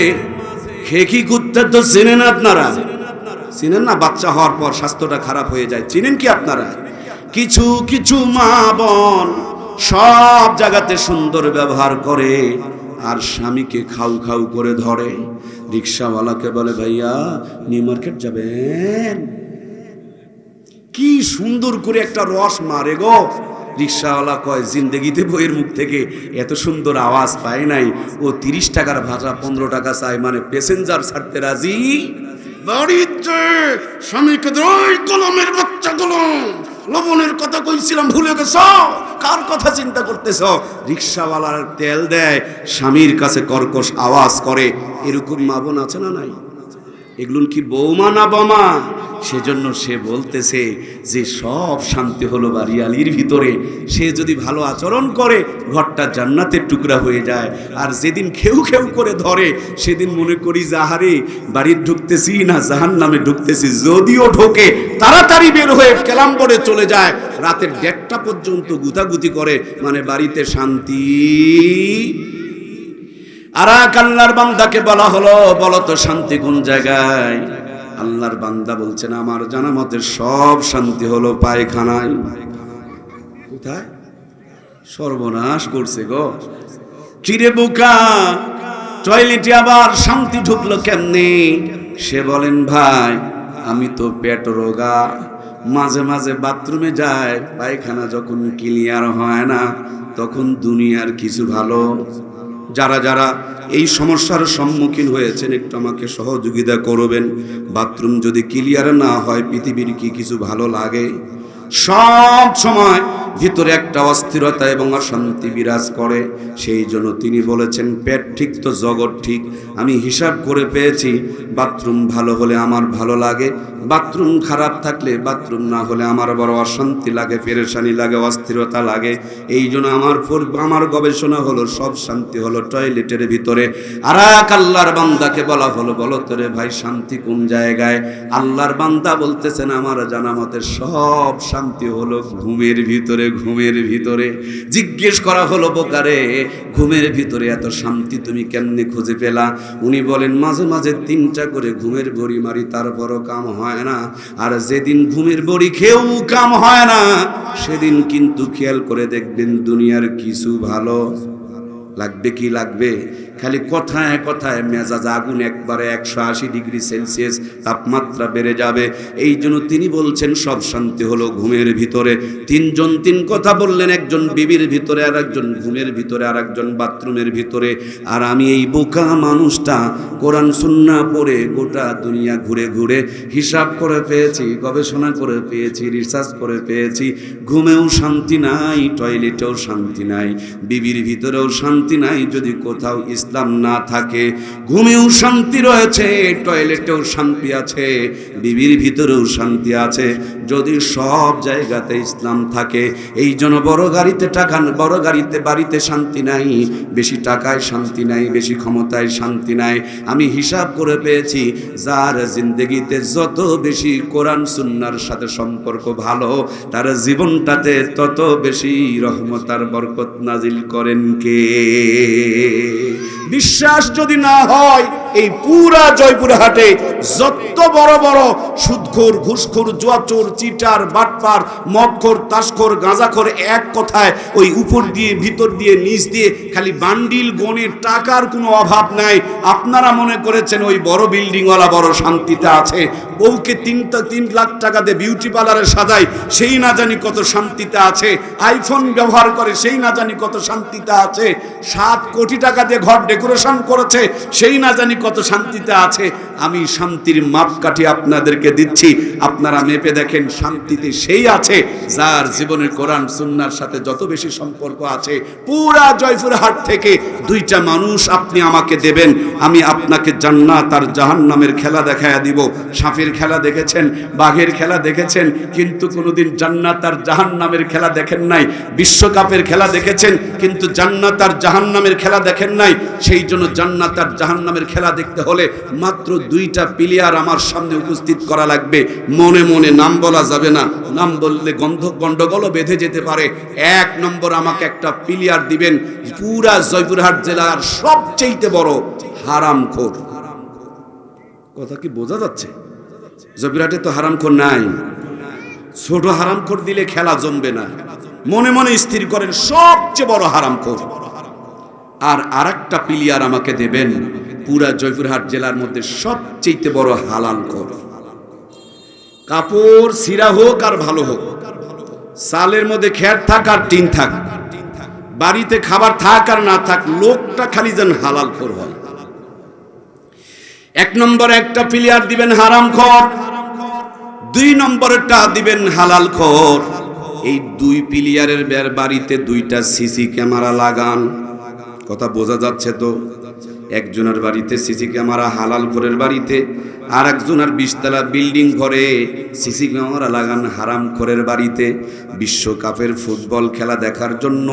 খেকি কুত্তা তো চিনেন আপনারা? চিনেন না? বাচ্চা হওয়ার পর স্বাস্থ্যটা খারাপ হয়ে যায়, চিনেন কি আপনারা? কিছু কিছু মা বোন সব জায়গাতে সুন্দর ব্যবহার করে আর স্বামীকে খাউ খাউ করে ধরে। রিক্সাওয়ালাকে বলে, ভাইয়া নিউ মার্কেট যাবেন? কি সুন্দর করে একটা রস মারে গো। রিক্সাওয়ালা কয়, জিন্দেগিতে বইয়ের মুখ থেকে এত সুন্দর আওয়াজ পায় নাই। ও 30 টাকার ভাড়া 15 টাকা চাই, মানে প্যাসেঞ্জার ছাড়তে রাজি। বাড়িতে স্বামীকে ওই কলমের বাচ্চা কলম, লবণের কথা কইছিলাম ভুলে গেছ? কার কথা চিন্তা করতেছ? রিক্সাওয়ালার তেল দেয়, স্বামীর কাছে কর্কশ আওয়াজ করে। এরকম মা বোন আছে না নাই? এগুলো কি বৌমা না বোমা? সেজন্য সে বলতেছে যে সব শান্তি হলো বাড়িয়ালির ভিতরে। সে যদি ভালো আচরণ করে ঘরটা জান্নাতের টুকরা হয়ে যায়। আর যেদিন খেউ খেউ করে ধরে সেদিন মনে করি যে আহারে বাড়ির ঢুকতেছি না জাহান্নামে ঢুকতেছি। যদিও ঢোকে তাড়াতাড়ি বের হয়ে কেলাম করে চলে যায়, রাতের 1:30টা পর্যন্ত গুতাগুতি করে, মানে বাড়িতে শান্তি। আর এক আল্লাহর বান্দাকে বলা হলো, বলো তো শান্তি কোন জায়গায়? আল্লাহর বান্দা বলছেন, আমার জানা মতে সব শান্তি হলো পায়খানায়। কোথায়? সর্বনাশ করছে গো। চিরে বোকা, টয়লেটে আবার শান্তি ঢুকলো কেমনে? সে বলেন, ভাই আমি তো পেট রোগা, মাঝে মাঝে বাথরুমে যায়, পায়খানা যখন ক্লিয়ার হয় না তখন দুনিয়ার কিছু ভালো যারা যারা এই সমস্যার সম্মুখীন হয়েছেন একটু আমাকে সহযোগিতা করবেন। বাথরুম যদি ক্লিয়ার না হয় পৃথিবীর কি কিছু ভালো লাগে? সব সময় ভিতরে একটা অস্থিরতা এবং অশান্তি বিরাজ করে। সেই জন্য তিনি বলেছেন পেট ঠিক তো জগৎ ঠিক। আমি হিসাব করে পেয়েছি বাথরুম ভালো হলে আমার ভালো লাগে, বাথরুম খারাপ থাকলে, বাথরুম না হলে আমার বড় অশান্তি লাগে, পেরেশানি লাগে, অস্থিরতা লাগে। এই জন্য আমার গবেষণা হলো সব শান্তি হলো টয়লেটের ভিতরে। আর এক আল্লাহর বান্দাকে বলা হলো, বলো তোরে ভাই শান্তি কোন জায়গায়? আল্লাহর বান্দা বলতেছেন আমার জানা মতে সব শান্তি হলো ঘুমের ভিতরে। ঘুমের ভিতরে জিজ্ঞেস করা হলো, বোকারে ঘুমের ভিতরে এত শান্তি তুমি কেমনে খুঁজে পেলা? উনি বলেন মাঝে মাঝে 3টা করে ঘুমের বড়ি মারি, তারপরও কাম হয় না। আর যেদিন ঘুমের বড়ি খেয়েও কাম হয় না, সেদিন কিন্তু খেয়াল করে দেখবেন দুনিয়ার কিছু ভালো লাগবে কি লাগবে? খালি কথায় কথায় মেজাজ আগুন, একবারে 180 ডিগ্রি সেলসিয়াস তাপমাত্রা বেড়ে যাবে। এই জন্য তিনি বলছেন সব শান্তি হলো ঘুমের ভিতরে। 3জন 3 কথা বললেন, একজন বিবির ভিতরে, আর একজন ঘুমের ভিতরে, আর একজন বাথরুমের ভিতরে। আর আমি এই বোকা মানুষটা কোরআন সুন্নাহ পড়ে গোটা দুনিয়া ঘুরে ঘুরে হিসাব করে পেয়েছি, গবেষণা করে পেয়েছি, রিসার্চ করে পেয়েছি, ঘুমেও শান্তি নাই, টয়লেটেও শান্তি নাই, বিবির ভিতরেও শান্তি নাই। যদি কোথাও ইসলাম না থাকে, ঘুমেও শান্তি রয়েছে, টয়লেটেও শান্তি আছে, বিবির ভিতরেও শান্তি আছে, যদি সব জায়গাতে ইসলাম থাকে। এই জন্য বড় গাড়িতে টাকা, বড় গাড়িতে বাড়িতে শান্তি নাই, বেশি টাকায় শান্তি নাই, বেশি ক্ষমতায় শান্তি নাই। আমি হিসাব করে পেয়েছি যার জিন্দেগিতে যত বেশি কোরআন সুন্নাহর সাথে সম্পর্ক ভালো, তার জীবনটাতে তত বেশি রহমত আর বরকত নাজিল করেন কে? বিশ্বাস যদি না হয়, এই পুরা জয়পুরহাটে যত বড় বড় সুদখোর, ঘুষখোর, জুয়াচোর, চিটার, বাটপার, মদখোর, তাসখোর, গাঁজাখোর, এক কথায় ওই উপর দিয়ে, ভিতর দিয়ে, নিচ দিয়ে খালি বান্ডিল গনে, টাকার কোনো অভাব নাই। আপনারা মনে করেছেন ওই বড় বিল্ডিংওয়ালা বড় শান্তিতে আছে, বউকে 3 লাখ টাকা দিয়ে বিউটি পার্লারে সাজায়, সেই না জানি কত শান্তিতে আছে। আইফোন ব্যবহার করে, সেই না জানি কত শান্তিতে আছে। 7 কোটি টাকা দিয়ে ঘর ডেকোরেশন করেছে, সেই না জানি কত শান্তিতে আছে। আমি শান্তির মাপকাঠি আপনাদেরকে দিচ্ছি, আপনারা মেপে দেখেন। শান্তিতে সেই আছে যার জীবনের কোরআন সুন্নাহর সাথে যত বেশি সম্পর্ক আছে। পুরা জয়পুরহাট থেকে 2টা মানুষ আপনি আমাকে দেবেন, আমি আপনাকে জান্নাত আর জাহান্নামের খেলা দেখায়া দিব। সাপের খেলা দেখেছেন, বাঘের খেলা দেখেছেন, কিন্তু কোনোদিন জান্নাত আর জাহান্নামের খেলা দেখেন নাই। বিশ্বকাপের খেলা দেখেছেন, কিন্তু জান্নাত আর জাহান্নামের খেলা দেখেন নাই। সেই জন্য জান্নাত আর জাহান্নামের খেলা দেখতে হলে মাত্র 2টা প্লেয়ার আমার সামনে উপস্থিত করা লাগবে। মনে মনে নাম বলা যাবে না, নাম বললে গন্ডগোলও বেঁধে যেতে পারে। 1 নম্বর আমাকে একটা প্লেয়ার দিবেন, পুরা জয়পুরহাট জেলার সবচেয়ে বড় হারামখোর। কথা কি বোঝা যাচ্ছে? জয়পুরহাটে তো হারামখোর নাই। ছোট হারামখোর দিলে খেলা জমবে না। মনে মনে স্থির করেন সবচেয়ে বড় হারামখোর। আর আরেকটা প্লেয়ার আমাকে দেবেন পুরা জয়পুরহাট জেলার মধ্যে সবচেয়ে বড় হালালখোর। কাপড় ছিঁড়া হোক আর ভালো হোক, সালের মধ্যে খেট থাক আর টিন থাক, বাড়িতে খাবার থাক আর না থাক, লোকটা খালি যেন হালালখোর হয়। 1 নম্বরে একটা প্লেয়ার দিবেন হারামখোর, 2 নম্বরেরটা দিবেন হালালখোর। এই 2 প্লেয়ারের বাড়িতে 2টা সিসি ক্যামেরা লাগান। কথা বোঝা যাচ্ছে তো? একজনের বাড়িতে সিসি ক্যামেরা হালালখোরের বাড়িতে, আর একজনের 20 তলা বিল্ডিং ঘরে সিসি ক্যামেরা লাগান হারামখোরের বাড়িতে। বিশ্বকাপের ফুটবল খেলা দেখার জন্য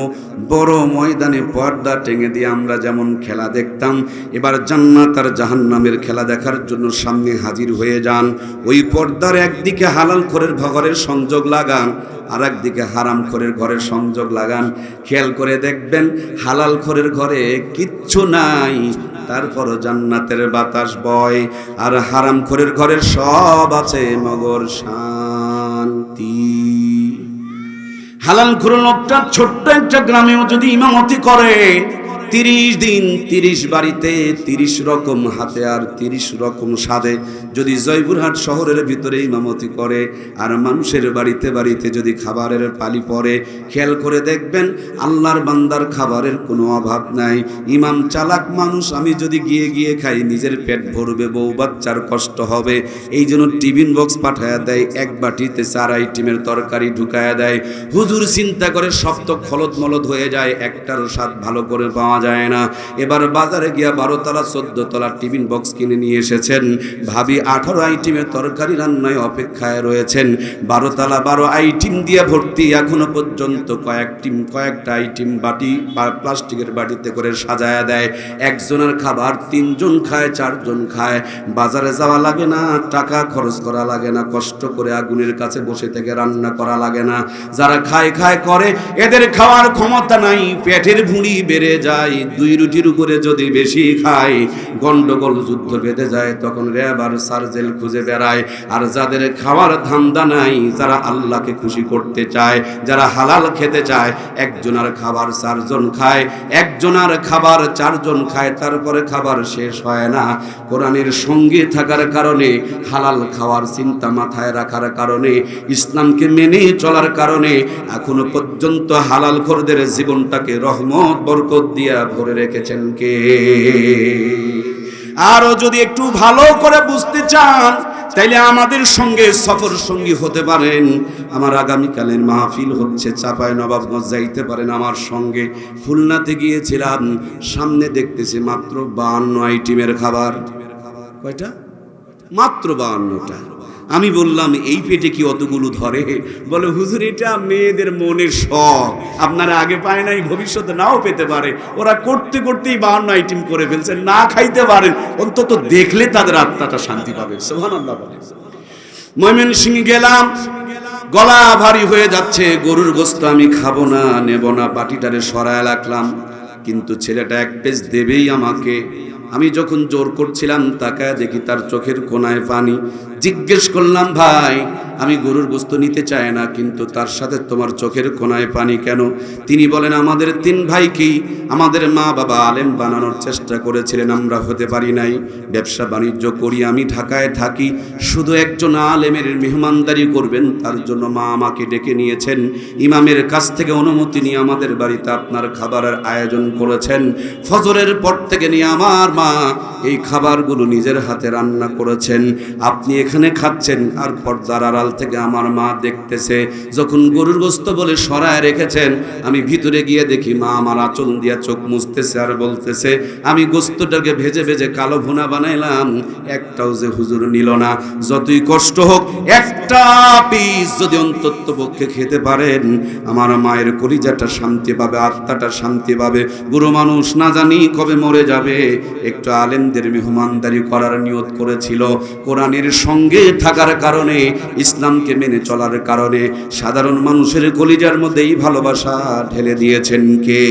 বড় ময়দানে পর্দা টেঙে দিয়ে আমরা যেমন খেলা দেখতাম, এবার জান্নাত আর জাহান্নামের খেলা দেখার জন্য সামনে হাজির হয়ে যান। ওই পর্দার একদিকে হালালখোরের ঘরের সংযোগ লাগান, আর একদিকে হারামখোরের ঘরের সংযোগ লাগান। খেয়াল করে দেখবেন হালালখোরের ঘরে কিচ্ছু নাই, তারপরও জান্নাতের বাতাস বয়। আর হারামখোরের ঘরের সব আছে মগর শান্তি। হালালখোর লোকটা ছোট্ট একটা গ্রামেও যদি ইমামতি করে, 30 দিন 30 বাড়িতে 30 রকম হাতে আর 30 রকম স্বাদে যদি জয়পুরহাট শহরের ভিতরে ইমামতি করে আর মানুষের বাড়িতে বাড়িতে যদি খাবারের পালি পড়ে, খেয়াল করে দেখবেন আল্লাহর বান্দার খাবারের কোনো অভাব নাই। ইমাম চালাক মানুষ, আমি যদি গিয়ে গিয়ে খাই নিজের পেট ভরবে, বউ বাচ্চার কষ্ট হবে, এই জন্য টিফিন বক্স পাঠায়া দেয়, এক বাটিতে 4 আইটেমের তরকারি ঢুকায়া দেয়। হুজুর চিন্তা করে সব তো খলদ মলদ হয়ে যায়, একটারও স্বাদ ভালো করে পাওয়া যায় না। এবার বাজারে গিয়া 12 তলা 14 তলা টিফিন বক্স কিনে নিয়ে এসেছেন। ভাবি 18 আইটেমের তরকারি রান্নায় অপেক্ষায় রয়েছেন। 12 তলা 12 আইটেম দিয়ে ভর্তি, এখনো পর্যন্ত কয়েকটা আইটেম বাটি প্লাস্টিকের বাটিতে করে সাজায়া দেয়। একজনের খাবার 3 জন খায়, 4 জন খায়। বাজারে যাওয়া লাগে না, টাকা খরচ করা লাগে না, কষ্ট করে আগুনের কাছে বসে থেকে রান্না করা লাগে না। যারা খায় খায় করে, এদের খাওয়ার ক্ষমতা নাই, পেটের ভুঁড়ি বেড়ে যায়। 2 রুটির উপরে যদি বেশি খায় গন্ডগোল যুদ্ধ বেঁধে যায়, তখন র্যাব আর সার্জেল খুঁজে বেড়ায়। আর যাদের খাওয়ার ধান্দা নাই, যারা আল্লাহকে খুশি করতে চায়, যারা হালাল খেতে চায়, একজনের খাবার 4 জন খায়, একজনের খাবার 4 জন খায়, তারপরে খাবার শেষ হয় না। কোরআনের সঙ্গে থাকার কারণে, হালাল খাওয়ার চিন্তা মাথায় রাখার কারণে, ইসলামকে মেনে চলার কারণে এখনো পর্যন্ত হালাল খোরদের জীবনটাকে রহমত বরকত দিয়া ভরে রেখেছেন কে? আরো যদি একটু ভালো করে বুঝতে চান তাইলে আমাদের সঙ্গে সফর সঙ্গী হতে পারেন। আমার আগামীকালের মাহফিল হচ্ছে চাঁপাইনবাবগঞ্জ, যাইতে পারেন আমার সঙ্গে। খুলনাতে গিয়েছিলাম, সামনে দেখতেছি মাত্র 52 আইটেমের খাবার। কয়টা? মাত্র 52টা। আমি বললাম এই পেটে কি অতগুলো ধরে? বলে হুজুর এটা মেয়েদের মনের শখ, আপনারা আগে পায় নাই, ভবিষ্যতে নাও পেতে পারে। ওরা করতে করতেই 52 আইটেম করে ফেলছে, না খাইতে পারেন, অন্তত দেখলে তাদের আত্মাটা শান্তি পাবে। সুবহানাল্লাহ বলে। ময়মনসিংহে গেলাম, গলা ভারী হয়ে যাচ্ছে, গরুর গোশত আমি খাবো না, নেব না, বাটিটারে সরায় রাখলাম। কিন্তু ছেলেটা 1 পেজ দেবেই আমাকে। আমি যখন জোর করছিলাম তাকায় দেখি তার চোখের কোণায় পানি। জিজ্ঞেস করলাম, ভাই আমি গরুর গোশত নিতে চাই না, কিন্তু তার সাথে তোমার চোখের কোণায় পানি কেন? তিনি বলেন, আমাদের 3 ভাইকেই আমাদের মা বাবা আলেম বানানোর চেষ্টা করেছিলেন, আমরা হতে পারি নাই। ব্যবসা বাণিজ্য করি, আমি ঢাকায় থাকি, শুধু একজন আলেমের মেহমানদারি করবেন, তার জন্য মা আমাকে ডেকে নিয়েছেন। ইমামের কাছ থেকে অনুমতি নিয়ে আমাদের বাড়িতে আপনার খাবারের আয়োজন করেছেন। ফজরের পর থেকে নিয়ে আমার মা এই খাবারগুলো নিজের হাতে রান্না করেছেন, আপনি এখানে খাচ্ছেন। আর পর্দার আড়াল থেকে আমার মা দেখতেছে। যখন গরুর গোশত বলে সরায় রেখেছেন, আমি ভিতরে গিয়ে দেখি মা আমার আঁচল দিয়া চোখ মুছতেছে আর বলতেছে, আমি গোশতটাকে ভেজে ভেজে কালো ভুনা বানাইলাম, একটাও যে হুজুর নিল না। যতই কষ্ট হোক, একটা পিস যদি অন্তত পক্ষে খেতে পারেন, আমার মায়ের কলিজাটা শান্তি পাবে, আত্মাটা শান্তি পাবে। বুড়ো মানুষ না জানি কবে মরে যাবে। একটু আলেমদের মেহমানদারি করার নিয়ত করেছিল। কোরআনের সঙ্গে থাকার কারণে, ইসলামকে মেনে চলার কারণে সাধারণ মানুষের কলিজার মধ্যে এই ভালোবাসা ঢেলে দিয়েছেন কে?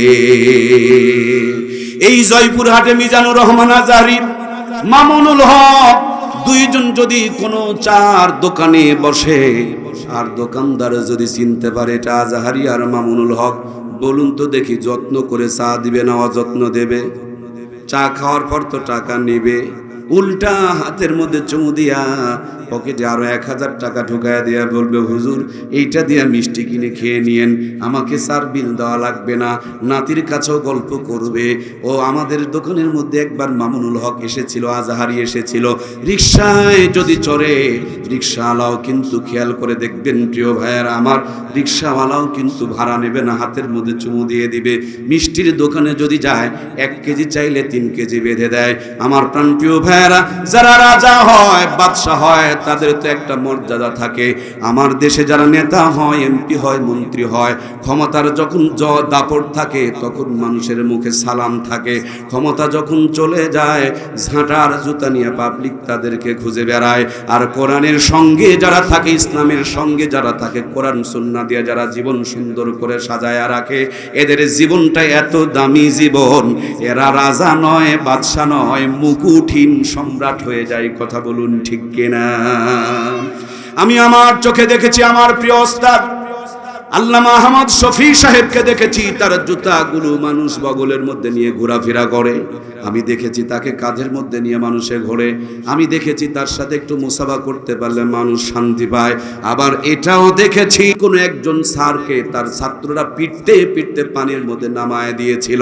এই জয়পুরহাটে মিজানুর রহমান আজহারী, মামুনুল হক, 2 জন যদি কোনো চার দোকানে বসে আর দোকানদার যদি চিনতে পারে এটা আজহারী আর মামুনুল হক, বলুন তো দেখি যত্ন করে চা দিবে না অযত্ন দেবে? চা খাওয়ার পর তো টাকা নেবে, উল্টা হাতের মধ্যে চুমু দিয়া পকেটে আরো 1000 টাকা ঢুকায় দিয়া বলবে, হুজুর এইটা দিয়া মিষ্টি কিনে খেয়ে নিয়েন, আমাকে স্যার বিল দেওয়া লাগবে না। নাতির কাছেও গল্প করবে, ও আমাদের দোকানের মধ্যে একবার মামুনুল হক এসেছিল, আজহারী এসেছিল। রিকশায় যদি চড়ে, রিকশাওয়ালাও কিন্তু খেয়াল করে দেখবেন প্রিয় ভাইয়ারা আমার, রিকশাওয়ালাও কিন্তু ভাড়া নেবে না, হাতের মধ্যে চুমু দিয়ে দিবে। মিষ্টির দোকানে যদি যায়, 1 কেজি চাইলে 3 কেজি বেঁধে দেয়। আমার প্রাণ প্রিয় ভাইয়ারা, যারা রাজা হয়, বাদশাহ হয়, তাদের তো একটা মর্যাদা থাকে। আমার দেশে যারা নেতা হয়, এমপি হয়, মন্ত্রী হয়, ক্ষমতার যখন দাপট থাকে তখন মানুষের মুখে সালাম থাকে। ক্ষমতা যখন চলে যায়, ঝাঁটার জুতা নিয়ে পাবলিক তাদেরকে খুঁজে বেড়ায়। আর কোরআনের সঙ্গে যারা থাকে, ইসলামের সঙ্গে যারা থাকে, কোরআন সুন্নাহ দিয়ে যারা জীবন সুন্দর করে সাজায়া রাখে, এদের জীবনটা এত দামি জীবন, এরা রাজা নয়, বাদশা নয়, মুকুটহীন সম্রাট হয়ে যায়। কথা বলুন ঠিক কিনা? আমি আমার চোখে দেখেছি আমার প্রিয় ওস্তাদ আল্লামা আহমদ শফি সাহেবকে দেখেছি তার জুতাগুলো মানুষ বগলের মধ্যে নিয়ে ঘোরাফেরা করে, আমি দেখেছি তাকে কাঁধের মধ্যে নিয়ে মানুষে ঘোরে, আমি দেখেছি তার সাথে একটু মুসাফা করতে পারলে মানুষ শান্তি পায়। আবার এটাও দেখেছি কোনো একজন স্যারকে তার ছাত্ররা পিটতে পিটতে পানির মধ্যে নামায় দিয়েছিল।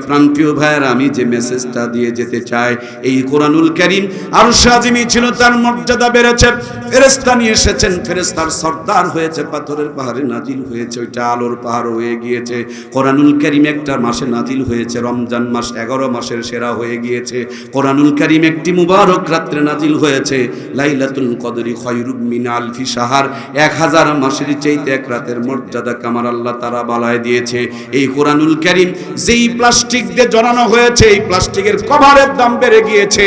প্রাণপ্রিয় ভাইয়ের, আমি যে মেসেজটা দিয়ে যেতে চাই, এই কোরআনুল কারীম আরশে আজিমি ছিল, তার মর্যাদা বেড়েছে, ফেরেশতা নিয়ে এসেছেন, ফেরেশতার সর্দার হয়েছে, পাথরের পাহাড়ে নাজিল হয়েছে, ওইটা আলোর পাহাড় হয়ে গিয়েছে। কোরআনুল কারীম একটা মাসে নাজিল হয়েছে, রমজান মাস 11 মাসের সেরা হয়ে গিয়েছে। কোরআনুল কারীম একটি মুবারক রাত্রে নাজিল হয়েছে, লাইলাতুল কদরি খায়রুম মিন আলফি শাহর, 1000 মাসের চাইতে এক রাতের মর্যাদা কামার আল্লাহ তাআলা বাড়ায় দিয়েছে। এই কোরআনুল কারীম যেই প্লাস্টিক দিয়ে জড়ানো হয়েছে, এই প্লাস্টিকের কভারের দাম বেড়ে গিয়েছে,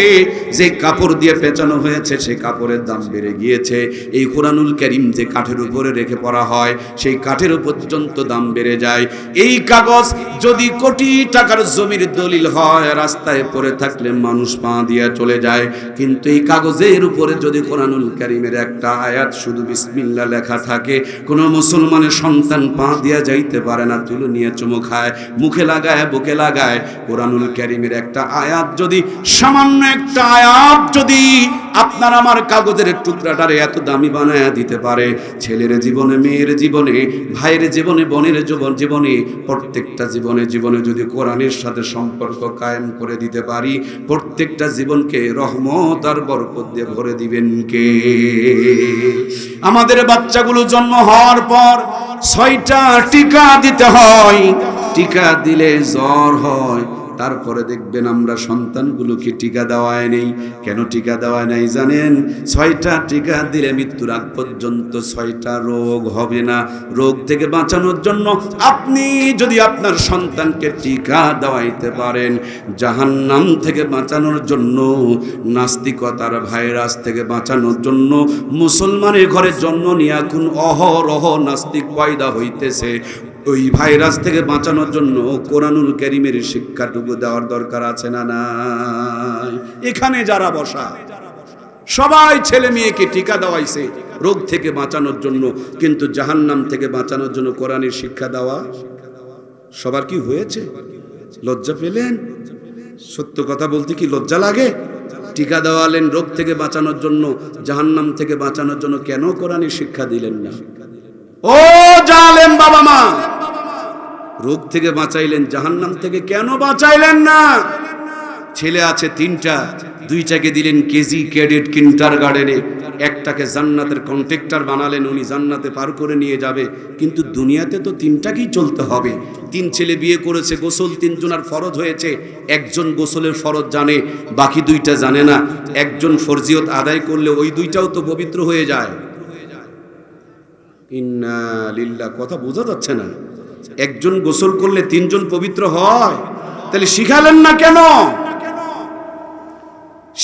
যে কাপড় দিয়ে পেঁচানো হয়েছে সেই কাপড়ের দাম বেড়ে গিয়েছে। এই কোরআনুল কারীম যে কাঠের উপরে রেখে পড়া হয়, সেই কাঠের পর্যন্ত দাম বেড়ে যায়। এই কাগজ যদি কোটি টাকার জমির দলিল হয়, রাস্তায় পড়ে থাকলে মানুষ পা দিয়ে চলে যায়, কিন্তু এই কাগজের উপরে যদি কোরআনুল কারীমের একটা আয়াত শুধু বিসমিল্লাহ লেখা থাকে, কোনো মুসলমানের সন্তান পা দিয়ে যাইতে পারে না, তুলে নিয়ে চুমু খায়, মুখে লাগায়, বুকে লাগায়। কোরআনুল কারীমের একটা আয়াত যদি, সামান্য একটা আয়াত যদি আপনার আমার কাগজের টুকরাটারে এত দামি বানায় দিতে পারে, ছেলের জীবনে, মেয়ের জীবনে, ভাইয়ের জীবনে, বোনের জীবনে, প্রত্যেকটা জীবনে যদি কোরআনের সাথে সম্পর্ক কায়েম করে দিতে পারি, প্রত্যেকটা জীবনকে রহমত আর বরকত দিয়ে ভরে দিবেন কে? আমাদের বাচ্চাগুলো জন্ম হওয়ার পর 6টা টিকা দিতে হয়, টিকা দিলে জ্বর হয়, তারপরে দেখবেন আমরা সন্তানগুলোকে টিকা দেওয়ায় নেই। কেন টিকা দেওয়ায় নাই জানেন? 6টা টিকা দিলে মৃত্যুর আগ পর্যন্ত 6টা রোগ হবে না। রোগ থেকে বাঁচানোর জন্য আপনি যদি আপনার সন্তানকে টিকা দেওয়াইতে পারেন, জাহান্নাম থেকে বাঁচানোর জন্য, নাস্তিকতার ভাইরাস থেকে বাঁচানোর জন্য, মুসলমানের ঘরে জন্ম নিয়ে এখন অহরহ নাস্তিক পয়দা হইতেছে, ওই ভাইরাস থেকে বাঁচানোর জন্য কোরআনুল কারীমের শিক্ষাটুকু দেওয়ার দরকার আছে না নাই? এখানে যারা বসা সবাই ছেলে মেয়েকে টিকা দেওয়াইছে রোগ থেকে বাঁচানোর জন্য, কিন্তু জাহান্নাম থেকে বাঁচানোর জন্য কোরআনের শিক্ষা দেওয়া সবার কি হয়েছে? লজ্জা পেলেন? সত্য কথা বলতে কি লজ্জা লাগে? টিকা দেওয়ালেন রোগ থেকে বাঁচানোর জন্য, জাহান্নাম থেকে বাঁচানোর জন্য, কেন কোরআনের শিক্ষা দিলেন না? ও জালেম বাবা মা, রোগ থেকে বাঁচাইলেন, জাহান্নাম থেকে কেন বাঁচাইলেন না? ছেলে আছে 3টা, 2টাকে দিলেন কেজি ক্যাডেট কিন্ডারগার্টেনে, একটাকে জান্নাতের কন্ট্রাক্টর বানালেন, উনি জান্নাতে পার করে নিয়ে যাবে। কিন্তু দুনিয়াতে তো 3টাকেই চলতে হবে। 3 ছেলে বিয়ে করেছে, গোসল 3 জনের ফরজ হয়েছে, একজন গোসলের ফরজ জানে, বাকি 2টা জানে না। একজন ফরজিয়ত আদায় করলে ওই 2টাও তো পবিত্র হয়ে যায়। ইন্না লিল্লাহ, কথা বোঝা যাচ্ছে না? একজন গোসল করলে 3 জন পবিত্র হয়, তাহলে শিখালেন না কেন?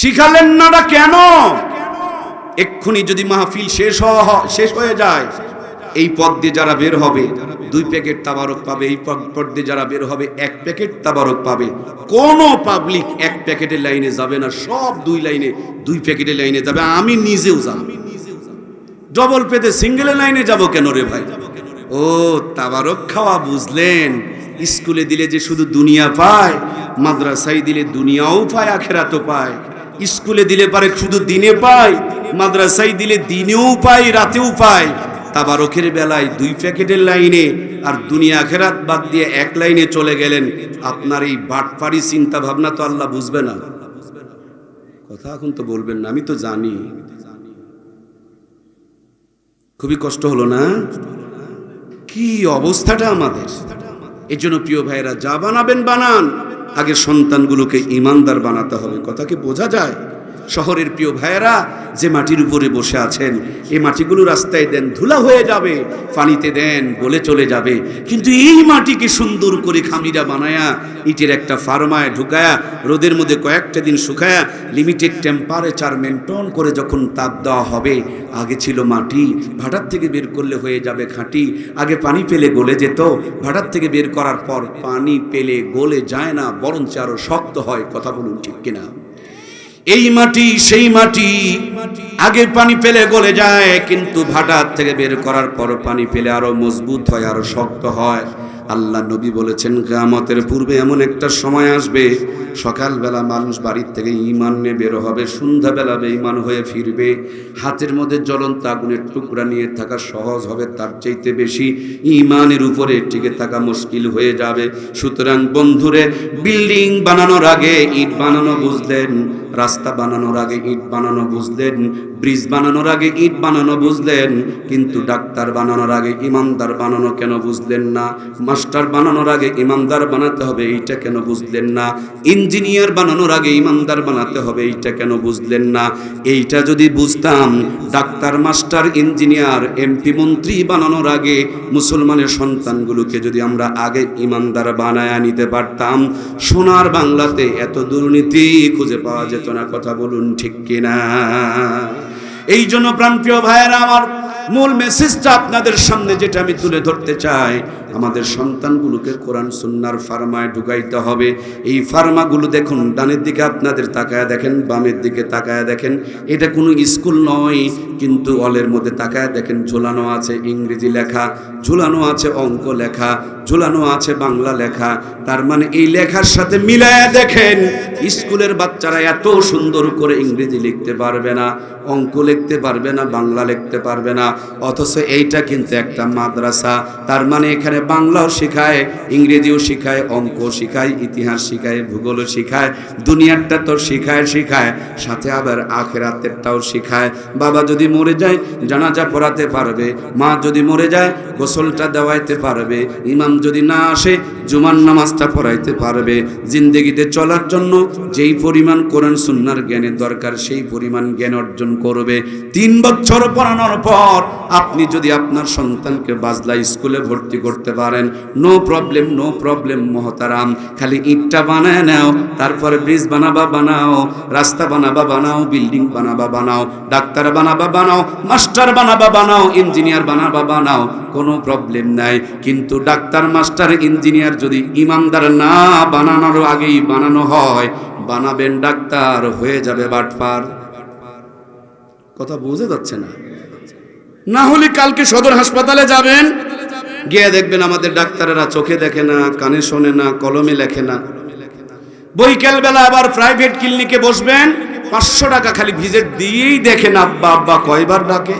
শিখালেন না কেন? এক্ষুনি যদি মাহফিল শেষ হয়ে যায়, এই পথ দিয়ে যারা বের হবে 2 প্যাকেট তাবারক পাবে, এই পথ দিয়ে যারা বের হবে 1 প্যাকেট তাবারক পাবে। কোন পাবলিক 1 প্যাকেটের লাইনে যাবে না, সব 2 প্যাকেটের লাইনে যাবে। আমি নিজেও যাব, ডবল পেতে সিঙ্গেল লাইনে যাব কেন রে ভাই? ও তাবারক খাওয়া বুঝলেন? স্কুলে দিলে যে শুধু দুনিয়া পায়, মাদ্রাসায় দিলে দুনিয়াও পায়, আখিরাতও পায়। স্কুলে দিলে পারে শুধু দিনে পায়, মাদ্রাসায় দিলে দিনেও পায়, রাতেও পায়। তাবারকের বেলায় 2 প্যাকেটের লাইনে আর দুনিয়া আখিরাত বাদ দিয়ে 1 লাইনে চলে গেলেন। আপনার এই বাটপাড়ি চিন্তা ভাবনা তো আল্লাহ বুঝবে না। কথা এখন তো বলবেন না, আমি তো জানি। খুবই কষ্ট হলো না? কি অবস্থাটা আমাদের! এই জন্য প্রিয় ভাইরা, যা বানাবেন বানান, আগে সন্তানগুলোকে ইমানদার বানাতে হবে। কথা কি বোঝা যায়? শহরের প্রিয় ভাইয়েরা, যে মাটির উপরে বসে আছেন, এই মাটিগুলো রাস্তায় দেন, ধুলা হয়ে যাবে, পানিতে দেন, গলে চলে যাবে। কিন্তু এই মাটিকে সুন্দর করে খামিরা বানায়া, ইটের একটা ফার্মায় ঢুকায়া, রোদের মধ্যে কয়েকটা দিন শুকায়া, লিমিটেড টেম্পারেচার মেনটেন করে যখন তাপ দেওয়া হবে, আগে ছিল মাটি, ভাটার থেকে বের করলে হয়ে যাবে খাঁটি। আগে পানি পেলে গলে যেত, ভাটার থেকে বের করার পর পানি পেলে গলে যায় না, বরঞ্চ আরো শক্ত হয়। কথা বলুন ঠিক কিনা? এই মাটি সেই মাটি, আগে পানি পেলে গলে যায়, কিন্তু ভাটার থেকে বের করার পর পানি পেলে আরো মজবুত হয়, আরো শক্ত হয়। আল্লাহ নবী বলেছেন কিয়ামতের পূর্বে এমন একটা সময় আসবে, সকালবেলা মানুষ বাড়ির থেকে ঈমান নিয়ে বের হবে, সন্ধ্যাবেলা বেঈমান হয়ে ফিরবে। হাতের মধ্যে জ্বলন্ত আগুনের টুকরা নিয়ে থাকা সহজ হবে, তার চাইতে বেশি ঈমানের উপরে টিকে থাকা মুশকিল হয়ে যাবে। সুতরাং বন্ধুরে, বিল্ডিং বানানোর আগে ইট বানানো বুঝলেন, রাস্তা বানানোর আগে ইট বানানো বুঝলেন, ব্রিজ বানানোর আগে ইট বানানো বুঝলেন, কিন্তু ডাক্তার বানানোর আগে ইমানদার বানানো কেন বুঝলেন না? মাস্টার বানানোর আগে ইমানদার বানাতে হবে, এইটা কেন বুঝলেন না? ইঞ্জিনিয়ার বানানোর আগে ইমানদার বানাতে হবে, এইটা কেন বুঝলেন না? এইটা যদি বুঝতাম, ডাক্তার, মাস্টার, ইঞ্জিনিয়ার, এমপি, মন্ত্রী বানানোর আগে মুসলমানের সন্তানগুলোকে যদি আমরা আগে ইমানদার বানায় নিতে পারতাম, সোনার বাংলাতে এত দুর্নীতি খুঁজে পাওয়া যেত না। কথা বলুন ঠিক কিনা? এই জন্য প্রাণপ্রিয় ভাইয়েরা আমার, মূল মেসেজটা আপনাদের সামনে যেটা আমি তুলে ধরতে চাই, আমাদের সন্তানগুলোকে কোরআন সুন্নাহর ফার্মায় ঢুকাইতে হবে। এই ফার্মাগুলো দেখুন, ডানের দিকে আপনাদের তাকায় দেখেন, বামের দিকে তাকায় দেখেন, এটা কোনো স্কুল নয়, কিন্তু অলের মধ্যে তাকায় দেখেন ঝোলানো আছে ইংরেজি লেখা, ঝোলানো আছে অঙ্ক লেখা, ঝোলানো আছে বাংলা লেখা। তার মানে এই লেখার সাথে মিলায়া দেখেন, স্কুলের বাচ্চারা এত সুন্দর করে ইংরেজি লিখতে পারবে না, অঙ্ক লিখতে পারবে না, বাংলা লিখতে পারবে না, অথচ এইটা কিন্তু একটা মাদ্রাসা। তার মানে এখানে বাংলাও শেখায়, ইংরেজিও শেখায়, অঙ্ক শেখায়, ইতিহাস শেখায়, ভূগোলও শেখায়, দুনিয়ারটা তো শেখায়, সাথে আবার আখিরাতেরটাও শেখায়। বাবা যদি মরে যায় জানাজা পড়াতে পারবে, মা যদি মরে যায় গোসলটা দেওয়াইতে পারবে, ইমাম যদি না আসে জুমার নামাজটা পড়াইতে পারবে। জিন্দেগিতে চলার জন্য যেই পরিমাণ কোরআন সুন্নাহর জ্ঞানের দরকার, সেই পরিমাণ জ্ঞান অর্জন করবে। 3 বছর পড়ানোর পর আপনি যদি আপনার সন্তানকে বাজলা স্কুলে ভর্তি করতে পারেন, নো প্রবলেম, নো প্রবলেম মহতারাম। খালি ইটটা বানায় নাও, তারপরে ব্রিজ বানাবা বানাও, রাস্তা বানাবা বানাও, বিল্ডিং বানাবা বানাও, ডাক্তার বানাবা বানাও, মাস্টার বানাবা বানাও, ইঞ্জিনিয়ার বানাবা বানাও, কোনো প্রবলেম নাই। কিন্তু ডাক্তার, মাস্টার, ইঞ্জিনিয়ার যদি ইমানদার না বানানোর আগেই বানানো হয়, বানাবেন ডাক্তার, হয়ে যাবে বাটপার। কথা বুঝে যাচ্ছে না? না হলে কালকে সদর হাসপাতালে যাবেন, গিয়ে দেখবেন আমাদের ডাক্তারেরা চোখে দেখে না, কানে শোনে না, কলমে লেখে না। বৈকাল বেলা আবার প্রাইভেট ক্লিনিকে বসবেন, 500 টাকা খালি ভিজিট দিয়েই দেখেন আব্বা আব্বা কয়বার ডাকে।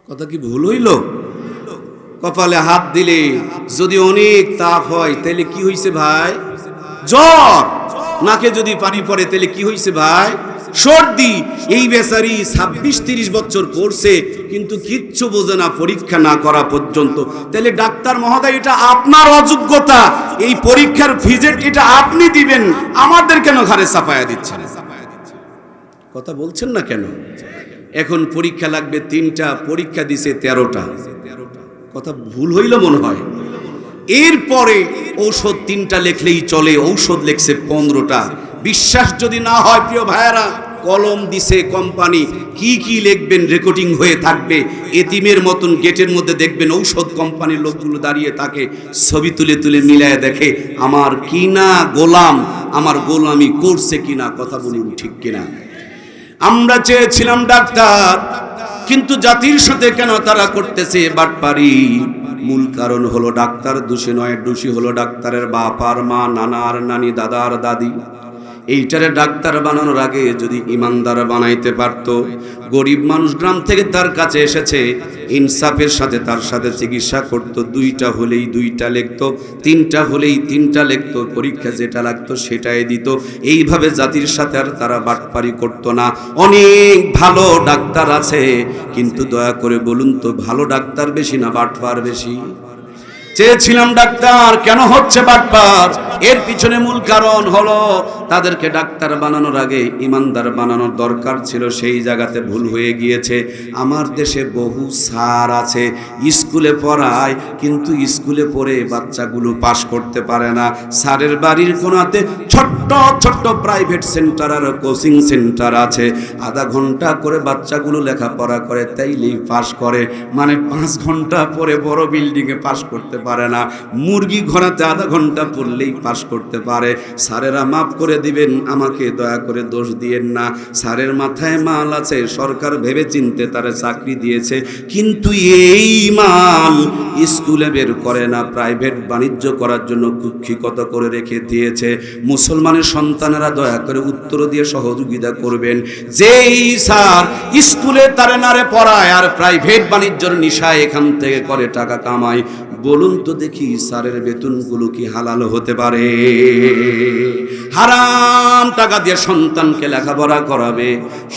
কথা কি ভুল হইল? কপালে হাত দিলে যদি অনেক তাপ হয় তাহলে কি হইছে ভাই? জ্বর। নাকে যদি পানি পড়ে তাহলে কি হইছে ভাই? সর্দি। এই বেচারি 26-30 বছর পড়ছে কিন্তু কিচ্ছু বোঝে না পরীক্ষা না করা পর্যন্ত। তাহলে ডাক্তার মহোদয়, এটা আপনার অযোগ্যতা, এই পরীক্ষার ভিজিট এটা আপনি দিবেন, আমাদের কেন ঘাড়ে চাপায়া দিচ্ছেন? কথা বলছেন না কেন? এখন পরীক্ষা লাগবে 3টা, পরীক্ষা দিছে 13টা। কথা ভুল হইল মনে হয়। এরপরে ঔষধ 3টা লেখলেই চলে, ঔষধ লেখছে 15টা। বিশ্বাস যদি না হয় প্রিয় ভাইয়েরা, কলম দিছে কোম্পানি, কি কি লিখবেন রেকর্ডিং হয়ে থাকবে। এতিমের মতন গেটের মধ্যে দেখবেন ঔষধ কোম্পানির লোকগুলো দাঁড়িয়ে থাকে, ছবি তুলে তুলে মিলায় দেখে আমার কিনা গোলাম, আমার গোলামি করছে কিনা। কথা বলুন ঠিক কিনা? আমরা চেয়েছিলাম ডাক্তার, কিন্তু জাতির সাথে কেন তারা করতেছে বাটপারি? মূল কারণ হলো ডাক্তার দোষী নয়, দোষী হলো ডাক্তারের বাপ আর মা, নানা আর নানি, দাদা আর দাদি। এইটারে ডাক্তার বানানোর আগে যদি ইমানদার বানাইতে পারত, গরিব মানুষ গ্রাম থেকে তার কাছে এসেছে, ইনসাফের সাথে তার সাথে চিকিৎসা করত, 2টা হলেই 2টা লিখত, 3টা হলেই 3টা লিখত, পরীক্ষা যেটা লাগতো সেটাই দিত। এইভাবে জাতির সাথে আর তারা বাটপারি করতো না। অনেক ভালো ডাক্তার আছে, কিন্তু দয়া করে বলুন তো, ভালো ডাক্তার বেশি না বাটপার বেশি? চেয়েছিলাম ডাক্তার, কেন হচ্ছে বাটপার? এর পিছনে মূল কারণ হলো তাদেরকে ডাক্তার বানানোর আগে ইমানদার বানানোর দরকার ছিল, সেই জায়গাতে ভুল হয়ে গিয়েছে। আমার দেশে বহু স্যার আছে স্কুলে পড়ায়, কিন্তু স্কুলে পড়ে বাচ্চাগুলো পাস করতে পারে না। স্যারের বাড়ির কোনাতে ছোট্ট ছোট্ট প্রাইভেট সেন্টার আর কোচিং সেন্টার আছে, আধা ঘন্টা করে বাচ্চাগুলো লেখাপড়া করে, তাইলেই পাস করে। মানে 5 ঘন্টা পরে বড় বিল্ডিংয়ে পাস করতে পারে না। মুরগি ঘোরাতে আধা ঘন্টা পড়লেই পাস করতে পারে। স্যারেরা মাফ করে দিবেন, আমাকে দয়া করে দোষ দিয়েন না। স্যারের মাথায় মাল আছে, সরকার ভেবে চিনতে তারা চাকরি দিয়েছে, কিন্তু এই মাল স্কুলে বের করে না, প্রাইভেট বাণিজ্য করার জন্য কুক্ষিগত করে রেখে দিয়েছে। মুসলমানের সন্তানেরা দয়া করে উত্তর দিয়ে সহযোগিতা করবেন। যেই স্যার স্কুলে তারে নারে পড়ায় আর প্রাইভেট বাণিজ্যের নিশায় এখান থেকে করে টাকা কামায়, বলুন তো দেখি স্যারের বেতনগুলো কি হালাল হতে পারে? হারাম টাকা দিয়ে সন্তানকে লেখাপড়া করাবে,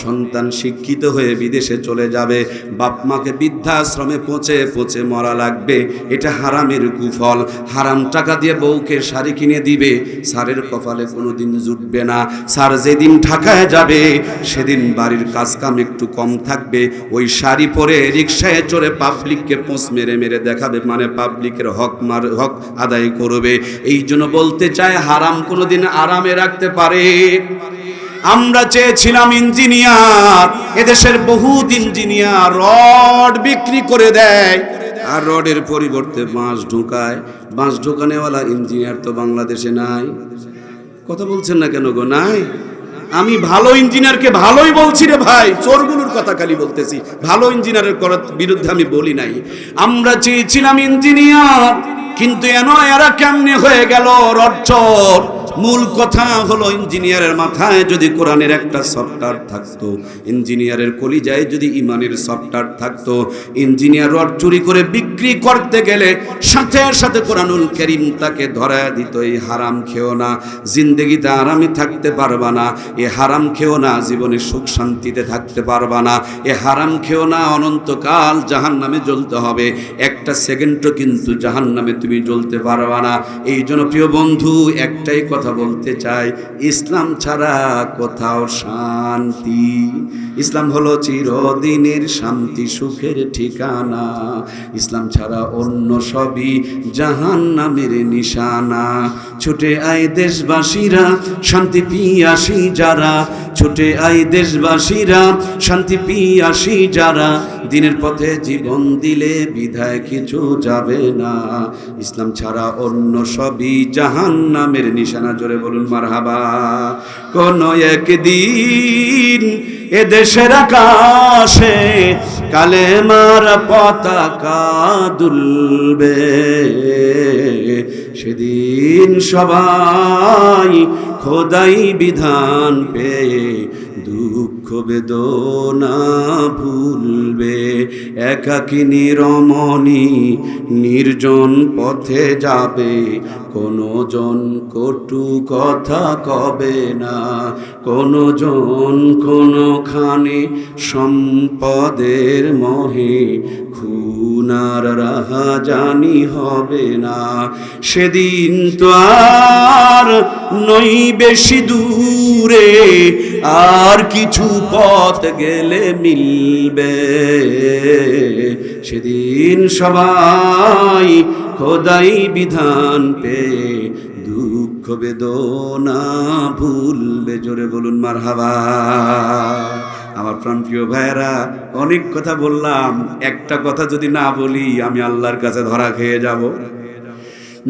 সন্তান শিক্ষিত হয়ে বিদেশে চলে যাবে, বাপ মাকে বৃদ্ধাশ্রমে পচে পচে মরা লাগবে, এটা হারামের কুফল। হারাম টাকা দিয়ে বউকে শাড়ি কিনে দিবে, স্যারের কপালে কোনোদিন জুটবে না। স্যার যেদিন ঢাকায় যাবে সেদিন বাড়ির কাজকাম একটু কম থাকবে, ওই শাড়ি পরে রিক্সায় চড়ে পাবলিককে পোঁচ মেরে মেরে দেখাবে, মানে পাবলিকের হক আদায় করবে। এই জন্য বলতে চায় হারাম কোনোদিন আরামে রাখতে পারে। আমরা চেয়েছিলাম ইঞ্জিনিয়ার, এদেশের বহুত ইঞ্জিনিয়ার রড বিক্রি করে দেয় আর রডের পরিবর্তে বাঁশ ঢোকায়। বাঁশ ঢোকানেওয়ালা ইঞ্জিনিয়ার তো বাংলাদেশে নাই। কথা বলছেন না কেন গো? নাই। আমি ভালো ইঞ্জিনিয়ারকে ভালোই বলছি রে ভাই, চোরগুলোর কথা খালি বলতেছি, ভালো ইঞ্জিনিয়ারের বিরুদ্ধে আমি বলি নাই। আমরা চেয়েছিলাম ইঞ্জিনিয়ার, কিন্তু এরা কেমনে হয়ে গেল রড চোর? মূল কথা হলো ইঞ্জিনিয়ারের মাথায় যদি কোরআনের একটা সফটওয়্যার থাকতো, ইঞ্জিনিয়ারের কলিজায় যদি ইমানের সফটওয়্যার থাকতো, ইঞ্জিনিয়ার রড চুরি করে বিক্রি করতে গেলে সাথে সাথে কোরআনুল কারীম তাকে ধরায় দিত, এই হারাম খেও না, জিন্দেগিতে আরামে থাকতে পারবা না, এ হারাম খেও না, জীবনে সুখ শান্তিতে থাকতে পারবা না, এ হারাম খেও না, অনন্তকাল জাহান্নামে জ্বলতে হবে, একটা সেকেন্ডও কিন্তু জাহান্নামে তুমি জ্বলতে পারবা না। এই জন্য প্রিয় বন্ধু, একটাই কথা বলতে চাই, ইসলাম ছাড়া কোথাও শান্তি। ইসলাম হলো চিরদিনের শান্তি সুখের ঠিকানা, ইসলাম ছাড়া অন্য সবই জাহান্নামের নিশানা। ছুটে আয় দেশবাসীরা শান্তি পিয়াসী যারা, ছুটে আয় দেশবাসীরা শান্তি পিয়াসী যারা, দিনের পথে জীবন দিলে বিধায় কিছু যাবে না, ইসলাম ছাড়া অন্য সবই জাহান্নামের নিশানা। জোরে বলুন মারহাবা। কোন একদিন এ দেশের আকাশে কালেমার পতাকা দুলবে, সেদিন সবাই খোদাই বিধান পেয়ে দুঃখ বেদনা ভুলবে, একাকিনী রমণী নির্জন পথে যাবে, কোনো জন কটু কথা কবে না, কোনো জন কোনোখানে সম্পদের মোহে খুনার রাহাজানি হবে না। সেদিন তো আর নই বেশি দূরে, আর কিছু পথ গেলে মিলবে, সেদিন সবাই খোদাই বিধান পেয়ে দুঃখ বেদনা ভুলবে। জোরে বলুন মারহাবা। আমার প্রাণপ্রিয় ভাইয়েরা, অনেক কথা বললাম, একটা কথা যদি না বলি আমি আল্লাহর কাছে ধরা খেয়ে যাব।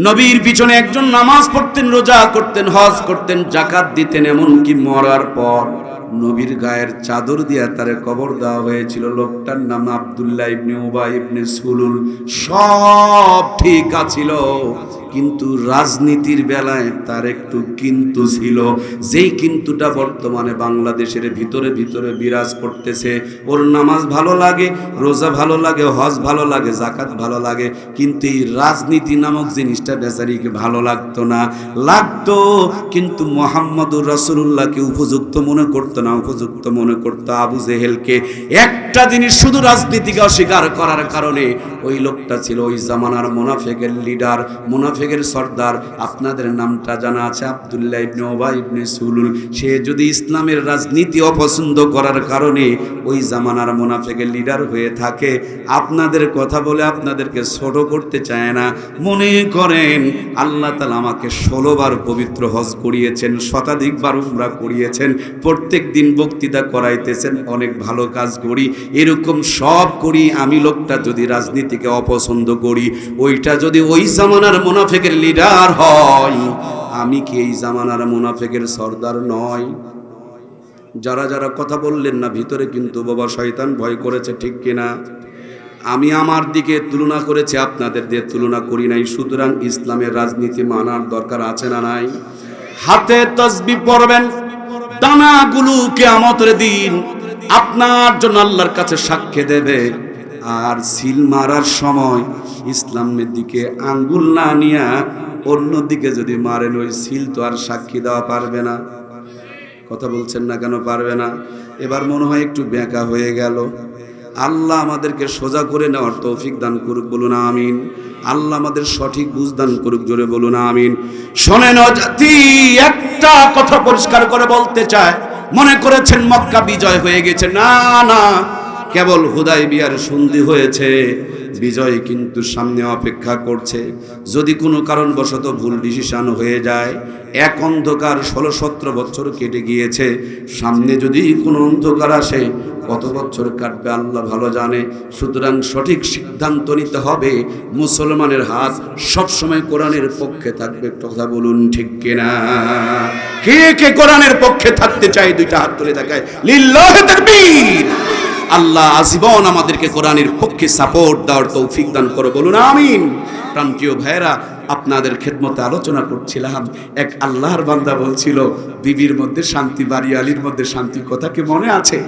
নবীর পিছনে একজন নামাজ পড়তেন, রোজা করতেন, হজ করতেন, যাকাত দিতেন, এমনকি মরার পর নবীর গায়ের চাদর দিয়া তারে কবর দেওয়া হয়েছিল। লোকটার নাম আব্দুল্লাহ ইবনে উবাই ইবনে সুলুল। সব ঠিক আছিল, কিন্তু রাজনীতির বেলায় তার একটু কিন্তু ছিল, যেই কিন্তুটা বর্তমানে বাংলাদেশের ভিতরে ভিতরে বিরাজ করতেছে। ওর নামাজ ভালো লাগে, রোজা ভালো লাগে, হজ ভালো লাগে, জাকাত ভালো লাগে, কিন্তু এই রাজনীতি নামক জিনিসটা বেচারিকে ভালো লাগতো না। লাগতো, কিন্তু মুহাম্মদুর রাসূলুল্লাহকে উপযুক্ত মনে করতো না, উপযুক্ত মনে করতো আবু জেহেলকে। একটা জিনিস শুধু রাজনীতিকে অস্বীকার করার কারণে ওই লোকটা ছিল ওই জামানার মুনাফিকের লিডার, মুনাফিকের সর্দার। আপনাদের নামটা জানা আছে, আব্দুল্লাহ ইবনে উবাই ইবনে সুলুল। সে যদি ইসলামের রাজনীতি অপছন্দ করার কারণে ওই জামানার মুনাফিকের লিডার হয়ে থাকে, আপনাদের কথা বলে আপনাদেরকে ছোট করতে চায় না। মনে করেন আল্লাহ তাআলা আমাকে 16 বার পবিত্র হজ করিয়েছেন, শতাধিকবার উমরা করিয়েছেন, প্রত্যেক দিন বক্তৃতা করাইতেছেন, অনেক ভালো কাজ করি, এরকম সব করি। আমি লোকটা যদি রাজনীতিকে অপছন্দ করি, ওইটা যদি ওই জামানার মুনাফিকের লিডার হয়, আমি কি এই জামানার মুনাফিকের সর্দার নয়? যারা যারা কথা বললেন না, ভিতরে কিন্তু বাবা শয়তান ভয় করেছে, ঠিক কিনা? আমি আমার দিকে তুলনা করেছি, আপনাদের দিয়ে তুলনা করি নাই। সুতরাং ইসলামের রাজনীতি মানার দরকার আছে না নাই? হাতে তাসবিহ পড়বেন, দানাগুলো কিয়ামতের দিন আপনার জন্য আল্লাহর কাছে সাক্ষ্য দেবে। আর সিল মারার সময় ইসলামের দিকে আঙ্গুল না নিয়া অন্যদিকে যদি মারেন, ওই সিল তো আর সাক্ষী দেওয়া পারবে না। কথা বলছেন না কেন? পারবে না। এবার মনে হয় একটু বেঁকা হয়ে গেল। আল্লাহ আমাদেরকে সোজা করে নেওয়ার তৌফিক দান করুক, বলুন আমিন। আল্লাহ আমাদের সঠিক বুঝ দান করুক, জোরে বলুন আমিন। শোনেন ও জাতি, একটা কথা পরিষ্কার করে বলতে চায়, মনে করেছেন মক্কা বিজয় হয়ে গেছে। না না, কেবল হুদায়বিয়ার সন্ধি হয়েছে, বিজয় কিন্তু সামনে অপেক্ষা করছে। যদি কোনো কারণবশত ভুল ডিসিশন হয়ে যায়, এক অন্ধকার 16-17 বছর কেটে গিয়েছে, সামনে যদি কোনো অন্ধকার আসে, কত বছর কাটবে আল্লাহ ভালো জানে। সুতরাং সঠিক সিদ্ধান্ত নিতে হবে। মুসলমানের হাত সবসময় কোরআনের পক্ষে থাকবে। কথা বলুন ঠিক কিনা? কে কে কোরআনের পক্ষে থাকতে চায়? দুইটা হাত তুলে দেখায়, লিল্লাহি তাকবীর। আল্লাহ আজীবন আমাদেরকে কোরআনের পক্ষে সাপোর্ট দেওয়ার তৌফিক দান করো, বলুন আমিন। প্রান্তীয় ভাইরা, আপনাদের খেদমতে আলোচনা করছিলাম, এক আল্লাহর বান্দা বলছিল বিবির মধ্যে শান্তি, বাড়ি আলীর মধ্যে শান্তি। কথা কি মনে আছে?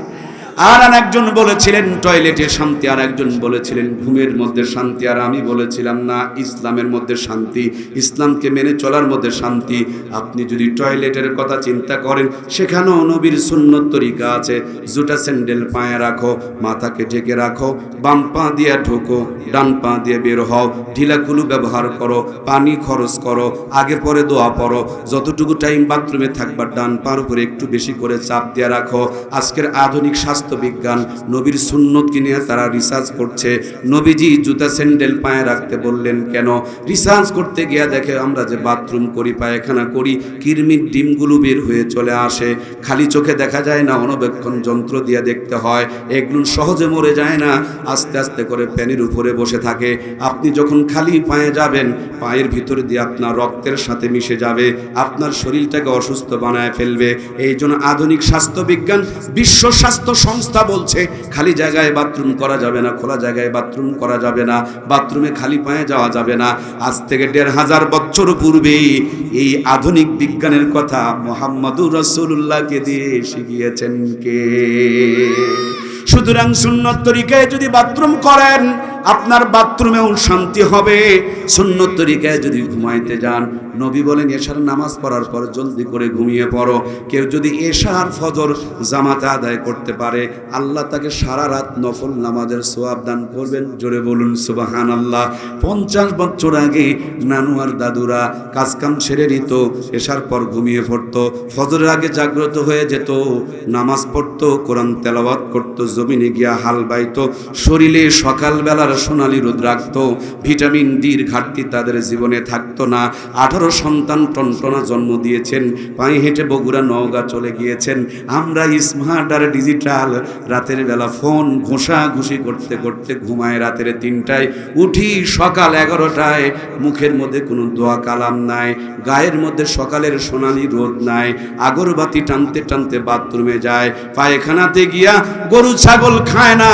আর একজন বলেছিলেন টয়লেটে শান্তি, আর একজন বলেছিলেন ঘুমের মধ্যে শান্তি। আর আমি বলেছিলাম না, ইসলামের মধ্যে শান্তি, ইসলামকে মেনে চলার মধ্যে শান্তি। আপনি যদি টয়লেটের কথা চিন্তা করেন, সেখানেও নবীর সুন্নত তরিকা আছে। জুতা স্যান্ডেল পায়ে রাখো, মাথাকে ঢেকে রাখো, বাম পা দিয়ে ঢোকো, ডান পা দিয়ে বের হও, ঢিলাকুলু ব্যবহার করো, পানি খরচ করো, আগে পরে দোয়া পড়ো, যতটুকু টাইম বাথরুমে থাকবা ডান পার উপরে একটু বেশি করে চাপ দিয়ে রাখো। আজকের আধুনিক স্বাস্থ্য বিজ্ঞান নবীর সুন্নতকে নিয়ে তারা রিসার্চ করছে। নবীজি জুতা স্যান্ডেল পায়ে রাখতে বললেন কেন? রিসার্চ করতে গিয়ে দেখে আমরা যে বাথরুম করি, পায়খানা করি, কিরমির ডিমগুলো বের হয়ে চলে আসে। খালি চোখে দেখা যায় না, অণুবীক্ষণ যন্ত্র দিয়ে দেখতে হয়। এগুলো সহজে মরে যায় না, আস্তে আস্তে করে প্যানের উপরে বসে থাকে। আপনি যখন খালি পায়ে যাবেন, পায়ের ভিতর দিয়ে আপনার রক্তের সাথে মিশে যাবে, আপনার শরীরটাকে অসুস্থ বানায় ফেলবে। এই জন্য আধুনিক স্বাস্থ্য বিজ্ঞান, বিশ্ব স্বাস্থ্য সংস্থা বলছে খালি জায়গায় বাথরুম করা যাবে না, খোলা জায়গায় বাথরুম করা যাবে না, বাথরুমে খালি পায়ে যাওয়া যাবে না। আজ থেকে 1500 বছর পূর্বে এই আধুনিক বিজ্ঞানের কথা মুহাম্মদুর রাসূলুল্লাহকে দিয়ে শিখিয়েছেন কে? সুতরাং সুন্নত তরিকায় যদি বাথরুম করেন, আপনার বাথরুমেও শান্তি হবে। সুন্নত তরিকায় যদি ঘুমাইতে যান, নবী বলেন এশার নামাজ পড়ার পর জলদি করে ঘুমিয়ে পড়ো। কেউ যদি এশার ফজর জামাতে আদায় করতে পারে, আল্লাহ তাকে সারা রাত নফল নামাজের সওয়াব দান করবেন। জোরে বলুন সুবহানাল্লাহ। 50 বছর আগে নানু আর দাদুরা কাজকাম সেরে নিত, এশার পর ঘুমিয়ে পড়তো, ফজরের আগে জাগ্রত হয়ে যেত, নামাজ পড়তো, কোরআন তেলাওয়াত করতো, জমিনে গিয়া হাল বাইতো, শরীরে সকালবেলার সোনালি রোদ রাখতো। ভিটামিন ডির ঘাটতি তাদের জীবনে থাকতো না। 18 সন্তান টনটনা জন্ম দিয়েছেন, পায়ে হেঁটে বগুড়া নওগাঁ চলে গিয়েছেন। আমরা স্মার্ট আর ডিজিটাল, রাতের বেলা ফোন ঘষাঘষি করতে করতে ঘুমায় রাতের 3টায়, উঠি সকাল 11টায়, মুখের মধ্যে কোনো দোয়া কালাম নাই, গায়ের মধ্যে সকালের সোনালি রোদ নাই, আগরবাতি টানতে টানতে বাথরুমে যায়, পায়খানাতে গিয়া গরু ছাগল খায় না।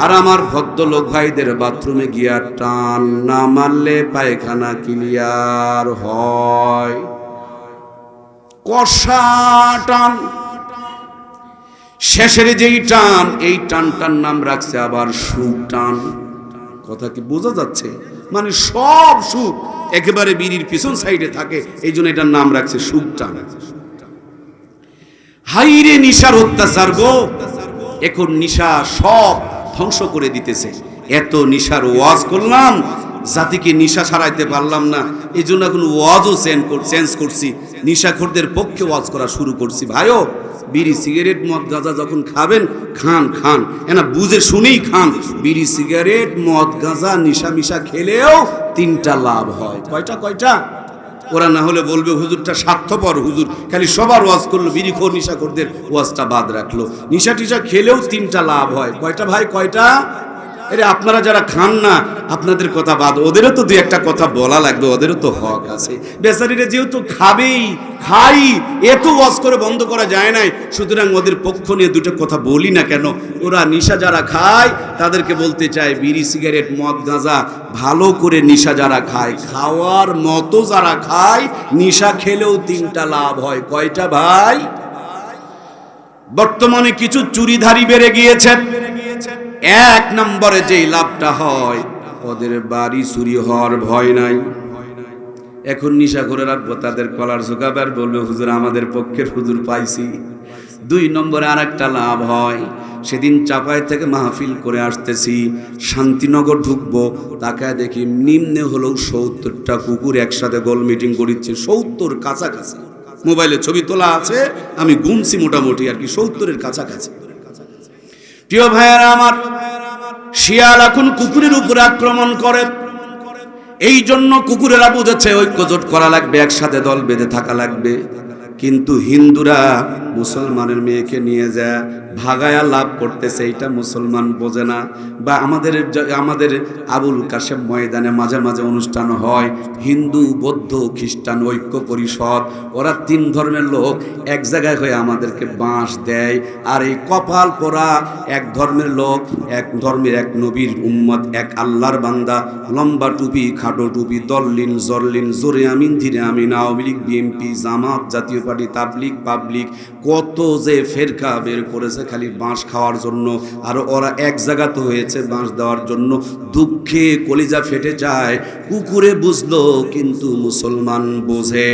আর আমার ভদ্রলোক ভাইদের বাথরুমে গিয়া টান না মারলে পায়খানা ক্লিয়ার হয়। কষা টান, শেষের যেই টান, এই টানটার নাম রাখছে আবার সুখ টান। কথা কি বোঝা যাচ্ছে? মানে সব সুখ একেবারে বিড়ির পিছন সাইডে থাকে, এই জন্য এটার নাম রাখছে সুখ টান। হাইরে নিশার অত্যাচার গো! এখন নিশা সব ধ্বংস করে দিতেছে। এত নিশার ওয়াজ করলাম, জাতিকে নিশা ছাড়াইতে পারলাম না, এই জন্য এখন ওয়াজও চেঞ্জ করছি, নিশাখোরদের পক্ষে ওয়াজ করা শুরু করছি। ভাইও, বিড়ি সিগারেট মদ গাঁজা যখন খাবেন, খান খান, এনা বুঝে শুনেই খান। বিড়ি সিগারেট মদ গাঁজা নিশা মিশা খেলেও 3টা লাভ হয়। কয়টা? ওরা না হলে বলবে হুজুরটা স্বার্থপর, হুজুর খালি সবার ওয়াজ করলো, বিড়িখোর নিশাখোরদের ওয়াজটা বাদ রাখলো। নিশা টিশা খেলেও 3টা লাভ হয়। কয়টা ভাই? কয়টা? আরে আপনারা যারা খান না আপনাদের কথা বাদ, ওদেরও তো দুই একটা কথা বলা লাগবে, ওদেরও তো হক আছে। বেচারিরা যেহেতু খাবেই, খাই, এত ওয়াজ করে বন্ধ করা যায় নাই, সুতরাং ওদের পক্ষ নিয়ে দুটো কথা বলি না কেন। ওরা নিশা যারা খায় তাদেরকে বলতে চায়, বিড়ি সিগারেট মদ গাঁজা ভালো করে নিশা যারা খায়, খাওয়ার মতো যারা খায়, নিশা খেলেও তিনটা লাভ হয়। কয়টা ভাই? বর্তমানে কিছু চুরিধারী বেড়ে গিয়েছে। এক নম্বরে যেই লাভটা হয়, ওদের বাড়ি চুরি হওয়ার ভয় নাই। এখন নিশা করে রাখবো, তাদের কলার ঝোঁকাবার বলবে হুজুর আমাদের পক্ষের হুজুর পাইছি। দুই নম্বরে আর একটা লাভ হয়, সেদিন চাপাই থেকে মাহফিল করে আসতেছি, শান্তিনগর ঢুকবো, তাকায় দেখি নিম্নে হলেও 70টা কুকুর একসাথে গোল মিটিং করিচ্ছে। 70 কাছাকাছি, মোবাইলে ছবি তোলা আছে, আমি গুনছি মোটামুটি আর কি 70-এর কাছাকাছি। প্রিয় ভাইয়েরা আমার, শিয়াল এখন কুকুরের উপর আক্রমণ করে। এই জন্য কুকুরেরা বুঝেছে ঐক্যজোট করা লাগবে, একসাথে দল বেঁধে থাকা লাগবে। কিন্তু হিন্দুরা মুসলমানের মেয়েকে নিয়ে যায় ভাগায়া লাভ করতেছে, এইটা মুসলমান বোঝে না। বা আমাদের আবুল কাশেম ময়দানে মাঝে মাঝে অনুষ্ঠান হয়, হিন্দু বৌদ্ধ খ্রিস্টান ঐক্য পরিষদ, ওরা 3 ধর্মের লোক এক জায়গায় হয়ে আমাদেরকে বাঁশ দেয়। আর এই কপাল পোড়া এক ধর্মের লোক, এক ধর্মের এক নবীর উম্মত, এক আল্লাহর বান্দা, লম্বা টুপি খাটো টুপি, দল্লিন জরলিন, জোরে আমিন ধীরে আমিন, আওয়ামী লীগ বিএনপি জামাত জাতীয় পার্টি তাবলিগ পাবলিক, কত যে ফেরকা বের করেছে খালি বাঁশ খাওয়ার জন্য। আর ওরা এক জায়গাতে হয়েছে বাঁশ দেওয়ার জন্য। দুঃখে কলিজা ফেটে যায়। কুকুরে বুঝলো কিন্তু মুসলমান বোঝে।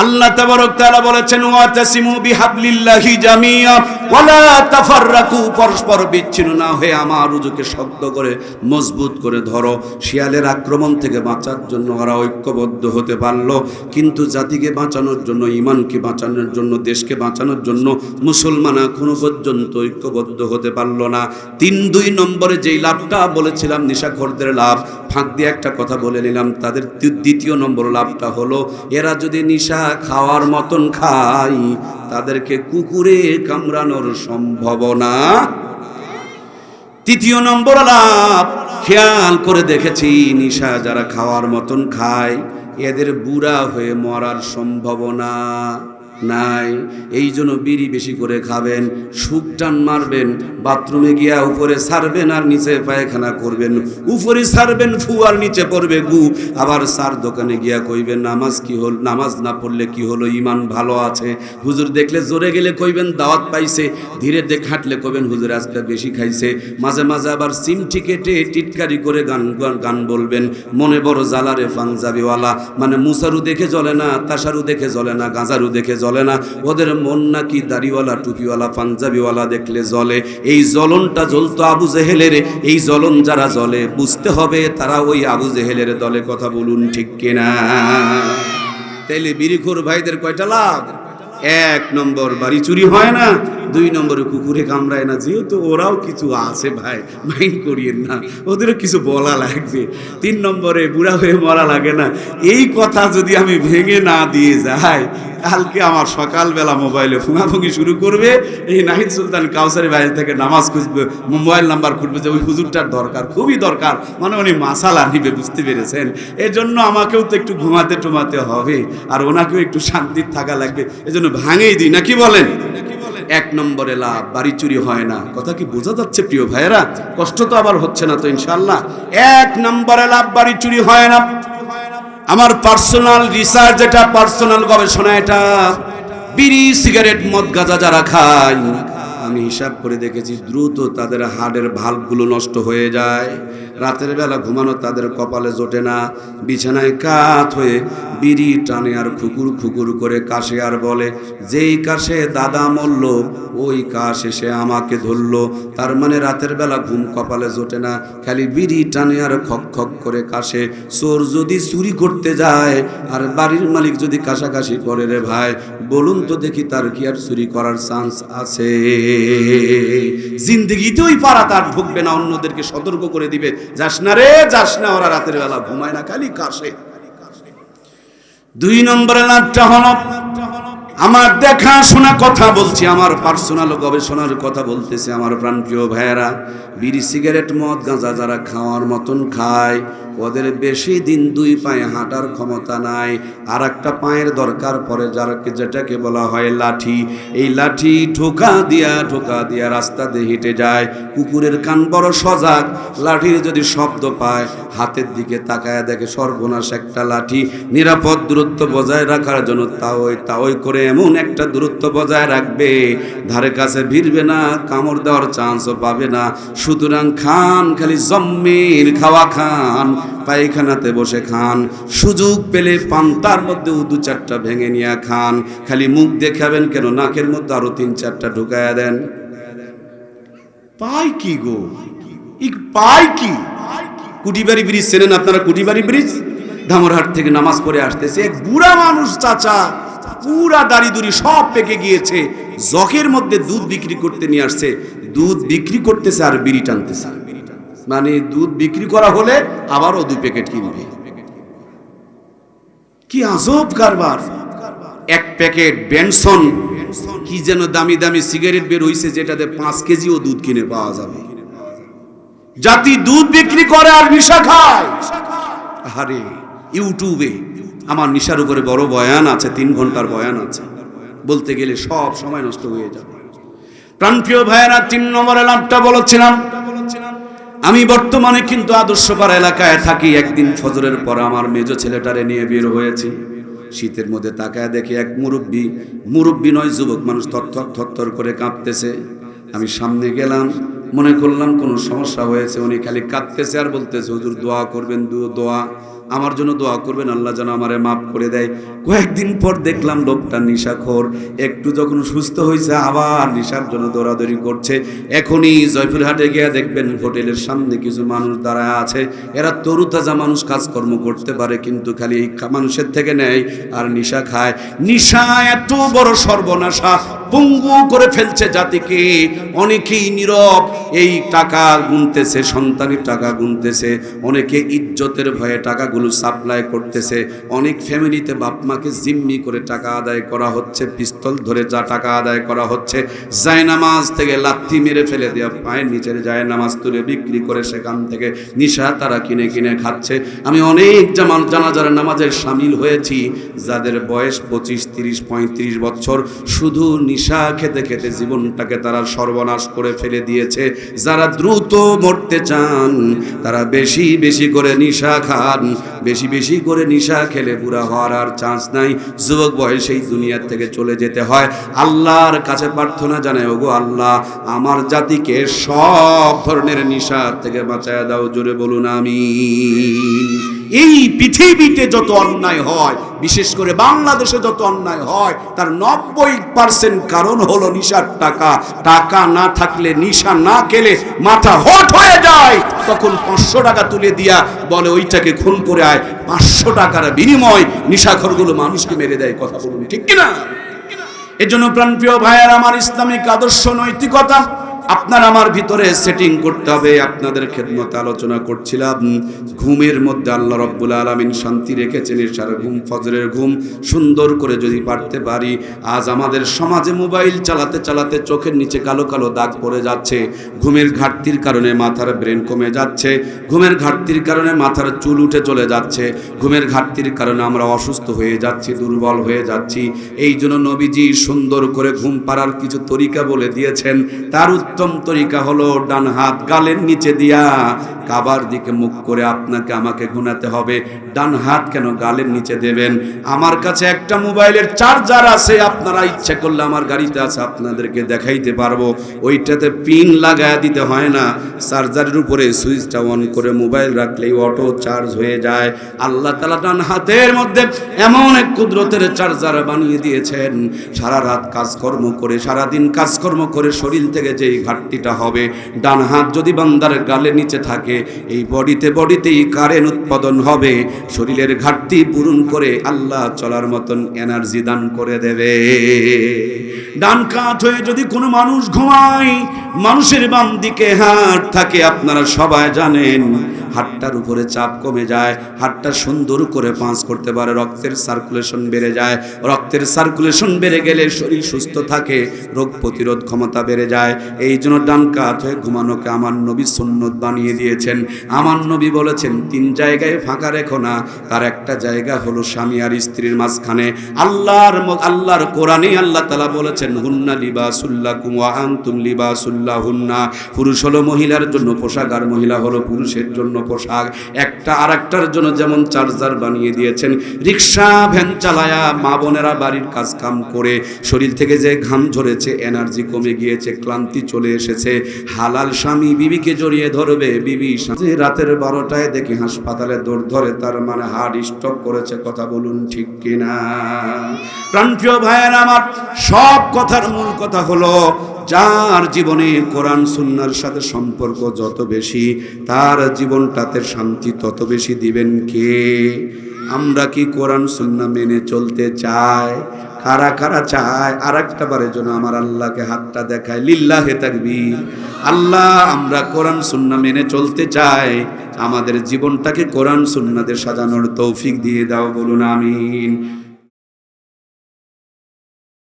আল্লাহ তাবারক তাআলা বলেছেন, ওয়াতাসিমু বিহাবলিল্লাহি জামিয়া ওয়ালা তাফাররাকু, পরস্পর বিচ্ছিন্ন না হয়ে আমার রুজুকে শক্ত করে মজবুত করে ধরো। শিয়ালের আক্রমণ থেকে বাঁচার জন্য ওরা ঐক্যবদ্ধ হতে পারলো, কিন্তু জাতিকে বাঁচানোর জন্য, ইমানকে বাঁচানোর জন্য, দেশকে বাঁচানোর জন্য মুসলমান এখনো পর্যন্ত ঐক্যবদ্ধ হতে পারলো না। 3-2 নম্বরে যেই লাভটা বলেছিলাম নেশাখোরদের লাভ, ফাঁক দিয়ে একটা কথা বলে নিলাম। তাদের দ্বিতীয় নম্বর লাভটা হলো, এরা যদি নিশা খাওয়ার মতন খায়, তাদেরকে কুকুরে কামড়ানোর সম্ভাবনা। তৃতীয় নম্বর লাভ, খেয়াল করে দেখেছি, নিশা যারা খাওয়ার মতন খায়, এদের বুড়া হয়ে মরার সম্ভাবনা নাই। এই জন্য বিড়ি বেশি করে খাবেন, সুখ টান মারবেন, বাথরুমে গিয়া উপরে ছাড়বেন আর নিচে পায়খানা করবেন, উপরে ছাড়বেন ফু আর নিচে পড়বে গু। আবার সার দোকানে গিয়া কইবেন নামাজ কি হল, নামাজ না পড়লে কি হলো, ইমান ভালো আছে। হুজুর দেখলে জোরে গেলে কইবেন দাওয়াত পাইছে, ধীরে দেখে হাঁটলে কইবেন হুজুর আজকে বেশি খাইছে। মাঝে মাঝে আবার সিমটি কেটে টিটকারি করে গান বলবেন, মনে বড় জ্বালারে পাঞ্জাবিওয়ালা, মানে মুসারু দেখে জ্বলে না, তাসারু দেখে জ্বলে না, গাঁজারু দেখে জ্বলে না, ওদের মন নাকি দাড়িওয়ালা টুপিওয়ালা পাঞ্জাবিওয়ালা দেখলে জ্বলে। এই জ্বলনটা জ্বলতো আবু জেহেলের, এই জ্বলন যারা জ্বলে বুঝতে হবে তারা ওই আবু জেহেলের দলে। কথা বলুন ঠিক কিনা? তাইলে বিড়িখোর ভাইদের কয়টা লাভ? 1 নম্বর বাড়ি চুরি হয় না, 2 নম্বরে কুকুরে কামড়ায় না। যেহেতু ওরাও কিছু আছে ভাই, মাইন্ড করিয়েন না, ওদেরও কিছু বলা লাগবে। 3 নম্বরে বুড়া হয়ে মরা লাগে না। এই কথা যদি আমি ভেঙে না দিয়ে যাই, কালকে আমার সকালবেলা মোবাইলে ফুঙাফুঙি শুরু করবে, এই নাহিদ সুলতান কাউসারি বাইরে থেকে নামাজ খুঁজবে, মোবাইল নাম্বার খুঁজবে যে ওই হুজুরটার দরকার, খুবই দরকার, মানে উনি মাসালা নিবে, বুঝতে পেরেছেন? এর জন্য আমাকেও তো একটু ঘুমাতে টুমাতে হবে, আর ওনাকেও একটু শান্তির থাকা লাগবে, এজন্য ভাঙেই দিই না, কি বলেন? 1 নম্বরে লাভ, বাড়ি চুরি হয় না। কথা কি বোঝা যাচ্ছে প্রিয় ভাইয়েরা? কষ্ট তো আবার হচ্ছে না তো ইনশাআল্লাহ? 1 নম্বরে লাভ, বাড়ি চুরি হয় না। আমার পার্সোনাল রিসার্চ, এটা পার্সোনাল গবেষণা, এটা বিড়ি সিগারেট মদ গাঁজা যারা খায়, আমি হিসাব করে দেখেছি দ্রুত তাদের হার্টের ভাল্বগুলো নষ্ট হয়ে যায়। রাতের বেলা ঘুমানো তাদের কপালে জোটে না, বিছানায় কাত হয়ে বিড়ি টানে আর খুকুর খুকুর করে কাশে, আর বলে যেই কাশে দাদা মরল ওই কাশ এসে আমাকে ধরলো। তার মানে রাতের বেলা ঘুম কপালে জোটে না, খালি বিড়ি টানে আর খক খক করে কাশে। চোর যদি চুরি করতে যায় আর বাড়ির মালিক যদি কাশাকাশি করে, রে ভাই বলুন তো দেখি তার কি আর চুরি করার চান্স আছে? জিন্দগিতে ওই পাড়া তার ঢুকবে না, অন্যদেরকে সতর্ক করে দিবে, যাস না রে যাস না, ওরা রাতের বেলা ঘুমায় না, খালি কাশে। 2 নম্বরের লাভটা হলো, আমার দেখা শোনা কথা বলছি, আমার পার্সোনাল গবেষণার কথা বলতেছে। আমার প্রাণপ্রিয় ভাইয়েরা, বিড়ি সিগারেট মদ গাঁজা যারা খাওয়ার মতন খায়, ওদের বেশি দিন দুই পায়ে হাঁটার ক্ষমতা নাই। আর একটা পায়ের দরকার পড়ে, যেটাকে বলা হয় লাঠি। এই লাঠি ঠোকা দিয়া রাস্তা দিয়ে হেঁটে যায়। কুকুরের কান বড় সজাগ, লাঠির যদি শব্দ পায় হাতের দিকে তাকায় দেখে সর্বনাশ একটা লাঠি। নিরাপদ দূরত্ব বজায় রাখার জন্য তাওই করে এমন একটা দূরত্ব বজায় রাখবে, ধারে কাছে ভিড়বে না, কামড় দেওয়ার চান্সও পাবে না। সুতরাং খান, খালি জম্মের খাওয়া খান, পায়খানাতে বসে খান, সুযোগ পেলে পান্তার মধ্যে দু চারটা ভেঙে নিয়ে খান। খালি মুখ দেখাবেন কেন, নাকের মধ্যে আরো 3-4টা ঢুকায়া দেন। পাই কি গো, পাই কি? কুটিবাড়ি ব্রিজ চেনেন আপনারা? কুটিবাড়ি ব্রিজ, ধামরহাট থেকে নামাজ পড়ে আসতেছে এক বুড়া মানুষ চাচা, পুরা দাড়ি দুড়ি সব পেকে গিয়েছে, জখের মধ্যে দুধ বিক্রি করতে নিয়ে আসছে। দুধ বিক্রি করতেছে আর বিড়ি টানতেছে। মানে দুধ বিক্রি করা হলে আবারও 2 প্যাকেট কিনবে। কি আজব কারবার! 1 প্যাকেট বেনসন কি যেন দামি দামি সিগারেট বের হইছে, যেটাতে 5 কেজিও দুধ কিনে পাওয়া যাবে। জাতি দুধ বিক্রি করে আর নেশা খায়। আরে ইউটিউবে আমার নেশার উপরে বড় বয়ান আছে, 3 ঘন্টার বয়ান আছে, বলতে গেলে সব সময় নষ্ট হয়ে যাবে। প্রাণপ্রিয় ভাইয়েরা, 3 নম্বরের লাভটা বলেছিলাম। আমি বর্তমানে কিন্তু আদর্শপাড়া এলাকায় থাকি। একদিন ফজরের পর আমার মেজো ছেলেটারে নিয়ে বের হয়েছি। শীতের মধ্যে তাকায় দেখি এক মুরব্বী নয়, যুবক মানুষ থরথর করে কাঁপতেছে। আমি সামনে গেলাম, মনে করলাম কোনো সমস্যা হয়েছে। উনি খালি কাঁদতেছে আর বলতেছে, হুজুর দোয়া করবেন, দোয়া আমার জন্য দোয়া করবেন, আল্লাহ যেন আমারে মাফ করে দেয়। কয়েকদিন পর দেখলাম লোকটা নেশাখোর। একটু যখন সুস্থ হয়েছে আবার নেশার জন্য দৌড়াদৌড়ি করছে। এখনই জয়পুরহাটে গিয়ে দেখবেন হোটেলের সামনে কিছু মানুষ দাঁড়ায় আছে। এরা তরুতাজা মানুষ, কাজকর্ম করতে পারে, কিন্তু খালি এই মানুষের থেকে নেয় আর নেশা খায়। নেশা এত বড় সর্বনাশা, পঙ্গু করে ফেলছে জাতিকে। অনেকেই নীরব, এই টাকা গুনতেছে, সন্তানের টাকা গুনতেছে, অনেকে ইজ্জতের ভয়ে টাকাগুলো সাপ্লাই করতেছে। অনেক ফ্যামিলিতে বাপ মাকে জিম্মি করে টাকা আদায় করা হচ্ছে, পিস্তল ধরে যা টাকা আদায় করা হচ্ছে। জায়নামাজ থেকে লাথি মেরে ফেলে দেওয়া, পায়ের নিচের জায়নামাজ তুলে বিক্রি করে সেখান থেকে নিশা তারা কিনে খাচ্ছে। আমি অনেক জানাজার নামাজের সামিল হয়েছি, যাদের বয়স 25, 30, 35 বছর, শুধু নিশা খেতে খেতে জীবনটাকে তারা সর্বনাশ করে ফেলে দিয়েছে। যারা দ্রুত মরতে চান তারা বেশি বেশি করে নিশা খান। বেশি করে নিশা খেলে বুড়া হওয়ার আর চান্স নাই, যুবক বয়সেই দুনিয়ার থেকে চলে যেতে হয়। আল্লাহর কাছে প্রার্থনা জানাই, ওগো আল্লাহ, আমার জাতিকে সব ধরনের নিশার থেকে বাঁচায় দাও। জোরে বলুন আমিন। এই পৃথিবীতে যত অন্যায় হয়, বিশেষ করে বাংলাদেশে যত অন্যায় হয়, তার 90% কারণ হলো নিশার টাকা। টাকা না থাকলে, নিশা না খেলে মাথা হট হয়ে যায়, তখন 500 টাকা তুলে দিয়া বলে ওইটাকে খুন করে আয়। 500 টাকার বিনিময় নিশাখোরগুলো মানুষকে মেরে দেয়। কথা বলুন ঠিক কিনা? এজন্য প্রাণপ্রিয় ভাইয়ের, আমার ইসলামিক আদর্শ নৈতিকতা আপনার আমার ভিতরে সেটিং করতে হবে। আপনাদের খেদমতে আলোচনা করছিলাম, ঘুমের মধ্যে আল্লাহ রাব্বুল আলামিন শান্তি রেখেছেন। এশার ঘুম, ফজরের ঘুম সুন্দর করে যদি পারতে পারি। আজ আমাদের সমাজে মোবাইল চালাতে চালাতে চোখের নিচে কালো কালো দাগ পড়ে যাচ্ছে। ঘুমের ঘাটতির কারণে মাথার ব্রেন কমে যাচ্ছে, ঘুমের ঘাটতির কারণে মাথার চুল উঠে চলে যাচ্ছে, ঘুমের ঘাটতির কারণে আমরা অসুস্থ হয়ে যাচ্ছি, দুর্বল হয়ে যাচ্ছি। এই জন্য নবীজি সুন্দর করে ঘুম পাড়ার কিছু তরিকা বলে দিয়েছেন। তার উত্তম তরিকা হলো ডান হাত গালের নিচে দিয়া কাবার দিকে মুখ করে আপনাকে আমাকে ঘুমাতে হবে। ডান হাত কেন গালের নিচে দেবেন? আমার কাছে একটা মোবাইলের চার্জার আছে, আপনারা ইচ্ছে করলে আমার গাড়িতে আছে, আপনাদেরকে দেখাইতে পারবো। ওইটাতে পিন লাগায় দিতে হয় না, চার্জারের উপরে সুইচটা অন করে মোবাইল রাখলেই অটো চার্জ হয়ে যায়। আল্লাহ তাআলা ডান হাতের মধ্যে এমন এক কুদরতের চার্জার বানিয়ে দিয়েছেন। সারা রাত কাজকর্ম করে, সারাদিন কাজকর্ম করে শরীর থেকে যেই ঘাটতিটা হবে, ডান হাত যদি বান্দার গালের নিচে থাকে, এই বডিতেই কারেন্ট উৎপাদন হবে। শরীরের ঘাটতি পূরণ করে আল্লাহ চলার মতন এনার্জি দান করে দেবে। ডান কাত হয়ে যদি কোনো মানুষ ঘুমায়, মানুষের বাম দিকে হাত থাকে, আপনারা সবাই জানেন হাড়টার উপরে চাপ কমে যায়, হাড়টা সুন্দর করে পাঁচ করতে পারে, রক্তের সার্কুলেশন বেড়ে যায়। রক্তের সার্কুলেশন বেড়ে গেলে শরীর সুস্থ থাকে, রোগ প্রতিরোধ ক্ষমতা বেড়ে যায়। এই জন্য ডান কাত হয়ে ঘুমানোকে আমার নবী সুন্নত বানিয়ে দিয়েছেন। আমার নবী বলেছেন 3 জায়গায় ফাঁকা রেখো না, তার একটা জায়গা হলো স্বামী আর স্ত্রীর মাঝখানে। আল্লাহর কোরআনে আল্লাহ তাআলা বলেছেন হুন্না লিবাসুল্লাকুম ওয়া আনতুম লিবাসুল্লাহুন্না। পুরুষ হলো মহিলার জন্য পোশাক আর মহিলা হলো পুরুষের জন্য পোশাক। একটা আরেকটার জন্য যেমন চার্জার বানিয়ে দিয়েছেন, রিক্সা ভ্যান চালায়া মা বোনেরা বাড়ির কাজ কাম করে শরীর থেকে যে ঘাম ঝরেছে, এনার্জি কমে গিয়েছে, ক্লান্তি চলে এসেছে, হালাল স্বামী বিবিকে জড়িয়ে ধরবে। বিবি রাতের 12টায় দেখি হাসপাতালে দৌড় ধরে, তার মানে হার্ট স্ট্রোক করেছে। কথা বলুন ঠিক কিনা? প্রাণপ্রিয় ভাইয়ের আমার, সব কথার মূল কথা হলো যার জীবনে কোরআন সুন্নাহর সাথে সম্পর্ক যত বেশি, তার জীবনটাতে শান্তি তত বেশি দিবেন কে? আমরা কি কোরআন সুন্নাহ মেনে চলতে চাই? কারা কারা চায়? আর একটা বারের জন্য আমার আল্লাহকে হাতটা দেখায়, লিল্লাহে তাকবীর। আল্লাহ, আমরা কোরআন সুন্নাহ মেনে চলতে চাই, আমাদের জীবনটাকে কোরআন সুন্নাহতে সাজানোর তৌফিক দিয়ে দাও, বলুন আমিন।